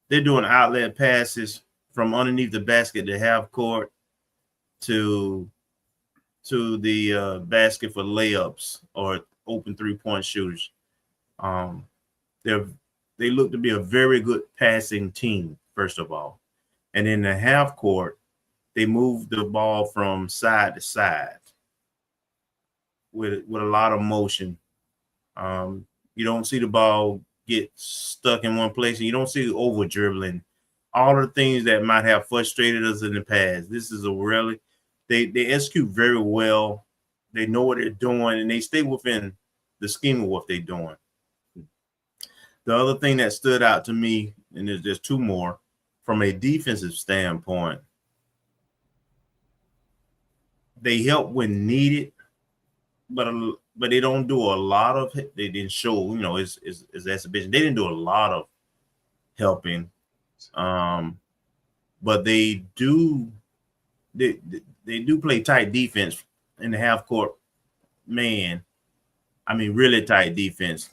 They're doing outlet passes from underneath the basket to half court to the basket for layups or open 3-point shooters. They look to be a very good passing team, first of all. And in the half court, they move the ball from side to side with a lot of motion. You don't see the ball get stuck in one place, and you don't see over dribbling. All the things that might have frustrated us in the past. This is they execute very well. They know what they're doing, and they stay within the scheme of what they're doing. The other thing that stood out to me, and there's just two more, from a defensive standpoint, they help when needed, but they don't do a lot of it. They didn't show, it's exhibition. They didn't do a lot of helping, but they do play tight defense in the half court man. I mean, really tight defense,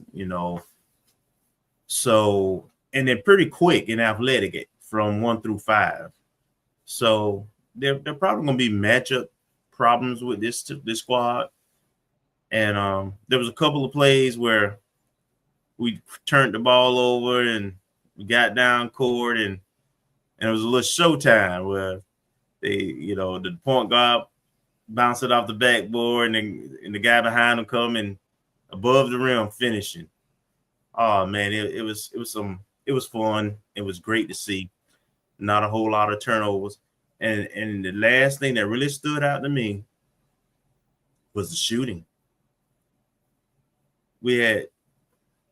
So, and they're pretty quick and athletic from 1 through 5. So they're probably going to be matchup problems with this squad. And there was a couple of plays where we turned the ball over and we got down court, and it was a little showtime where the point guard bounced it off the backboard, and the guy behind him coming above the rim finishing. Oh man, it was fun. It was great to see. Not a whole lot of turnovers. And the last thing that really stood out to me was the shooting. We had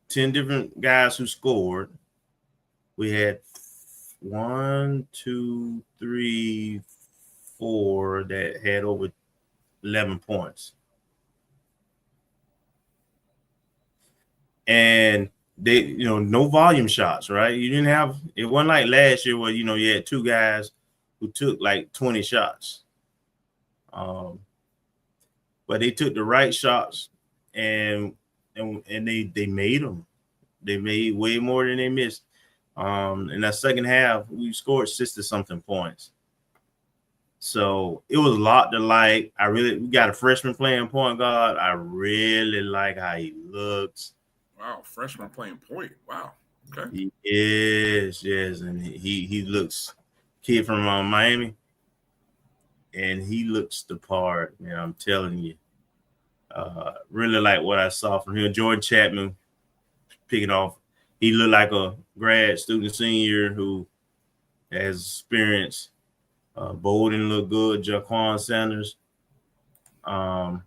10 different guys who scored. We had 1, 2, 3, 4 that had over 11 points. And they, no volume shots, right? It wasn't like last year where, you had 2 guys who took like 20 shots. But they took the right shots and they made them. They made way more than they missed. In that second half, we scored 60-something points. So it was a lot to like. We got a freshman playing point guard. I really like how he looks. Wow, freshman playing point. Wow. Okay. Yes, and he looks, kid from Miami, and he looks the part, man. I'm telling you. Really like what I saw from him. Jordan Chapman picking off. He looked like a grad student senior who has experience. Bolden looked good. Jaquan Sanders. But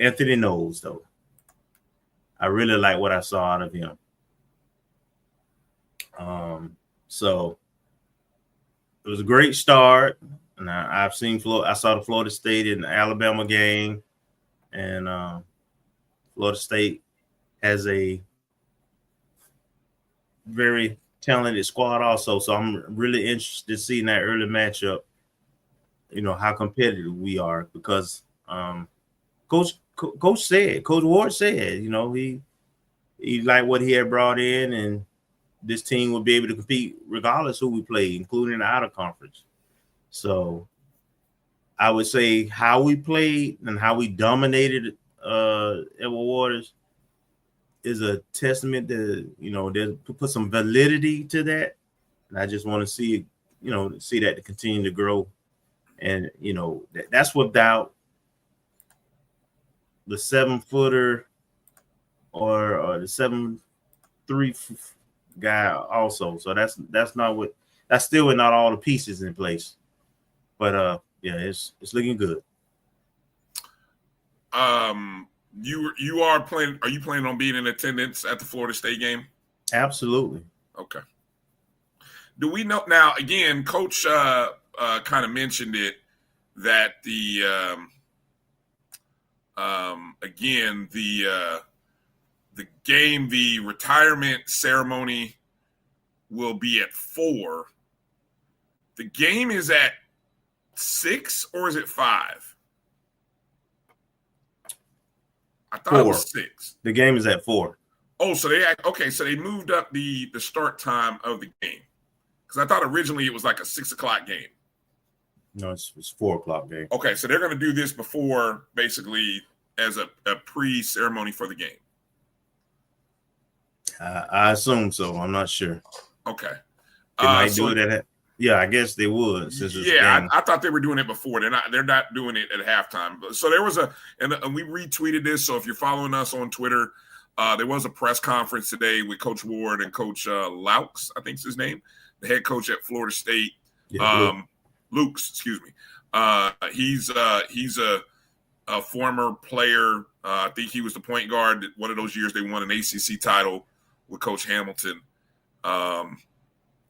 Anthony knows, though. I really like what I saw out of him. So it was a great start. And I saw the Florida State and the Alabama game, and Florida State has a very talented squad also. So I'm really interested to see in that early matchup, how competitive we are, because Coach Ward said, he liked what he had brought in, and this team will be able to compete regardless who we play, including the outer conference. So I would say how we played and how we dominated Edward Waters is a testament to, put some validity to that. And I just want to see that to continue to grow. And, that's without the 7-footer or the 7'3" guy also. So that's still not all the pieces in place. But it's looking good. You are planning on being in attendance at the Florida State game? Absolutely. Okay. Do we know now? Again, Coach kind of mentioned it that the game, the retirement ceremony will be at 4. The game is at 6, or is it 5? I thought 4. It was 6. The game is at 4. Oh, so they moved up the start time of the game, because I thought originally it was like a 6 o'clock game. No, it's 4 o'clock game. Okay, so they're going to do this before, basically as a pre-ceremony for the game. I assume so. I'm not sure. Okay. They might do it yeah, I guess they would. I thought they were doing it before. They're not doing it at halftime. So there was and we retweeted this. So if you're following us on Twitter, there was a press conference today with Coach Ward and Coach Laux, I think is his name, the head coach at Florida State. Yeah, Lukes, excuse me. He's a former player. I think he was the point guard one of those years they won an ACC title with Coach Hamilton.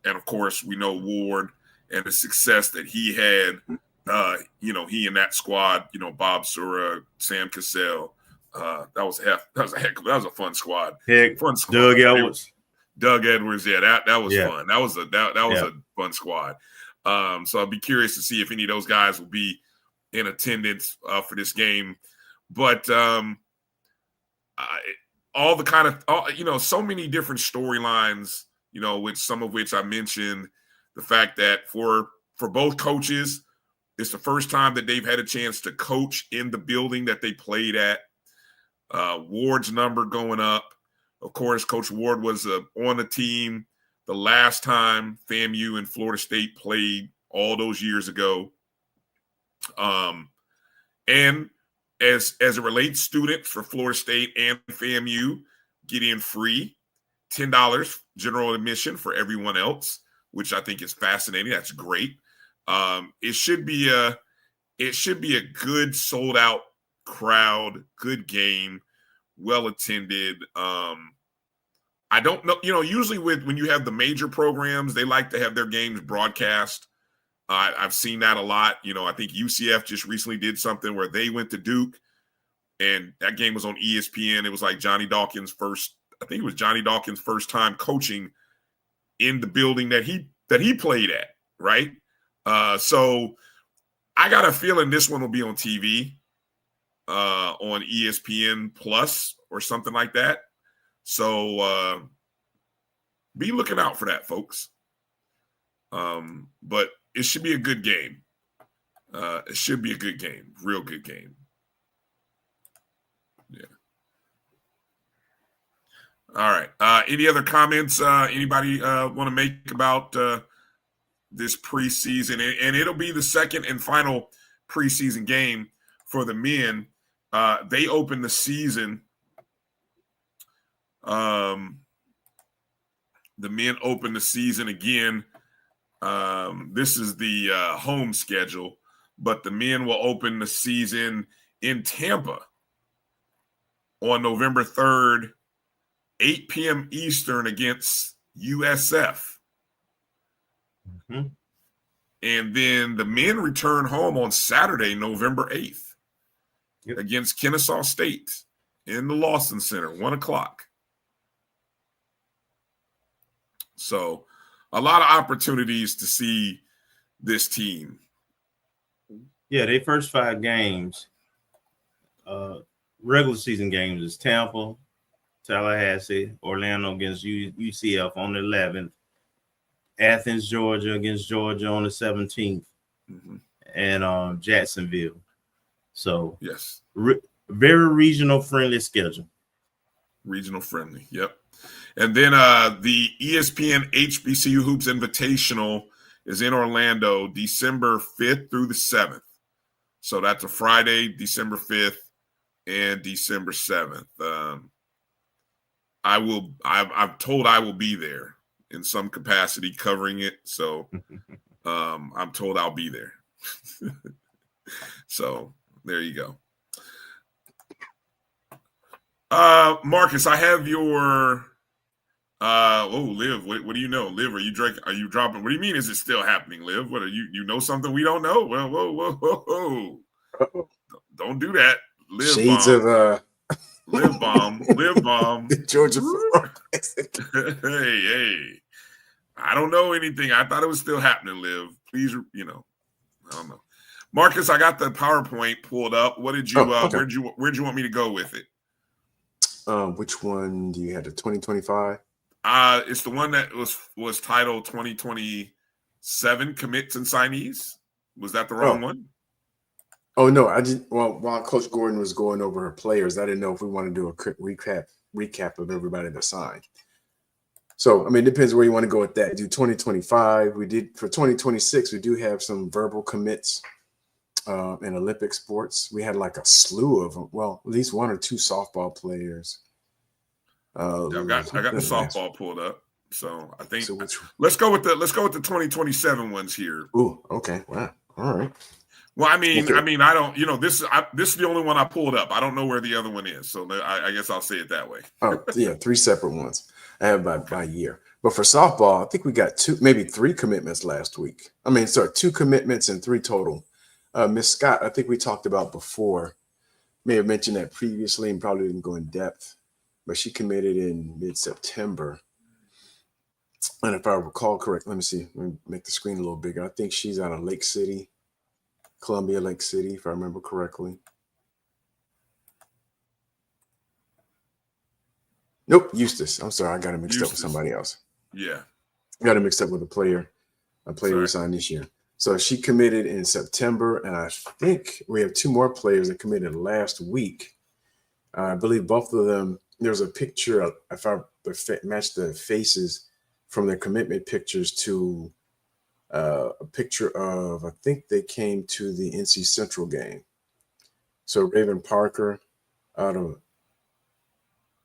And of course, we know Ward and the success that he had. He and that squad. Bob Sura, Sam Cassell. That was a fun squad. Fun squad. Doug Edwards. Yeah, that was fun. That was a fun squad. So I'd be curious to see if any of those guys will be in attendance for this game. But all the kind of, so many different storylines, which some of which I mentioned, the fact that for both coaches, it's the first time that they've had a chance to coach in the building that they played at. Ward's number going up. Of course, Coach Ward was on the team the last time FAMU and Florida State played all those years ago. And as it relates, students for Florida State and FAMU get in free, $10 general admission for everyone else, which I think is fascinating. That's great. It should be a good sold out crowd, good game, well attended. I don't know, usually when you have the major programs, they like to have their games broadcast. I've seen that a lot. I think UCF just recently did something where they went to Duke, and that game was on ESPN. It was like Johnny Dawkins' first time coaching in the building that he played at, right? So I got a feeling this one will be on TV, on ESPN Plus or something like that. So be looking out for that, folks. But it should be a good game. It should be a good game, real good game. Yeah. All right. Any other comments anybody want to make about this preseason? And it'll be the second and final preseason game for the men. They open the season. The men open the season again. This is the home schedule, but the men will open the season in Tampa on November 3rd, 8 p.m. Eastern against USF. Mm-hmm. And then the men return home on Saturday, November 8th against Kennesaw State in the Lawson Center, 1:00. So a lot of opportunities to see this team. Yeah, their first 5 games, regular season games, is Tampa, Tallahassee, Orlando against UCF on the 11th, Athens, Georgia against Georgia on the 17th, and Jacksonville. So yes, very regional friendly schedule. Regional friendly, yep. And then the ESPN HBCU Hoops Invitational is in Orlando, December 5th through the 7th. So that's a Friday, December 5th and December 7th. I'm told I will be there in some capacity covering it. So I'm told I'll be there. So there you go. Marcus, I have your Liv, what do you know? Liv, are you dropping? What do you mean? Is it still happening, Liv? What are you know something we don't know? Well, whoa. Don't do that. Liv Shades bomb. of Liv bomb. Georgia. Hey. I don't know anything. I thought it was still happening, Liv. Please, I don't know. Marcus, I got the PowerPoint pulled up. What did you okay. where'd you want me to go with it? Which one do you have? The 2025? It's the one that was titled 2027 Commits and Signees. Was that the wrong one? Oh no, while Coach Gordon was going over her players, I didn't know if we want to do a quick recap of everybody that signed. So, it depends where you want to go with that. Do 2025. We did for 2026, we do have some verbal commits in Olympic sports. We had like a slew of them. Well, at least 1 or 2 softball players. I got the softball pulled up. So I think let's go with the 2027 ones here. Ooh, okay. Wow. All right. Well, I don't, this is the only one I pulled up. I don't know where the other one is. So I guess I'll say it that way. Oh, yeah, 3 separate ones. I have by year. But for softball, I think we got 2, maybe 3 commitments last week. 2 commitments and 3 total. Miss Scott, I think we talked about before, may have mentioned that previously and probably didn't go in depth, but she committed in mid-September. And if I recall correct, let me see, let me make the screen a little bigger. I think she's out of Lake City, Columbia Lake City, if I remember correctly. Nope, Eustis. I'm sorry, I got it mixed up with somebody else. Yeah. Got it mixed up with a player we signed this year. So she committed in September, and I think we have 2 more players that committed last week. I believe both of them, there's a picture, if I match the faces from their commitment pictures to a picture of, I think they came to the NC Central game. So Raven Parker out of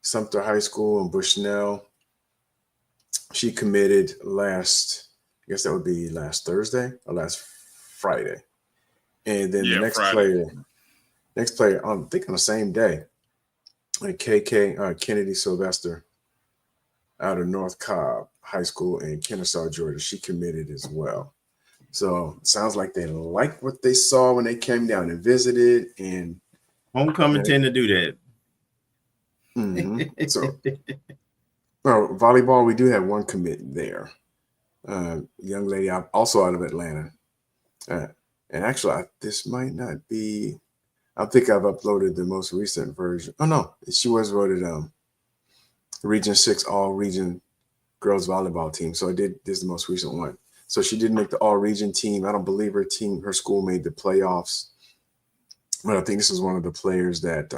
Sumter High School in Bushnell, she committed last Thursday or last Friday. And then the next player, I think on the same day, like Kennedy Sylvester out of North Cobb High School in Kennesaw, Georgia, she committed as well. So it sounds like they liked what they saw when they came down and visited. And homecoming tend to do that. Mm-hmm. So, volleyball, we do have 1 commit there. Young lady also out of Atlanta. And actually, this might not be. I think I've uploaded the most recent version. Oh no, she was voted Region 6 All-Region Girls Volleyball Team. So this is the most recent one. So she did make the All-Region team. I don't believe her school made the playoffs. But I think this is one of the players that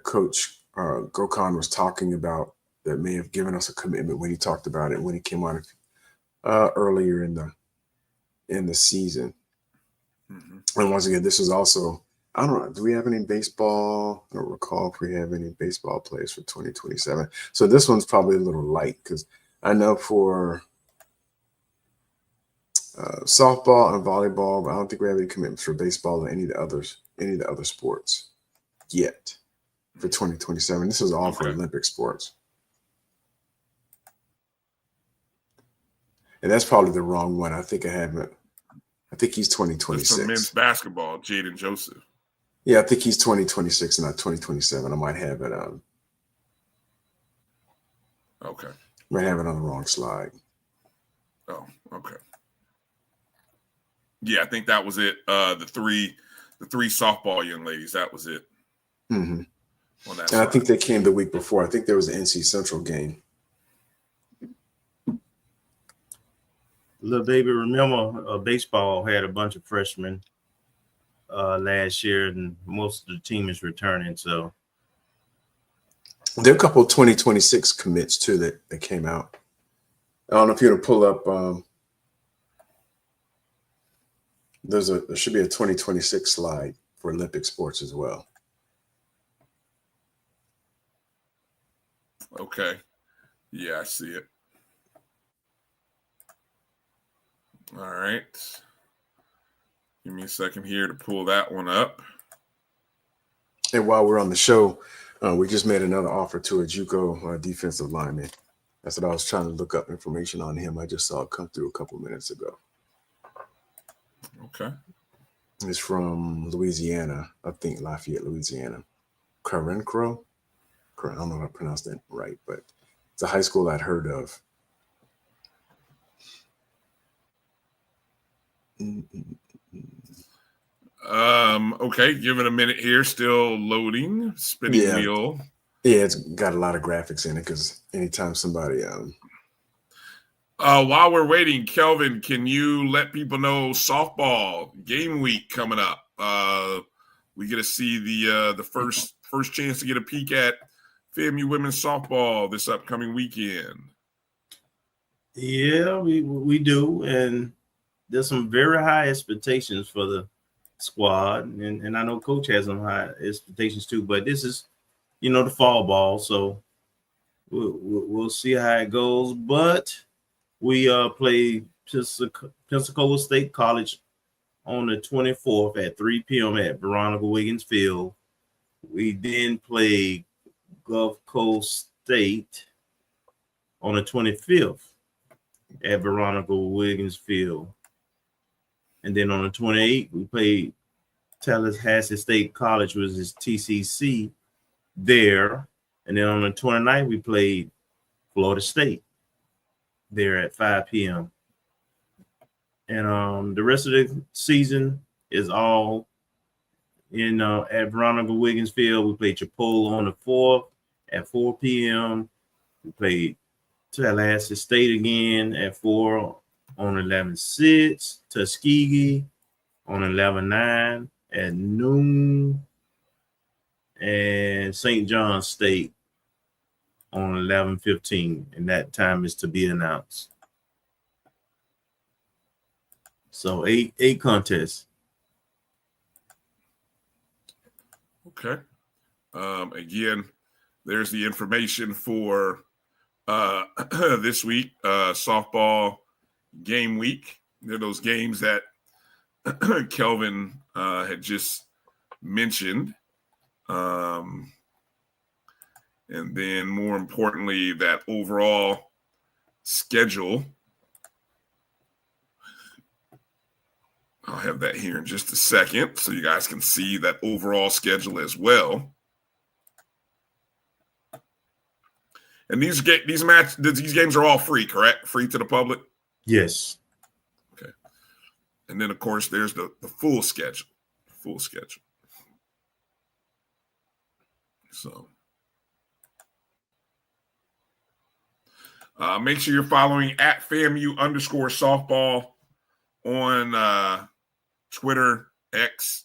Coach Gokhan was talking about that may have given us a commitment when he talked about it when he came on earlier in the season. Mm-hmm. And once again, this is also, I don't know, do we have any baseball? I don't recall if we have any baseball players for 2027. So this one's probably a little light because I know for softball and volleyball, but I don't think we have any commitments for baseball or any of the other sports yet for 2027. This is all for Olympic sports. And that's probably the wrong one. I think he's 2026. For men's basketball, Jaden Joseph. Yeah, I think he's 2026 and not 2027. I might have it Okay. Might have it on the wrong slide. Oh, okay. Yeah, I think that was it. The three softball young ladies, that was it. Mm-hmm. And I think they came the week before. I think there was an NC Central game. Little baby, remember baseball had a bunch of freshmen last year, and most of the team is returning. So there are a couple of 2026 commits too that came out. I don't know if you're gonna pull up. There should be a 2026 slide for Olympic sports as well. Okay. Yeah, I see it. All right. Give me a second here to pull that one up. And while we're on the show, we just made another offer to a JUCO defensive lineman. That's what I was trying to look up information on him. I just saw it come through a couple minutes ago. Okay. He's from Louisiana, I think Lafayette, Louisiana. Carencro? I don't know if I pronounced that right, but it's a high school I'd heard of. Okay, give it a minute here. Still loading. Spinning wheel. Yeah, it's got a lot of graphics in it because anytime somebody while we're waiting, Kelvin, can you let people know softball game week coming up? We get to see the first chance to get a peek at FAMU women's softball this upcoming weekend. Yeah, we do, and there's some very high expectations for the squad, and I know Coach has some high expectations too. But this is, the fall ball, so we'll see how it goes. But we play Pensacola State College on the 24th at 3 p.m. at Veronica Wiggins Field. We then play Gulf Coast State on the 25th at Veronica Wiggins Field. And then on the 28th, we played Tallahassee State College, which is TCC, there. And then on the 29th, we played Florida State there at 5 p.m. And the rest of the season is all in at Veronica Wiggins Field. We played Chipola on the 4th at 4 p.m. We played Tallahassee State again at 4 on 11/6, Tuskegee on 11/9 at noon, and St. John State on 11/15, and that time is to be announced. So eight contests. Okay. Again, there's the information for this week, softball game week. They're those games that Kelvin had just mentioned. And then more importantly, that overall schedule. I'll have that here in just a second so you guys can see that overall schedule as well. And these games are all free, correct? Free to the public? Yes. Okay. And then, of course, there's the full schedule. Full schedule. So make sure you're following at FAMU_softball on Twitter, X,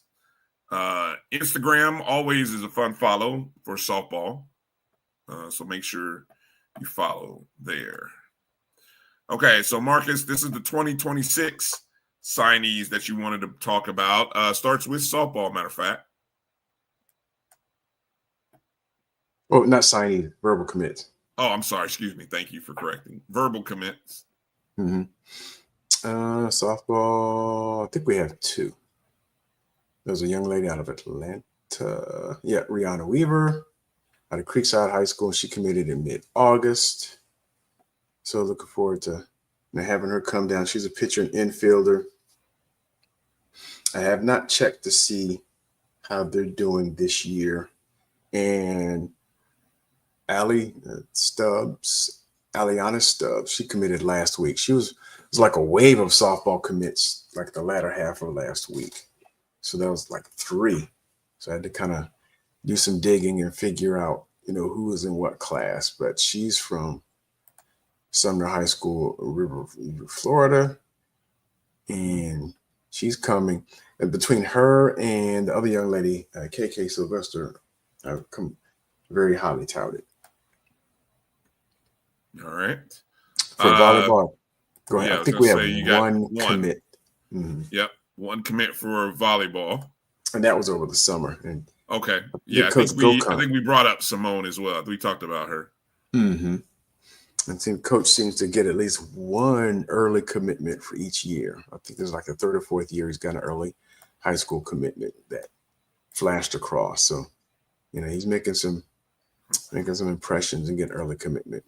Instagram. Always is a fun follow for softball. So make sure you follow there. Okay, so Marcus, this is the 2026 signees that you wanted to talk about. Starts with softball, matter of fact. Oh, not signing, verbal commits. Oh, I'm sorry. Excuse me. Thank you for correcting. Verbal commits. Mm-hmm. Softball, I think we have 2. There's a young lady out of Atlanta. Yeah, Rihanna Weaver out of Creekside High School. She committed in mid-August. So looking forward to having her come down. She's a pitcher and infielder. I have not checked to see how they're doing this year. And Aliana Stubbs, she committed last week. It was like a wave of softball commits like the latter half of last week. So that was like 3. So I had to kind of do some digging and figure out, who was in what class. But she's from Sumner High School, River, Florida. And she's coming. And between her and the other young lady, KK Sylvester, come very highly touted. All right. For volleyball, go ahead. Yeah, I think we have one commit. Mm-hmm. Yep, one commit for volleyball, and that was over the summer. And okay, yeah, I think we brought up Simone as well. We talked about her. Mm-hmm. And coach seems to get at least one early commitment for each year. I think there's like the 3rd or 4th year he's got an early high school commitment that flashed across. So, he's making some impressions and getting early commitment.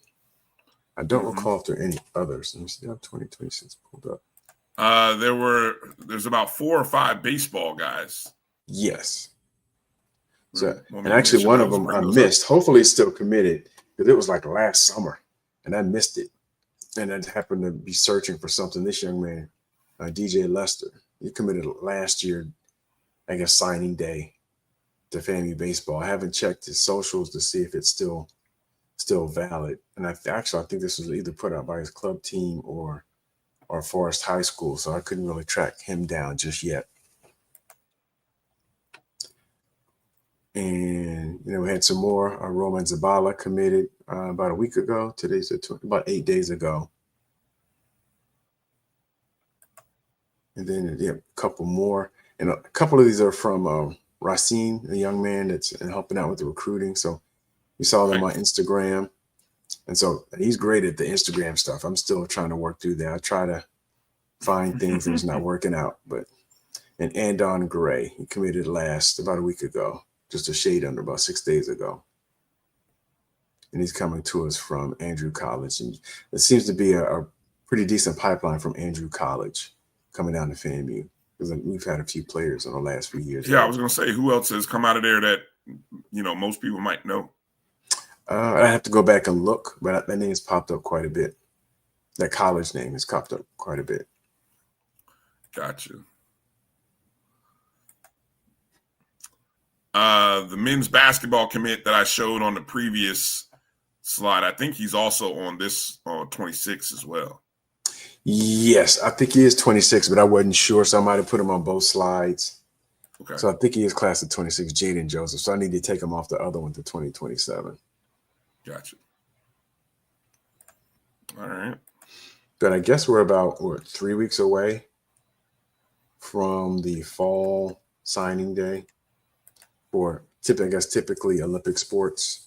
I don't recall if there are any others. Let me see. I have 2026 pulled up. There's about 4 or 5 baseball guys. Yes. So, and actually one of them I missed. Hopefully it's still committed because it was like last summer and I missed it. And I happened to be searching for something. This young man, DJ Lester, he committed last year, I guess, signing day to FAMU baseball. I haven't checked his socials to see if it's still valid. And I think this was either put out by his club team or Forest High School. So I couldn't really track him down just yet. And, we had some more. Roman Zabala committed about a week ago. Today's about 8 days ago. And then a couple more. And a couple of these are from Racine, a young man that's helping out with the recruiting. So we saw them on Instagram. And so he's great at the Instagram stuff. I'm still trying to work through that. I try to find things that's not working out. And Andon Gray, he committed about a week ago, just a shade under, about 6 days ago. And he's coming to us from Andrew College. And it seems to be a pretty decent pipeline from Andrew College coming down to FAMU. Because we've had a few players in the last few years. Yeah, I was going to say, who else has come out of there that, most people might know? I have to go back and look, but that name's popped up quite a bit. That college name has popped up quite a bit. Gotcha. The men's basketball commit that I showed on the previous slide, I think he's also on this 26 as well. Yes, I think he is 26, but I wasn't sure, so I might have put him on both slides. Okay. So I think he is class of 26, Jaden Joseph. So I need to take him off the other one to 2027. Gotcha. All right. But I guess we're about 3 weeks away from the fall signing day for typically Olympic sports,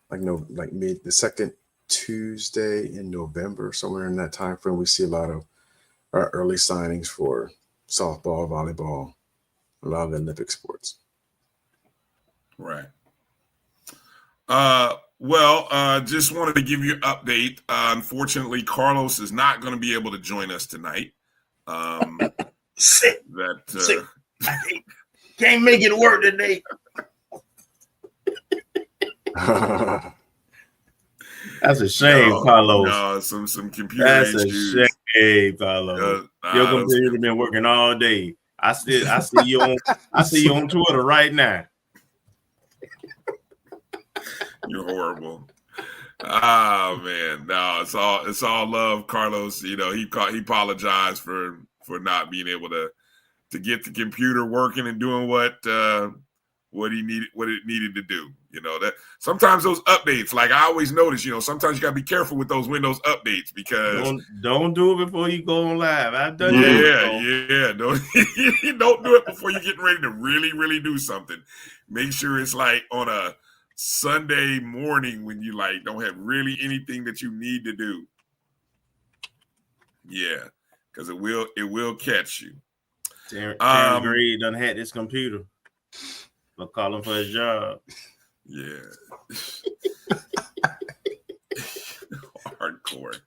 like the second Tuesday in November, somewhere in that time frame. We see a lot of our early signings for softball, volleyball, a lot of the Olympic sports. Right. Just wanted to give you an update. Unfortunately, Carlos is not going to be able to join us tonight. Sick. Sick. Can't make it work today. That's a shame, Carlos. No, some computer That's issues. a shame, Carlos. Your computer been working all day. I see you on Twitter right now. You're horrible. Oh man, no, it's all love, Carlos. You know, he apologized for not being able to get the computer working and doing what it needed to do. You know, that sometimes those updates, like I always notice, you know, sometimes you gotta be careful with those Windows updates because don't do it before you go on live. I've done that. Yeah. Don't do it before you're getting ready to really do something. Make sure it's like on a Sunday morning when you like don't have really anything that you need to do. Yeah, because it will catch you. Terrence Gray done had this computer. I'll call him for his job. Yeah. Hardcore.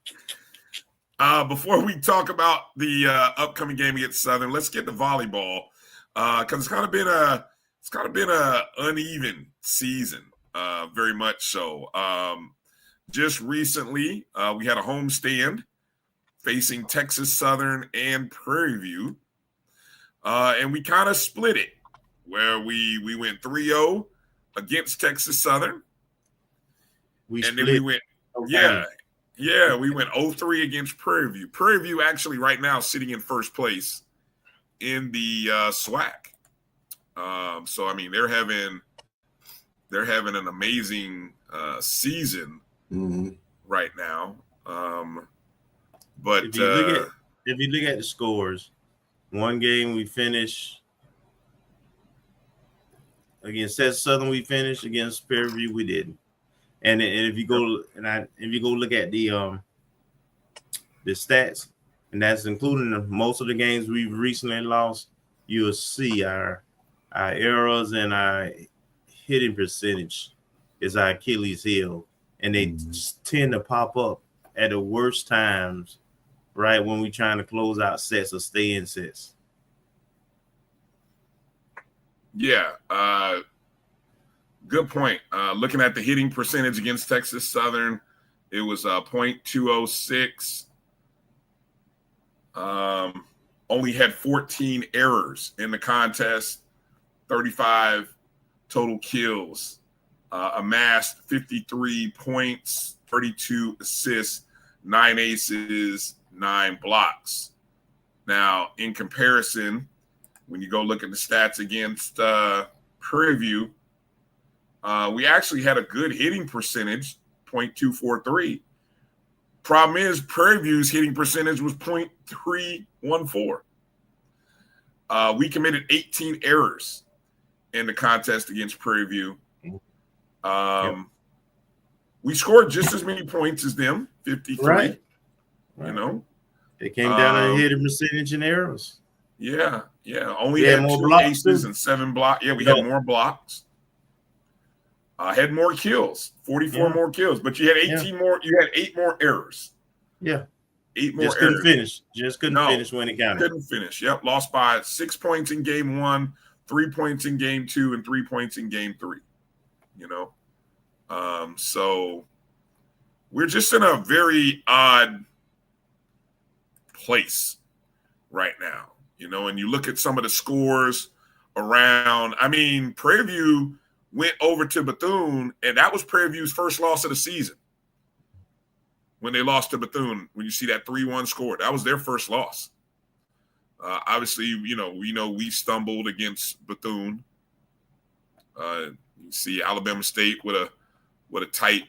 Before we talk about the upcoming game against Southern, let's get to volleyball. Because it's kind of been a uneven season. Very much so. Just recently, we had a homestand facing Texas Southern and Prairie View. And we kind of split it, where we went 3-0 against Texas Southern. We went 0-3 against Prairie View. Prairie View actually right now sitting in first place in the SWAC. So I mean they're having an amazing season right now. But if you look at the scores, one game we finished against Texas Southern, we finished against Prairie View, we didn't. And if you go look at the stats, and that's including most of the games we've recently lost, you'll see our errors and our hitting percentage is our Achilles heel, and they tend to pop up at the worst times, right when we're trying to close out sets or stay in sets. Yeah, good point. Looking at the hitting percentage against Texas Southern, it was .206. Only had 14 errors in the contest, 35 total kills, amassed 53 points, 32 assists, 9 aces, 9 blocks. Now, in comparison, when you go look at the stats against Prairie View, we actually had a good hitting percentage, .243. Problem is, Prairie View's hitting percentage was .314. We committed 18 errors in the contest against Prairie View. We scored just as many points as them, 53. Right. You know, it came down to hitting percentage and errors. Yeah. Only had more 2 aces and 7 blocks. Yeah, we had more blocks. Had more kills, 44 more kills, but you had 18 more. You had 8 more errors. Yeah, 8 more. Just couldn't finish. Just couldn't finish when it counted. Couldn't finish. Yep, lost by 6 points in game 1, 3 points in game 2, and 3 points in game 3. You know, so we're just in a very odd place right now. And you look at some of the scores around. I mean, Prairie View went over to Bethune, and that was Prairie View's first loss of the season. When they lost to Bethune, when you see that 3-1 score, that was their first loss. Obviously, we know we stumbled against Bethune. You see Alabama State with a tight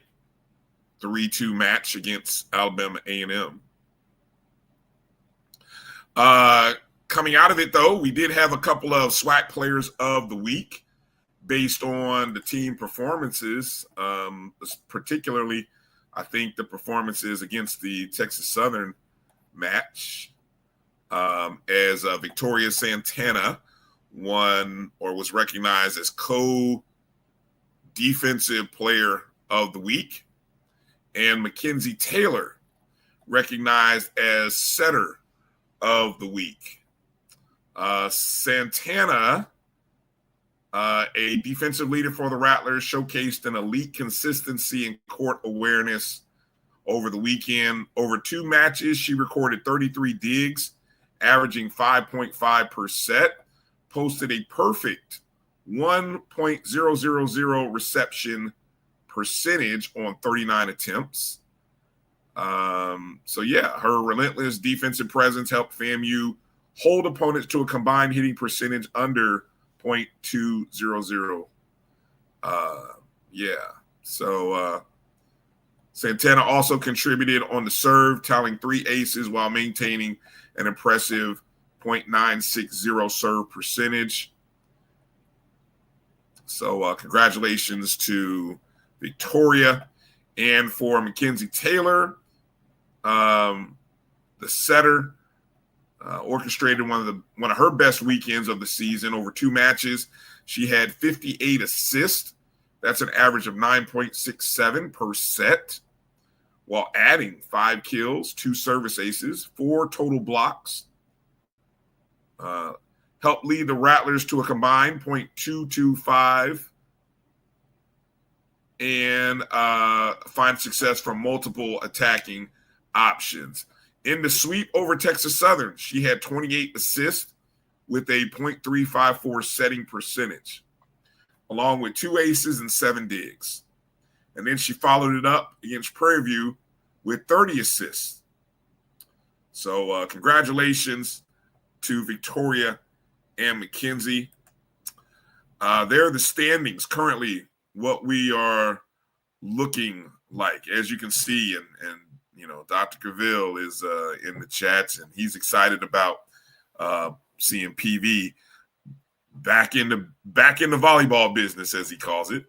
3-2 match against Alabama A&M. Coming out of it, though, we did have a couple of SWAC players of the week based on the team performances, particularly, I think, the performances against the Texas Southern match, as Victoria Santana won or was recognized as co-defensive player of the week, and Mackenzie Taylor recognized as setter of the week. Santana, a defensive leader for the Rattlers, showcased an elite consistency and court awareness over the weekend. Over 2 matches, she recorded 33 digs, averaging 5.5%, posted a perfect 1.000 reception percentage on 39 attempts. Her relentless defensive presence helped FAMU hold opponents to a combined hitting percentage under .200. Santana also contributed on the serve, tallying 3 aces while maintaining an impressive .960 serve percentage. So congratulations to Victoria. And for Mackenzie Taylor, the setter, orchestrated one of her best weekends of the season. Over 2 matches, she had 58 assists. That's an average of 9.67 per set, while adding 5 kills, 2 service aces, 4 total blocks. Helped lead the Rattlers to a combined .225 and find success from multiple attacking options. In the sweep over Texas Southern, she had 28 assists with a .354 setting percentage, along with 2 aces and 7 digs. And then she followed it up against Prairie View with 30 assists. So congratulations to Victoria and Mackenzie. They're the standings currently, what we are looking like. As you can see, and Dr. Cavill is in the chats, and he's excited about seeing PV back in the volleyball business, as he calls it.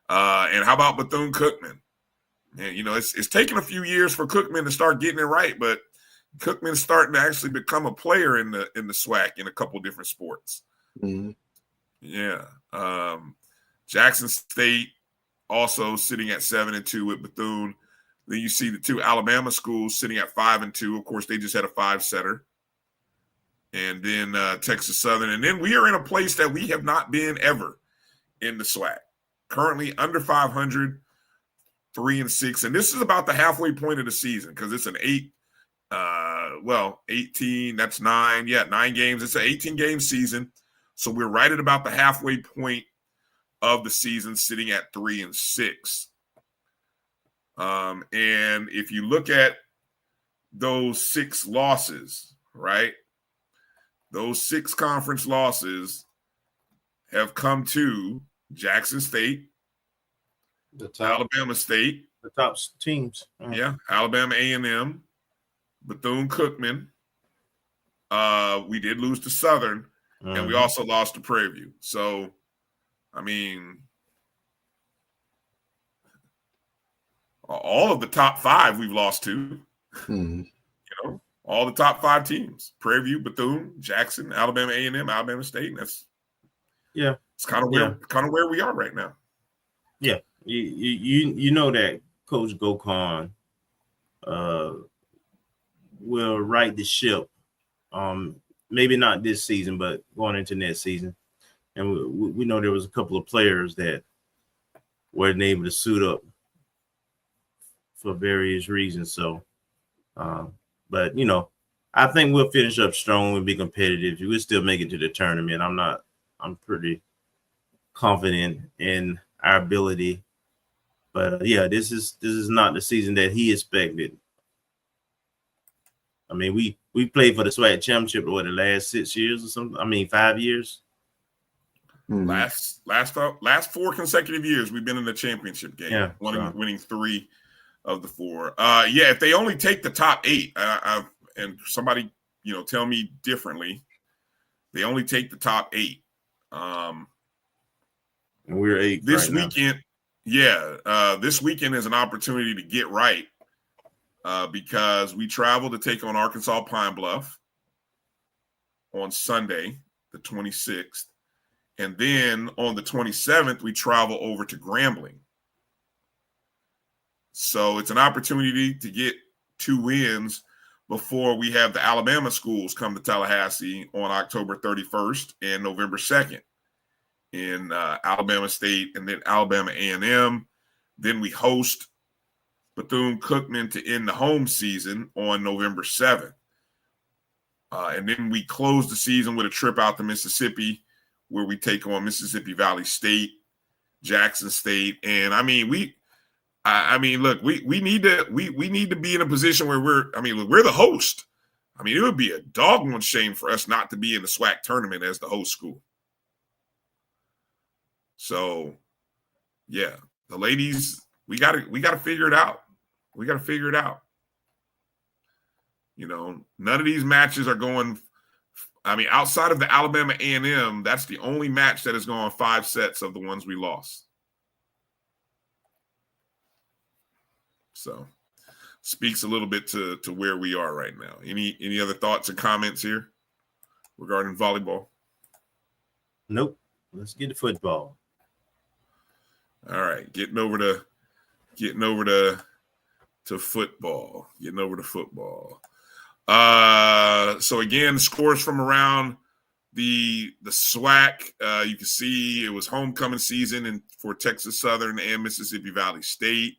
And how about Bethune-Cookman? And it's taken a few years for Cookman to start getting it right, but Cookman's starting to actually become a player in the SWAC in a couple different sports. Mm-hmm. Yeah. Jackson State also sitting at 7-2 with Bethune. Then you see the 2 Alabama schools sitting at 5-2. Of course, they just had a 5-setter. And then Texas Southern. And then we are in a place that we have not been ever in the SWAC. Currently under 500, 3-6. And this is about the halfway point of the season because it's an 18. That's 9. Yeah, 9 games. It's an 18-game season. So we're right at about the halfway point of the season, sitting at 3-6. And if you look at those 6 losses, right? Those 6 conference losses have come to Jackson State, Alabama State, the top teams. Yeah, Alabama A&M, Bethune-Cookman. We did lose to Southern, and we also lost to Prairie View. So, I mean, all of the top 5 we've lost to. Mm-hmm. All the top 5 teams: Prairie View, Bethune, Jackson, Alabama A&M, Alabama State. And it's kind of where we are right now. Yeah, you know that Coach Gokhan will right the ship. Maybe not this season, but going into next season. And we know there was a couple of players that weren't able to suit up for various reasons. So, but I think we'll finish up strong and be competitive. We'll still make it to the tournament. I'm pretty confident in our ability. But yeah, this is not the season that he expected. I mean, we played for the SWAC championship the last 6 years or something. I mean, 5 years. Mm-hmm. Last 4 consecutive years, we've been in the championship game. Yeah, winning 3 of the 4. Yeah, if they only take the top 8, and somebody tell me differently, they only take the top 8. And we're 8 this right weekend. Now. Yeah, this weekend is an opportunity to get right because we travel to take on Arkansas Pine Bluff on Sunday, the 26th. And then on the 27th, we travel over to Grambling. So it's an opportunity to get 2 wins before we have the Alabama schools come to Tallahassee on October 31st and November 2nd. In Alabama State and then Alabama A&M. Then we host Bethune-Cookman to end the home season on November 7th. And then we close the season with a trip out to Mississippi where we take on Mississippi Valley State, Jackson State. And I mean, look, we need to be in a position where we're the host. I mean, it would be a doggone shame for us not to be in the SWAC tournament as the host school. So, yeah, the ladies, we got to figure it out. We got to figure it out. None of these matches are going. I mean, outside of the Alabama A&M, that's the only match that has gone 5 sets of the ones we lost. So, speaks a little bit to where we are right now. Any other thoughts and comments here regarding volleyball? Nope. Let's get to football. All right, getting over to football. So again, scores from around the SWAC. You can see it was homecoming season for Texas Southern and Mississippi Valley State.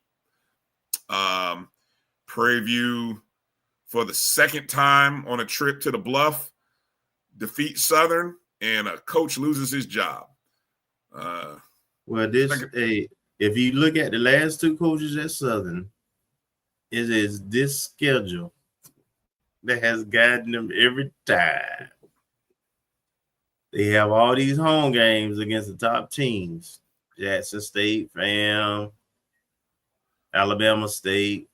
Prairie View, for the second time on a trip to the Bluff, defeats Southern, and a coach loses his job. Well, if you look at the last 2 coaches at Southern, it is this schedule that has gotten them every time. They have all these home games against the top teams: Jackson State, FAMU, Alabama State.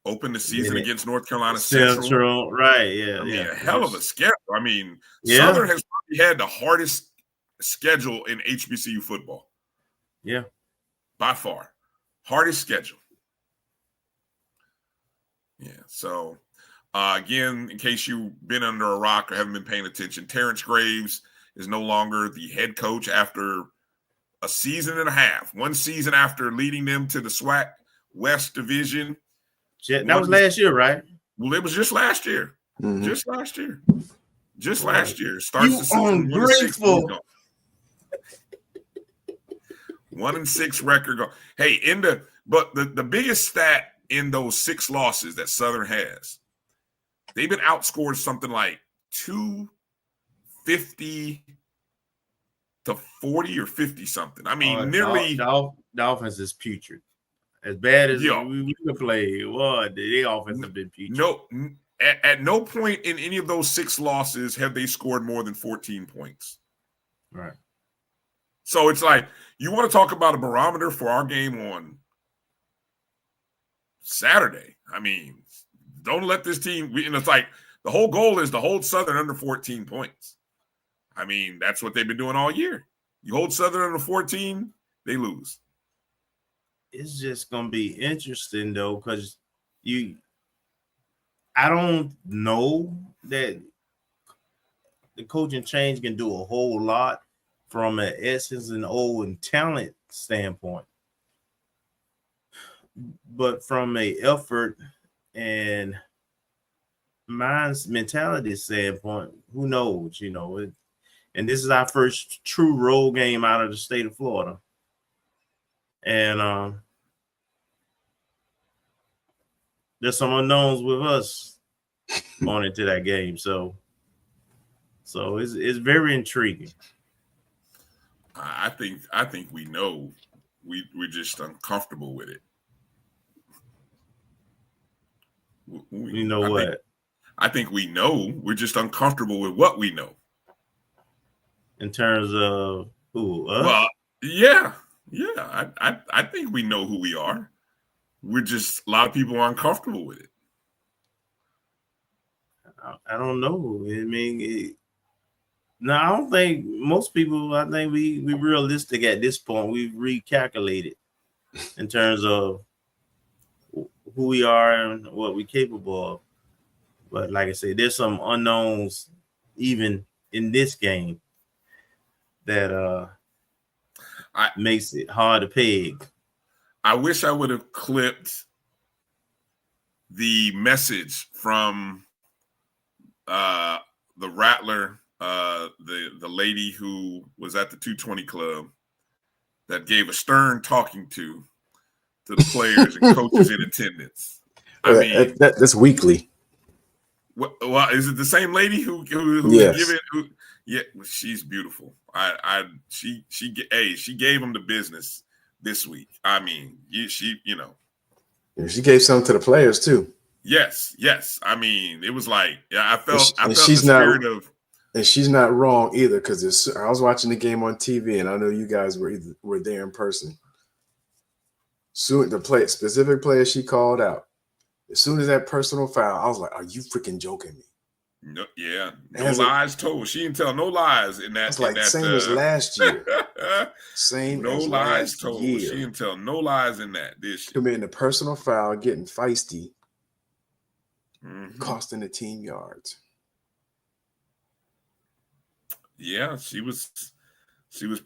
Open the season against North Carolina Central. Right? Yeah, a hell of a schedule. I mean, Southern has probably had the hardest schedule in HBCU football. Yeah, by far, hardest schedule. Yeah. So, again, in case you've been under a rock or haven't been paying attention, Terrence Graves is no longer the head coach after a season and a half. 1 season after leading them to the SWAC West Division. That was last year, right? Well, it was just last year. Mm-hmm. Just last year. Starts you the season ungrateful. 1-6 record. Hey, but the biggest stat in those 6 losses that Southern has, they've been outscored something like 250 to 40 or 50 something. I mean, nearly. The offense is putrid. As bad as we can play, the offense have been putrid. No, at no point in any of those 6 losses have they scored more than 14 points. Right. So it's like, you want to talk about a barometer for our game on Saturday. I mean, don't let this team, and it's like the whole goal is to hold Southern under 14 points. I mean, that's what they've been doing all year. You hold Southern under 14, they lose. It's just going to be interesting, though, because I don't know that the coaching change can do a whole lot from an essence and O and talent standpoint. But from a effort and mentality standpoint, who knows, and this is our first true road game out of the state of Florida. And there's some unknowns with us going into that game. So it's very intriguing. I think we know. We're just uncomfortable with it. You know what? I think we know. We're just uncomfortable with what we know. In terms of who? Us? Well, yeah. I think we know who we are. We're just, a lot of people are uncomfortable with it. I don't know. I mean, no, I don't think most people. I think we realistic at this point. We've recalculated in terms of who we are and what we're capable of. But like I said, there's some unknowns even in this game that makes it hard to peg. I wish I would have clipped the message from the Rattler, the lady who was at the 220 Club that gave a stern talking to the players and coaches in attendance. I mean, that's weekly. Well, is it the same lady who yes. giving? Yeah, she's beautiful. She gave him the business this week. I mean, she gave some to the players too. Yes. I mean, it was like, I felt she's the spirit of. And she's not wrong either, because I was watching the game on TV, and I know you guys were there in person. Soon the specific player she called out. As soon as that personal foul, I was like, "Are you freaking joking me?" No, yeah, no lies told. She didn't tell no lies in that. It's like same as last year. Same. No as lies last told. year. She didn't tell no lies in that. Did she? Committing a personal foul, getting feisty, costing the team yards. Yeah, she was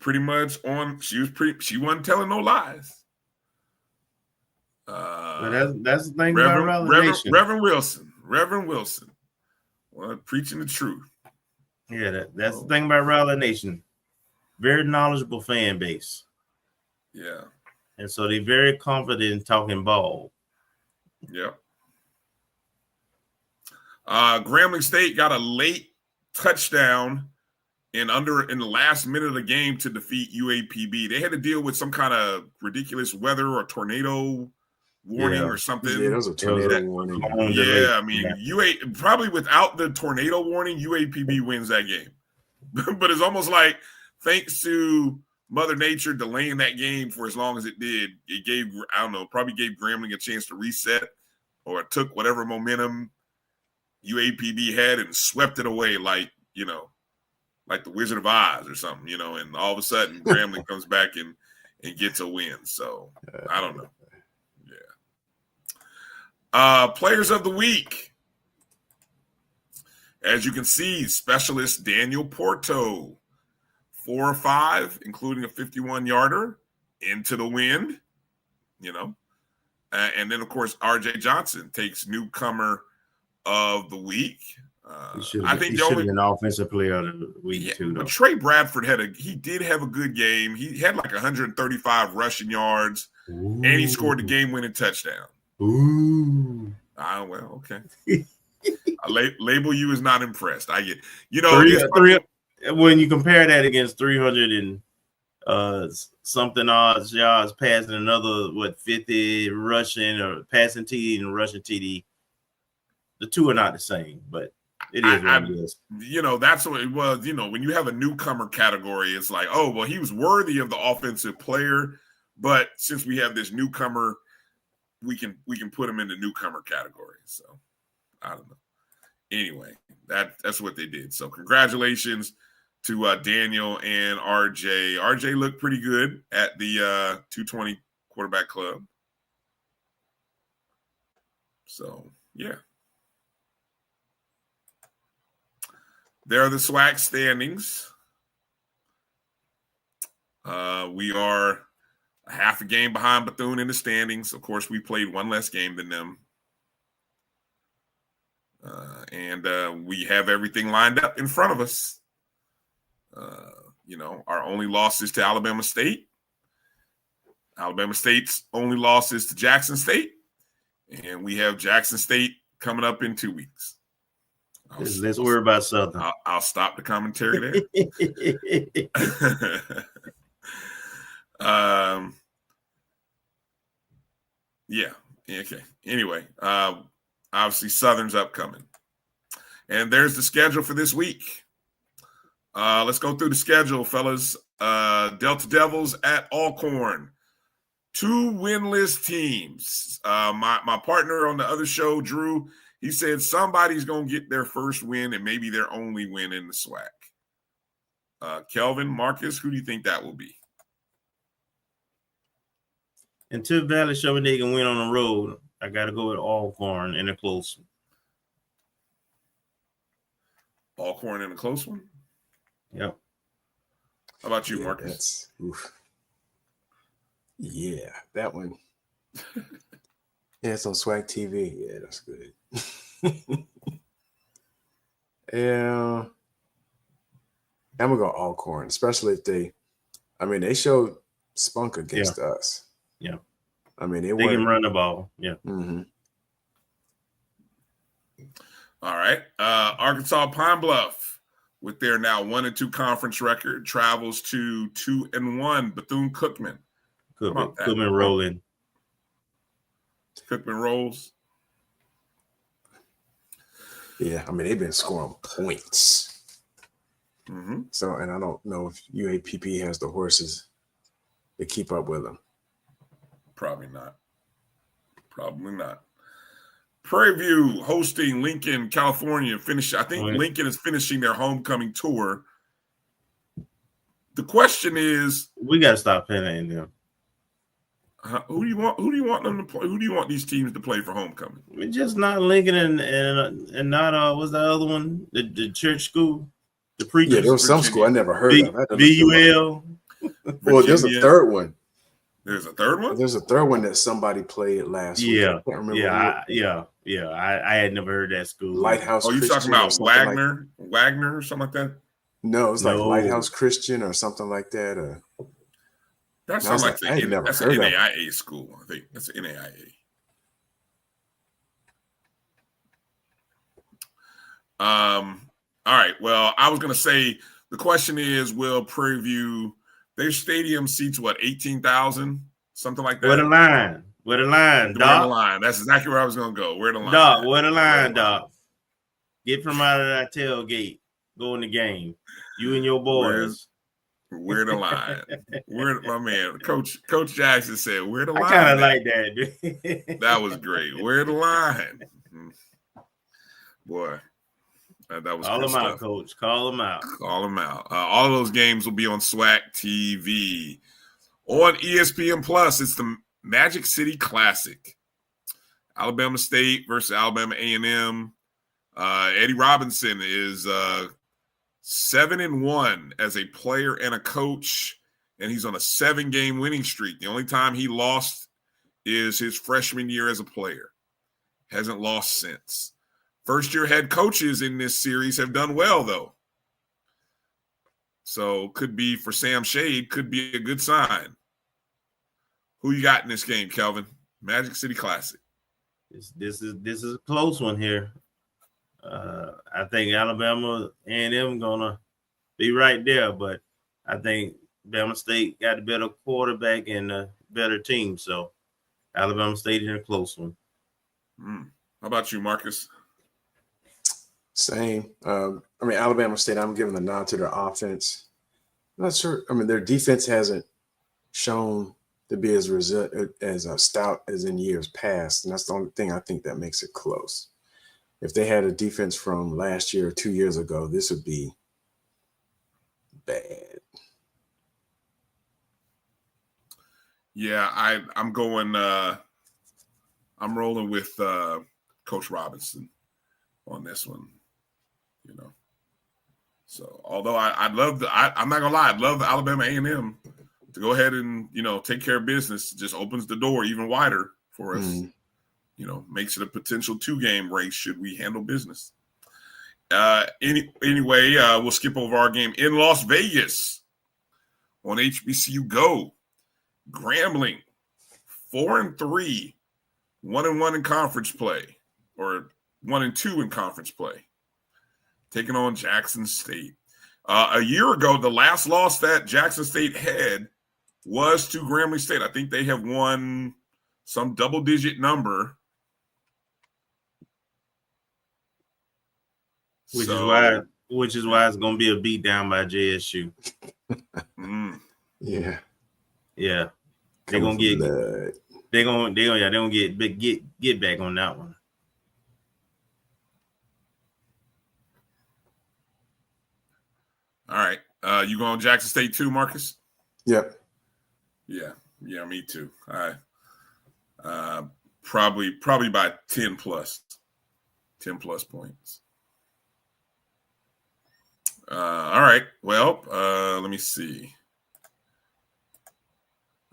pretty much on. She wasn't telling no lies. That's the thing about Reverend Wilson, well, preaching the truth. Yeah, that's the thing about Raleigh Nation. Very knowledgeable fan base. Yeah, and so they're very confident in talking ball. Yeah. Grambling State got a late touchdown in the last minute of the game to defeat UAPB. They had to deal with some kind of ridiculous weather or tornado warning or something. Yeah, that was a tornado warning. Yeah, I mean, probably without the tornado warning, UAPB wins that game. But it's almost like, thanks to Mother Nature delaying that game for as long as it did, it gave, probably gave Grambling a chance to reset, or it took whatever momentum UAPB had and swept it away like the Wizard of Oz or something, and all of a sudden Grambling comes back and gets a win. So I don't know. Yeah. Players of the week. As you can see, specialist Daniel Porto, 4 or 5, including a 51-yarder into the wind, and then of course RJ Johnson takes newcomer of the week. I think he should have been offensive player of the week too. But Trey Bradford did have a good game. He had like 135 rushing yards, and he scored the game-winning touchdown. Ooh. Well, okay. Label you as not impressed. I get. When you compare that against 300 and something odd yards passing, another 50 rushing or passing TD and rushing TD, the two are not the same, but it is what it is. That's what it was. When you have a newcomer category, it's like, oh, well, he was worthy of the offensive player, but since we have this newcomer, we can put him in the newcomer category. So I don't know. Anyway, that's what they did. So congratulations to Daniel and RJ. RJ looked pretty good at the 220 quarterback club. So yeah. There are the SWAC standings. We are a half a game behind Bethune in the standings. Of course, we played one less game than them. And we have everything lined up in front of us. Our only loss is to Alabama State. Alabama State's only loss is to Jackson State. And we have Jackson State coming up in 2 weeks. Let's worry about Southern. I'll stop the commentary there. Yeah. Okay. Anyway, obviously Southern's upcoming. And there's the schedule for this week. Let's go through the schedule, fellas. Delta Devils at Alcorn. 2 winless teams. My partner on the other show, Drew, he said somebody's going to get their first win and maybe their only win in the SWAC. Kelvin, Marcus, who do you think that will be? Until Valley show me they can win on the road, I got to go with Alcorn in a close one. Alcorn in a close one? Yep. How about you, Marcus? Yeah, that one. Yeah, it's on Swag TV. Yeah, that's good. Yeah. I'm going to go Alcorn, especially if they showed spunk against us. Yeah. I mean, they can run the ball. Yeah. Mm-hmm. All right. Arkansas Pine Bluff, with their now 1-2 conference record, travels to 2-1 Bethune-Cookman. Cookman rolling. Cookman rolls. Yeah, I mean, they've been scoring points. Mm-hmm. So, and I don't know if UAPP has the horses to keep up with them. Probably not. Prairie View hosting Lincoln, California. I think Lincoln is finishing their homecoming tour. The question is, we got to stop paying them. Who do you want them to play? Who do you want these teams to play for homecoming? Just not Lincoln and not what's the other one? The church school, the preachers. Yeah, there was some school I never heard of. VUL. Well, there's a third one. There's a third one. There's a third one that somebody played last week. I can't remember. I had never heard that school. Lighthouse. Oh, you talking about Wagner? Wagner or something like that? No, it's like Lighthouse Christian or something like that. Or that sounds like that's an NAIA school. I think that's an NAIA. All right. Well, I was going to say the question is, will Prairie View, their stadium seats 18,000, something like that. Where the line, Doc? Where the line? That's exactly where I was going to go. Where the line, Doc? Where the line, Doc? Get from out of that tailgate. Go in the game. You and your boys. Where the line? Where my man, Coach Jackson said, "Where the line?" I kind of like that, dude. That was great. Where the line, boy. That was call them stuff. Out, Coach. Call them out. Call them out. All of those games will be on SWAC TV. On ESPN Plus, it's the Magic City Classic. Alabama State versus Alabama A&M. Eddie Robinson is 7-1 as a player and a coach, and he's on a 7-game winning streak. The only time he lost is his freshman year as a player. Hasn't lost since. First-year head coaches in this series have done well, though. So could be for Sam Shade, could be a good sign. Who you got in this game, Kelvin? Magic City Classic. This is a close one here. I think Alabama A&M gonna be right there, but I think Bama State got a better quarterback and a better team. So Alabama State in a close one. How about you, Marcus? Same. Alabama State, I'm giving the nod to their offense. I'm not sure. Their defense hasn't shown to be as stout as in years past, and that's the only thing I think that makes it close. If they had a defense from last year or 2 years ago, this would be bad. Yeah, I'm going. I'm rolling with Coach Robinson on this one. So although I'm not gonna lie, I'd love the Alabama A&M to go ahead and take care of business. It just opens the door even wider for us. Makes it a potential 2-game race should we handle business. Anyway, we'll skip over our game in Las Vegas on HBCU Go. Grambling, 4-3, 1-1 in conference play, or 1-2 in conference play. taking on Jackson State. A year ago, the last loss that Jackson State had was to Grambling State. I think they have won some double-digit number. Which is why it's going to be a beat down by JSU. Yeah. Yeah. They're going to get back on that one. All right. You going Jackson State too, Marcus? Yep. Yeah, me too. Probably by 10 plus points. All right. Well, let me see.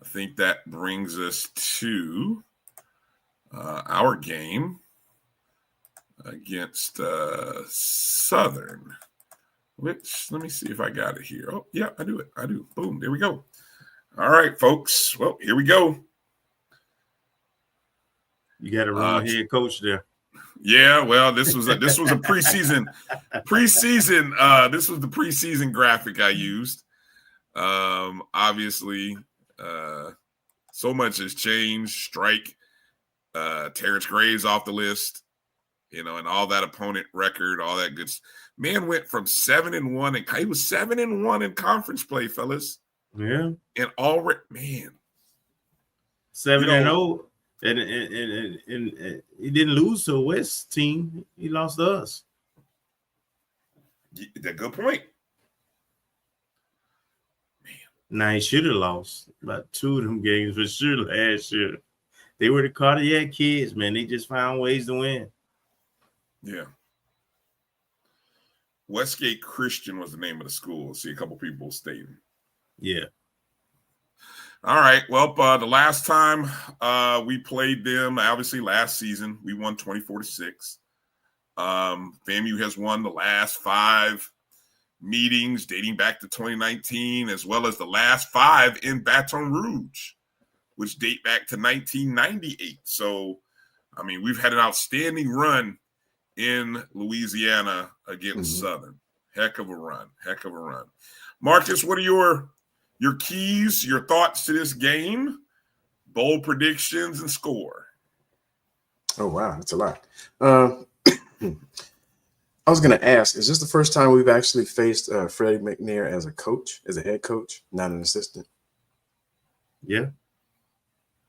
I think that brings us to our game against Southern. Which, let me see if I got it here. Oh, yeah, I do. Boom, there we go. All right, folks. Well, here we go. You got a wrong head coach there. Yeah, well, this was a preseason. This was the preseason graphic I used. Obviously, so much has changed. Strike, Terrence Graves off the list, and all that opponent record, all that good. Man went from 7-1, and he was 7-1 in conference play, fellas. Yeah, and already, man, 7-0, and he didn't lose to a West team. He lost to us. That's a good point. Man, now he should have lost about 2 of them games for sure last year. They were the Cardiac kids, man. They just found ways to win. Yeah. Westgate Christian was the name of the school. See a couple people stating. Yeah. All right. Well, the last time we played them, obviously last season, we won 24-6. FAMU has won the last 5 meetings dating back to 2019, as well as the last 5 in Baton Rouge, which date back to 1998. So, I mean, we've had an outstanding run in Louisiana against Southern. Heck of a run. Marcus, what are your keys, your thoughts to this game, bold predictions, and score? Oh, wow. That's a lot. I was going to ask, is this the first time we've actually faced Freddie McNair as a coach, as a head coach, not an assistant? Yeah.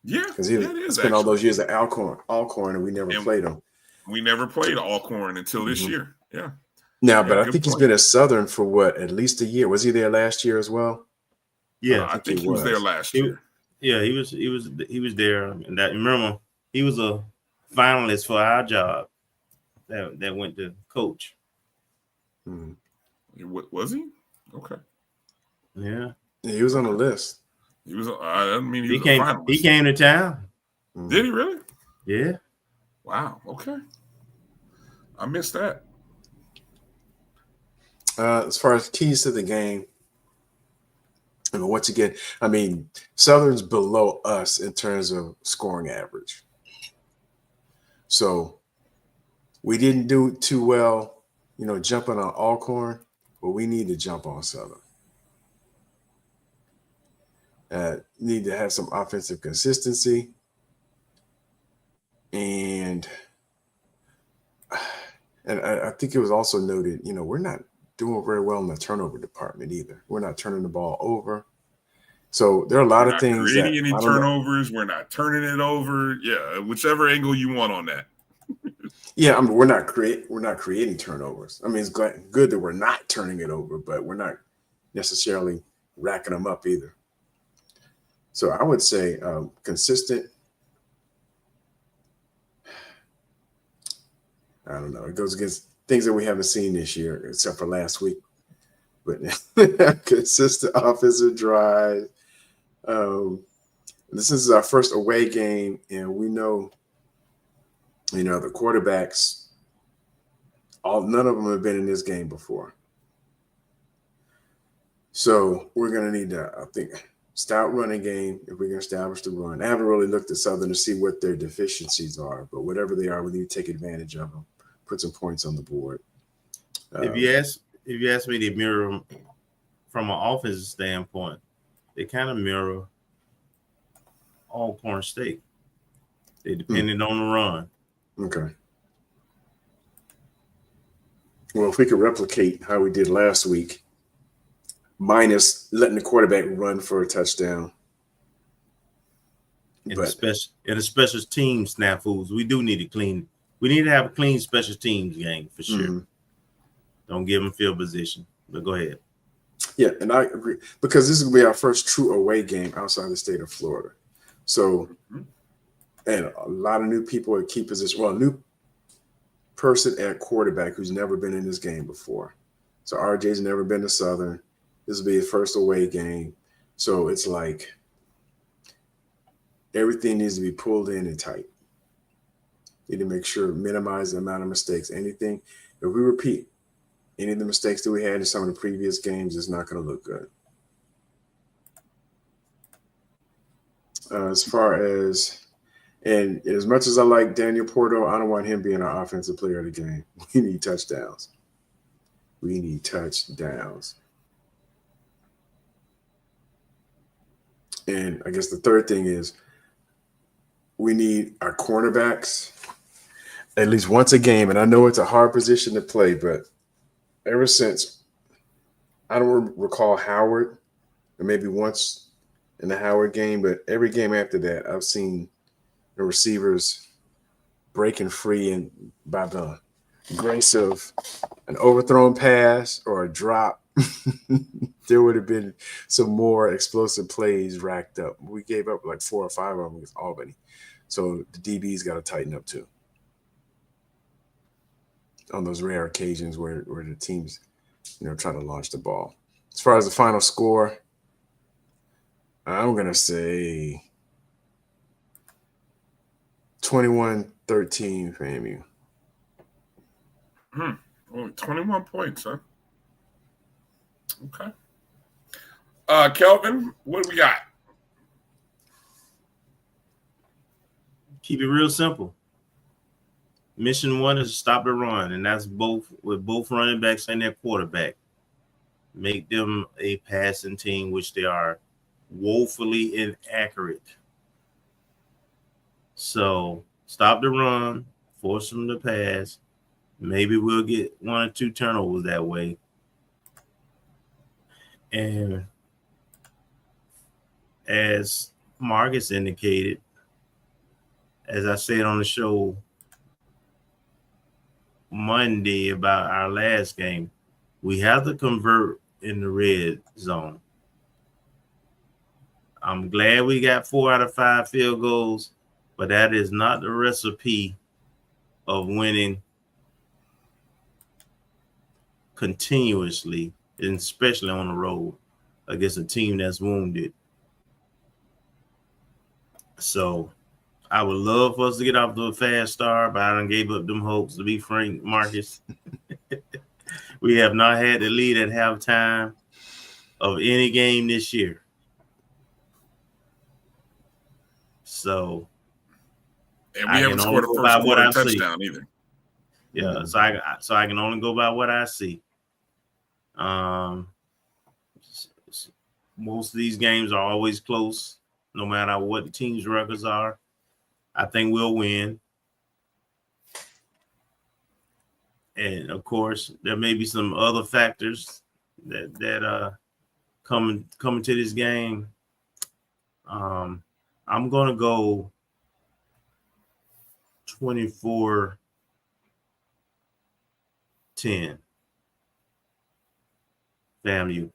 Yeah. Because it's been all those years at Alcorn, and we never played him. We never played Alcorn until this year. Yeah. Now, but I think he's been at Southern for at least a year. Was he there last year as well? Yeah, I think he was there last year. Yeah, he was there. And remember, he was a finalist for our job that went to coach. Was he? Okay. Yeah. He was on the list. He was. I mean, he was came. A finalist. He came to town. Did he really? Yeah. Wow. Okay. I missed that. As far as keys to the game, once again, I mean, Southern's below us in terms of scoring average. So we didn't do too well, jumping on Alcorn, but we need to jump on Southern. Need to have some offensive consistency. And I think it was also noted, we're not doing very well in the turnover department either. We're not turning the ball over. So there are a lot of things. We're not creating any turnovers. We're not turning it over. Yeah, whichever angle you want on that. Yeah, I mean, we're not creating turnovers. I mean, it's good that we're not turning it over, but we're not necessarily racking them up either. So I would say consistent. I don't know. It goes against things that we haven't seen this year, except for last week. But consistent offensive drive. This is our first away game, and we know, the quarterbacks, none of them have been in this game before. So we're going to need to, I think, stout running game if we're going to establish the run. I haven't really looked at Southern to see what their deficiencies are, but whatever they are, we need to take advantage of them, put some points on the board. If you ask me to mirror them from an offensive standpoint, they kind of mirror Alcorn State. They depended on the run. Okay. Well, if we could replicate how we did last week, minus letting the quarterback run for a touchdown. In the special team snafus, we do need to clean. We need to have a clean special teams game for sure. Mm-hmm. Don't give them field position. But go ahead. Yeah, and I agree because this is going to be our first true away game outside the state of Florida. So, and a lot of new people at key position. Well, a new person at quarterback who's never been in this game before. So RJ's never been to Southern. This will be his first away game. So it's like everything needs to be pulled in and tight. You need to make sure, minimize the amount of mistakes. Anything, if we repeat any of the mistakes that we had in some of the previous games, it's not going to look good. As far as, and as much as I like Daniel Porto, I don't want him being our offensive player of the game. We need touchdowns. We need touchdowns. And I guess the third thing is we need our cornerbacks at least once a game. And I know it's a hard position to play, but ever since I don't recall Howard, or maybe once in the Howard game, but every game after that, I've seen the receivers breaking free and by the grace of an overthrown pass or a drop, there would have been some more explosive plays racked up. We gave up like 4 or 5 of them with Albany. So the DBs got to tighten up too on those rare occasions where the teams, try to launch the ball. As far as the final score, I'm going to say 21-13 FAMU. Only 21 points, huh? Okay. Kelvin, what do we got? Keep it real simple. Mission 1 is to stop the run, and that's with both running backs and their quarterback. Make them a passing team, which they are woefully inaccurate. So stop the run, force them to pass. Maybe we'll get 1 or 2 turnovers that way. And as Marcus indicated, as I said on the show Monday about our last game, we have to convert in the red zone. I'm glad we got 4 out of 5 field goals, but that is not the recipe of winning continuously, and especially on the road against a team that's wounded. So I would love for us to get off to a fast start, but I done gave up them hopes, to be frank, Marcus. We have not had the lead at halftime of any game this year. So and we haven't scored a first quarter touchdown either. Yeah, so I can only go by what I see. Most of these games are always close, no matter what the team's records are. I think we'll win. And of course, there may be some other factors that coming to this game. I'm gonna go 24-10. FAMU.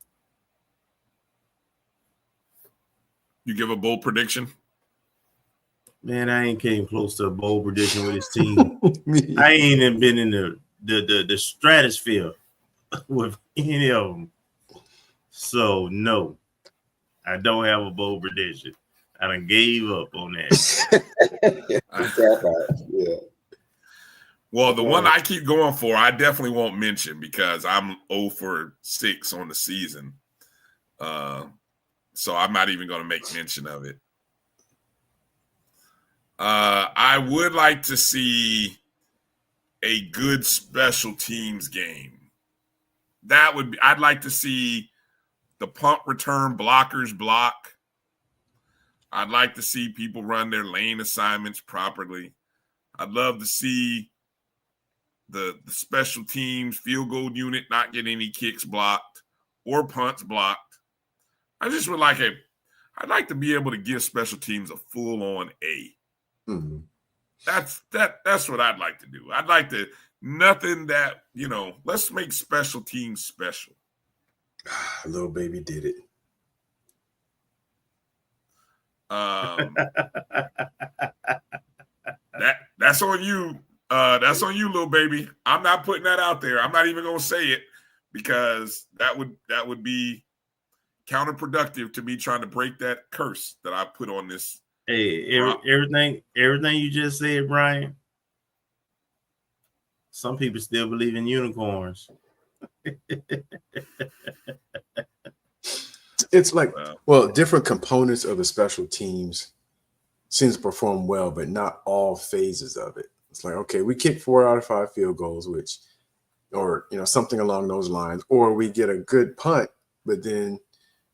You give a bold prediction? Man, I ain't came close to a bold prediction with this team. I ain't even been in the stratosphere with any of them. So, no, I don't have a bold prediction. I done gave up on that. Yeah. Well, the one I keep going for, I definitely won't mention because I'm 0 for 6 on the season. So I'm not even going to make mention of it. I would like to see a good special teams game I'd like to see the punt return blockers block. I'd like to see people run their lane assignments properly. I'd love to see the special teams field goal unit not get any kicks blocked or punts blocked. I just would like I'd like to be able to give special teams a full-on A. Mm-hmm. That's what I'd like to do. I'd like to nothing that, let's make special teams special. Little baby did it. That's on you. That's on you, little baby. I'm not putting that out there. I'm not even gonna say it because that would be counterproductive to me trying to break that curse that I put on this. Hey, everything you just said, Bryan. Some people still believe in unicorns. It's like, different components of the special teams seems to perform well, but not all phases of it. It's like, okay, we kick 4 out of 5 field goals, or something along those lines, or we get a good punt, but then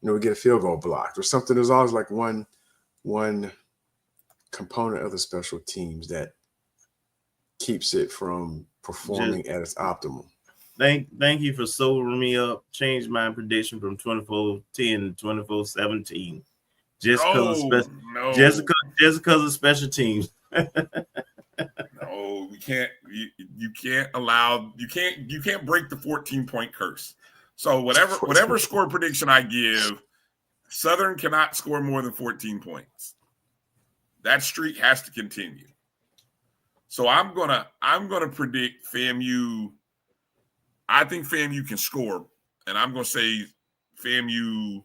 we get a field goal blocked or something. There's always like one component of the special teams that keeps it from performing at its optimal. Thank you for sobering me up. Changed my prediction from 24-10 to 24-17. Just because of special teams. No, we can't. You can't break the 14-point curse. So whatever score prediction I give, Southern cannot score more than 14 points. That streak has to continue. So I'm gonna predict FAMU. I think FAMU can score, and I'm gonna say FAMU.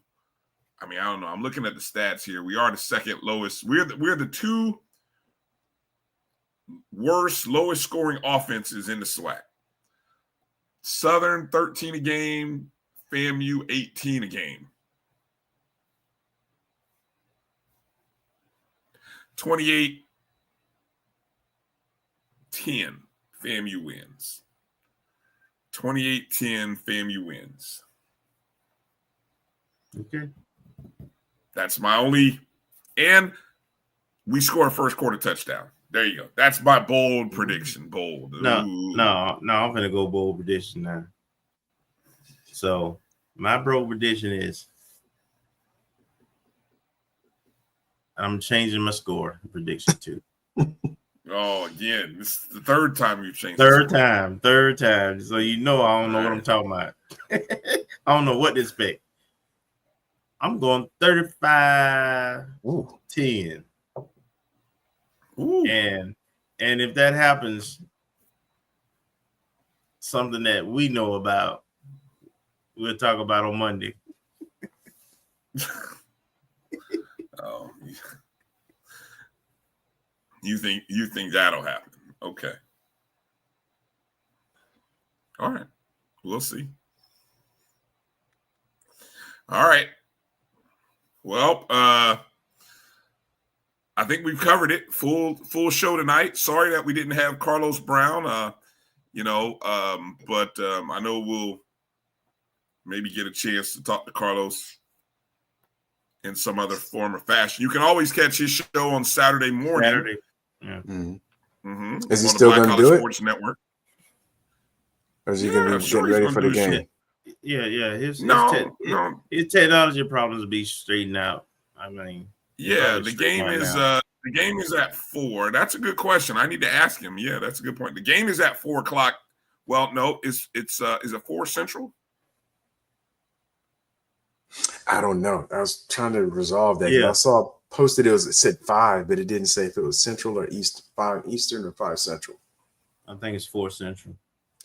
I mean, I don't know. I'm looking at the stats here. We are the second lowest. We're the two lowest scoring offenses in the SWAC. Southern 13 a game, FAMU 18 a game. 28-10, FAMU wins. 28-10, FAMU wins. Okay. That's my only, and we score a first quarter touchdown. There you go. That's my bold prediction. Bold. No, I'm gonna go bold prediction now. So my bold prediction is I'm changing my score prediction too. Oh, again, this is the third time you've changed. Third time. So I don't know what I'm talking about. I don't know what to expect. I'm going 35-10. Ooh. And if that happens, something that we know about, we'll talk about on Monday. Oh, you think that'll happen? Okay. All right. We'll see. All right. Well, I think we've covered it. Full show tonight. Sorry that we didn't have Carlos Brown. But I know we'll maybe get a chance to talk to Carlos in some other form or fashion. You can always catch his show on Saturday morning. Yeah. Mm-hmm. Is he still going to do it? Sports Network. Or is he going to be getting ready for the game? Yeah. His technology problems will be straightened out. I mean, the game is at 4. That's a good question. I need to ask him. Yeah, that's a good point. The game is at 4:00. Well, no, is it 4 Central? I don't know. I was trying to resolve that. Yeah. I saw posted it said 5, but it didn't say if it was Central or East, 5 Eastern or 5 Central. I think it's 4 Central.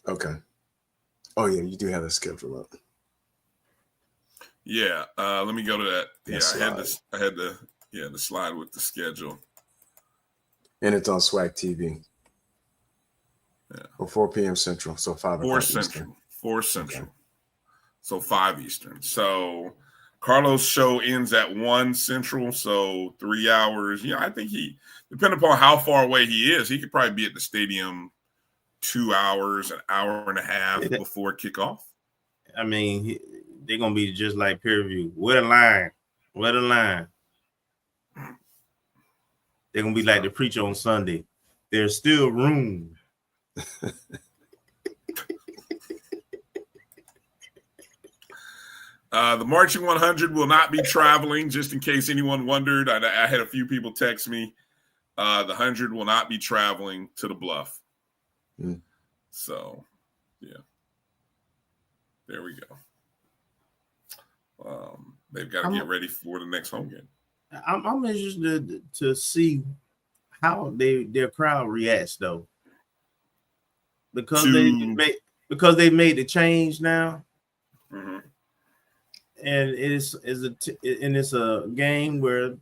Okay. Oh yeah, you do have the schedule up. Yeah. Let me go to that. Yes, I had the slide with the schedule. And it's on SWAC TV. Yeah. Or 4 p.m. Central, so 5 4 Central. Central. 4 Central. Okay. So 5 Eastern. So Carlos' show ends at 1 Central, so 3 hours. I think depending upon how far away he is, he could probably be at the stadium 2 hours, an hour and a half before kickoff. I mean, they're gonna be just like peer review. Where the line? Where the line? They're gonna be like the preacher on Sunday. There's still room. The Marching 100 will not be traveling, just in case anyone wondered. I had a few people text me. The 100 will not be traveling to the Bluff. So, yeah. There we go. They've got to get ready for the next home game. I'm interested to see how their crowd reacts, though. Because they made the change now. Mm-hmm. And it's a game where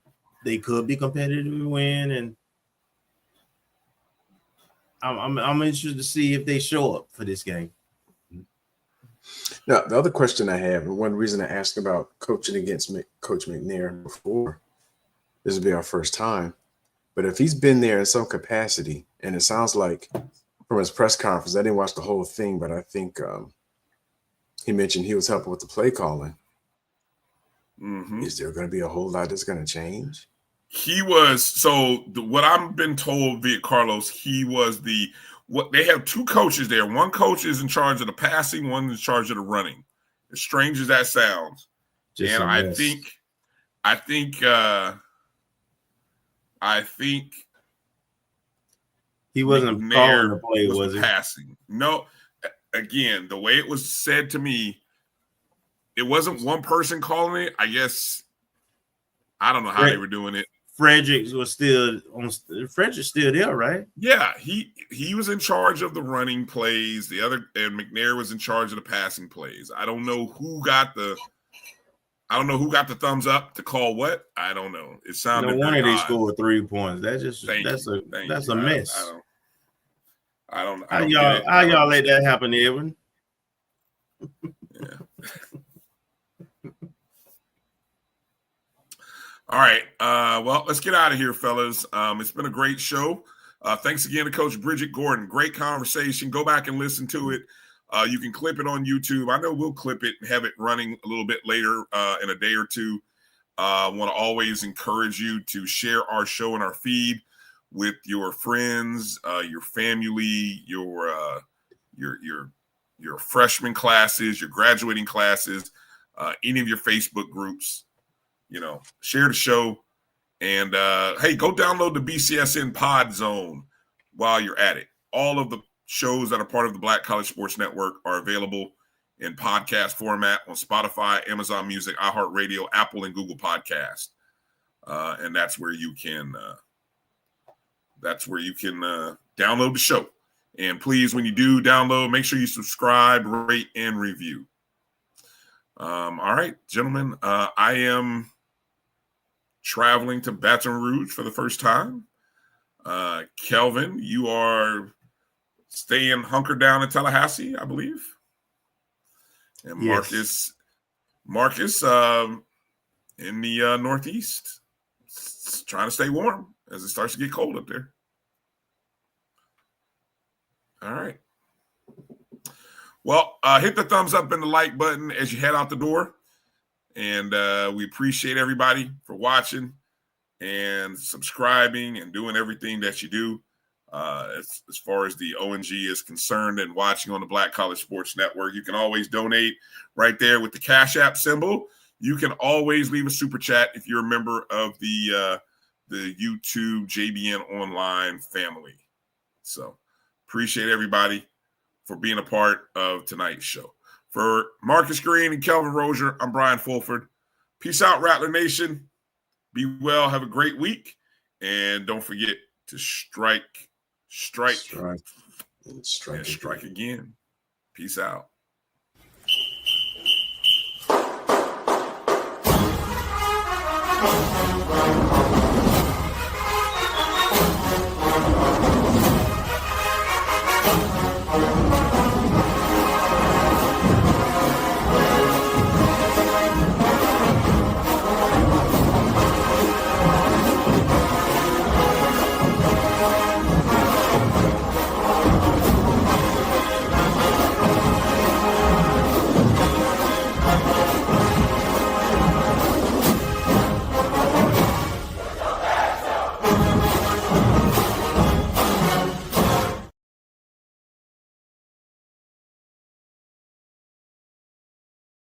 they could be competitive and win, and I'm interested to see if they show up for this game. Now, the other question I have, and one reason I asked about coaching against Coach McNair before, this will be our first time, but if he's been there in some capacity, and it sounds like from his press conference, I didn't watch the whole thing, but I think he mentioned he was helping with the play calling. Mm-hmm. Is there going to be a whole lot that's going to change? He was what I've been told via Carlos. He was they have two coaches there. One coach is in charge of the passing, one is in charge of the running. As strange as that sounds, and I think he wasn't calling the play, was he? Passing. No, again, the way it was said to me, it wasn't one person calling it. I guess I don't know how they were doing it. Frederick's still there, right? Yeah, he was in charge of the running plays. And McNair was in charge of the passing plays. I don't know who got the thumbs up to call what. I don't know. It sounded no wonder they scored 3 points. That's a mess. I don't how y'all let that happen, Edwin? Yeah. All right. Well, let's get out of here, fellas. It's been a great show. Thanks again to Coach Bridgette Gordon. Great conversation. Go back and listen to it. You can clip it on YouTube. I know we'll clip it and have it running a little bit later in a day or two. I want to always encourage you to share our show and our feed with your friends, your family, your freshman classes, your graduating classes, any of your Facebook groups. Share the show, and hey, go download the BCSN Pod Zone while you're at it. All of the shows that are part of the Black College Sports Network are available in podcast format on Spotify, Amazon Music, iHeartRadio, Apple, and Google Podcast. And that's where you can download the show. And please, when you do download, make sure you subscribe, rate, and review. All right, gentlemen, I am traveling to Baton Rouge for the first time. Kelvin, you are staying hunkered down in Tallahassee, I believe. And yes. Marcus in the Northeast, trying to stay warm as it starts to get cold up there. All right. Well, hit the thumbs up and the like button as you head out the door. And we appreciate everybody for watching and subscribing and doing everything that you do as far as the O&G is concerned and watching on the Black College Sports Network. You can always donate right there with the Cash App symbol. You can always leave a super chat if you're a member of the YouTube JBN Online family. So appreciate everybody for being a part of tonight's show. For Marcus Green and Kelvin Rozier, I'm Bryan Fulford. Peace out, Rattler Nation. Be well. Have a great week. And don't forget to strike again. Peace out.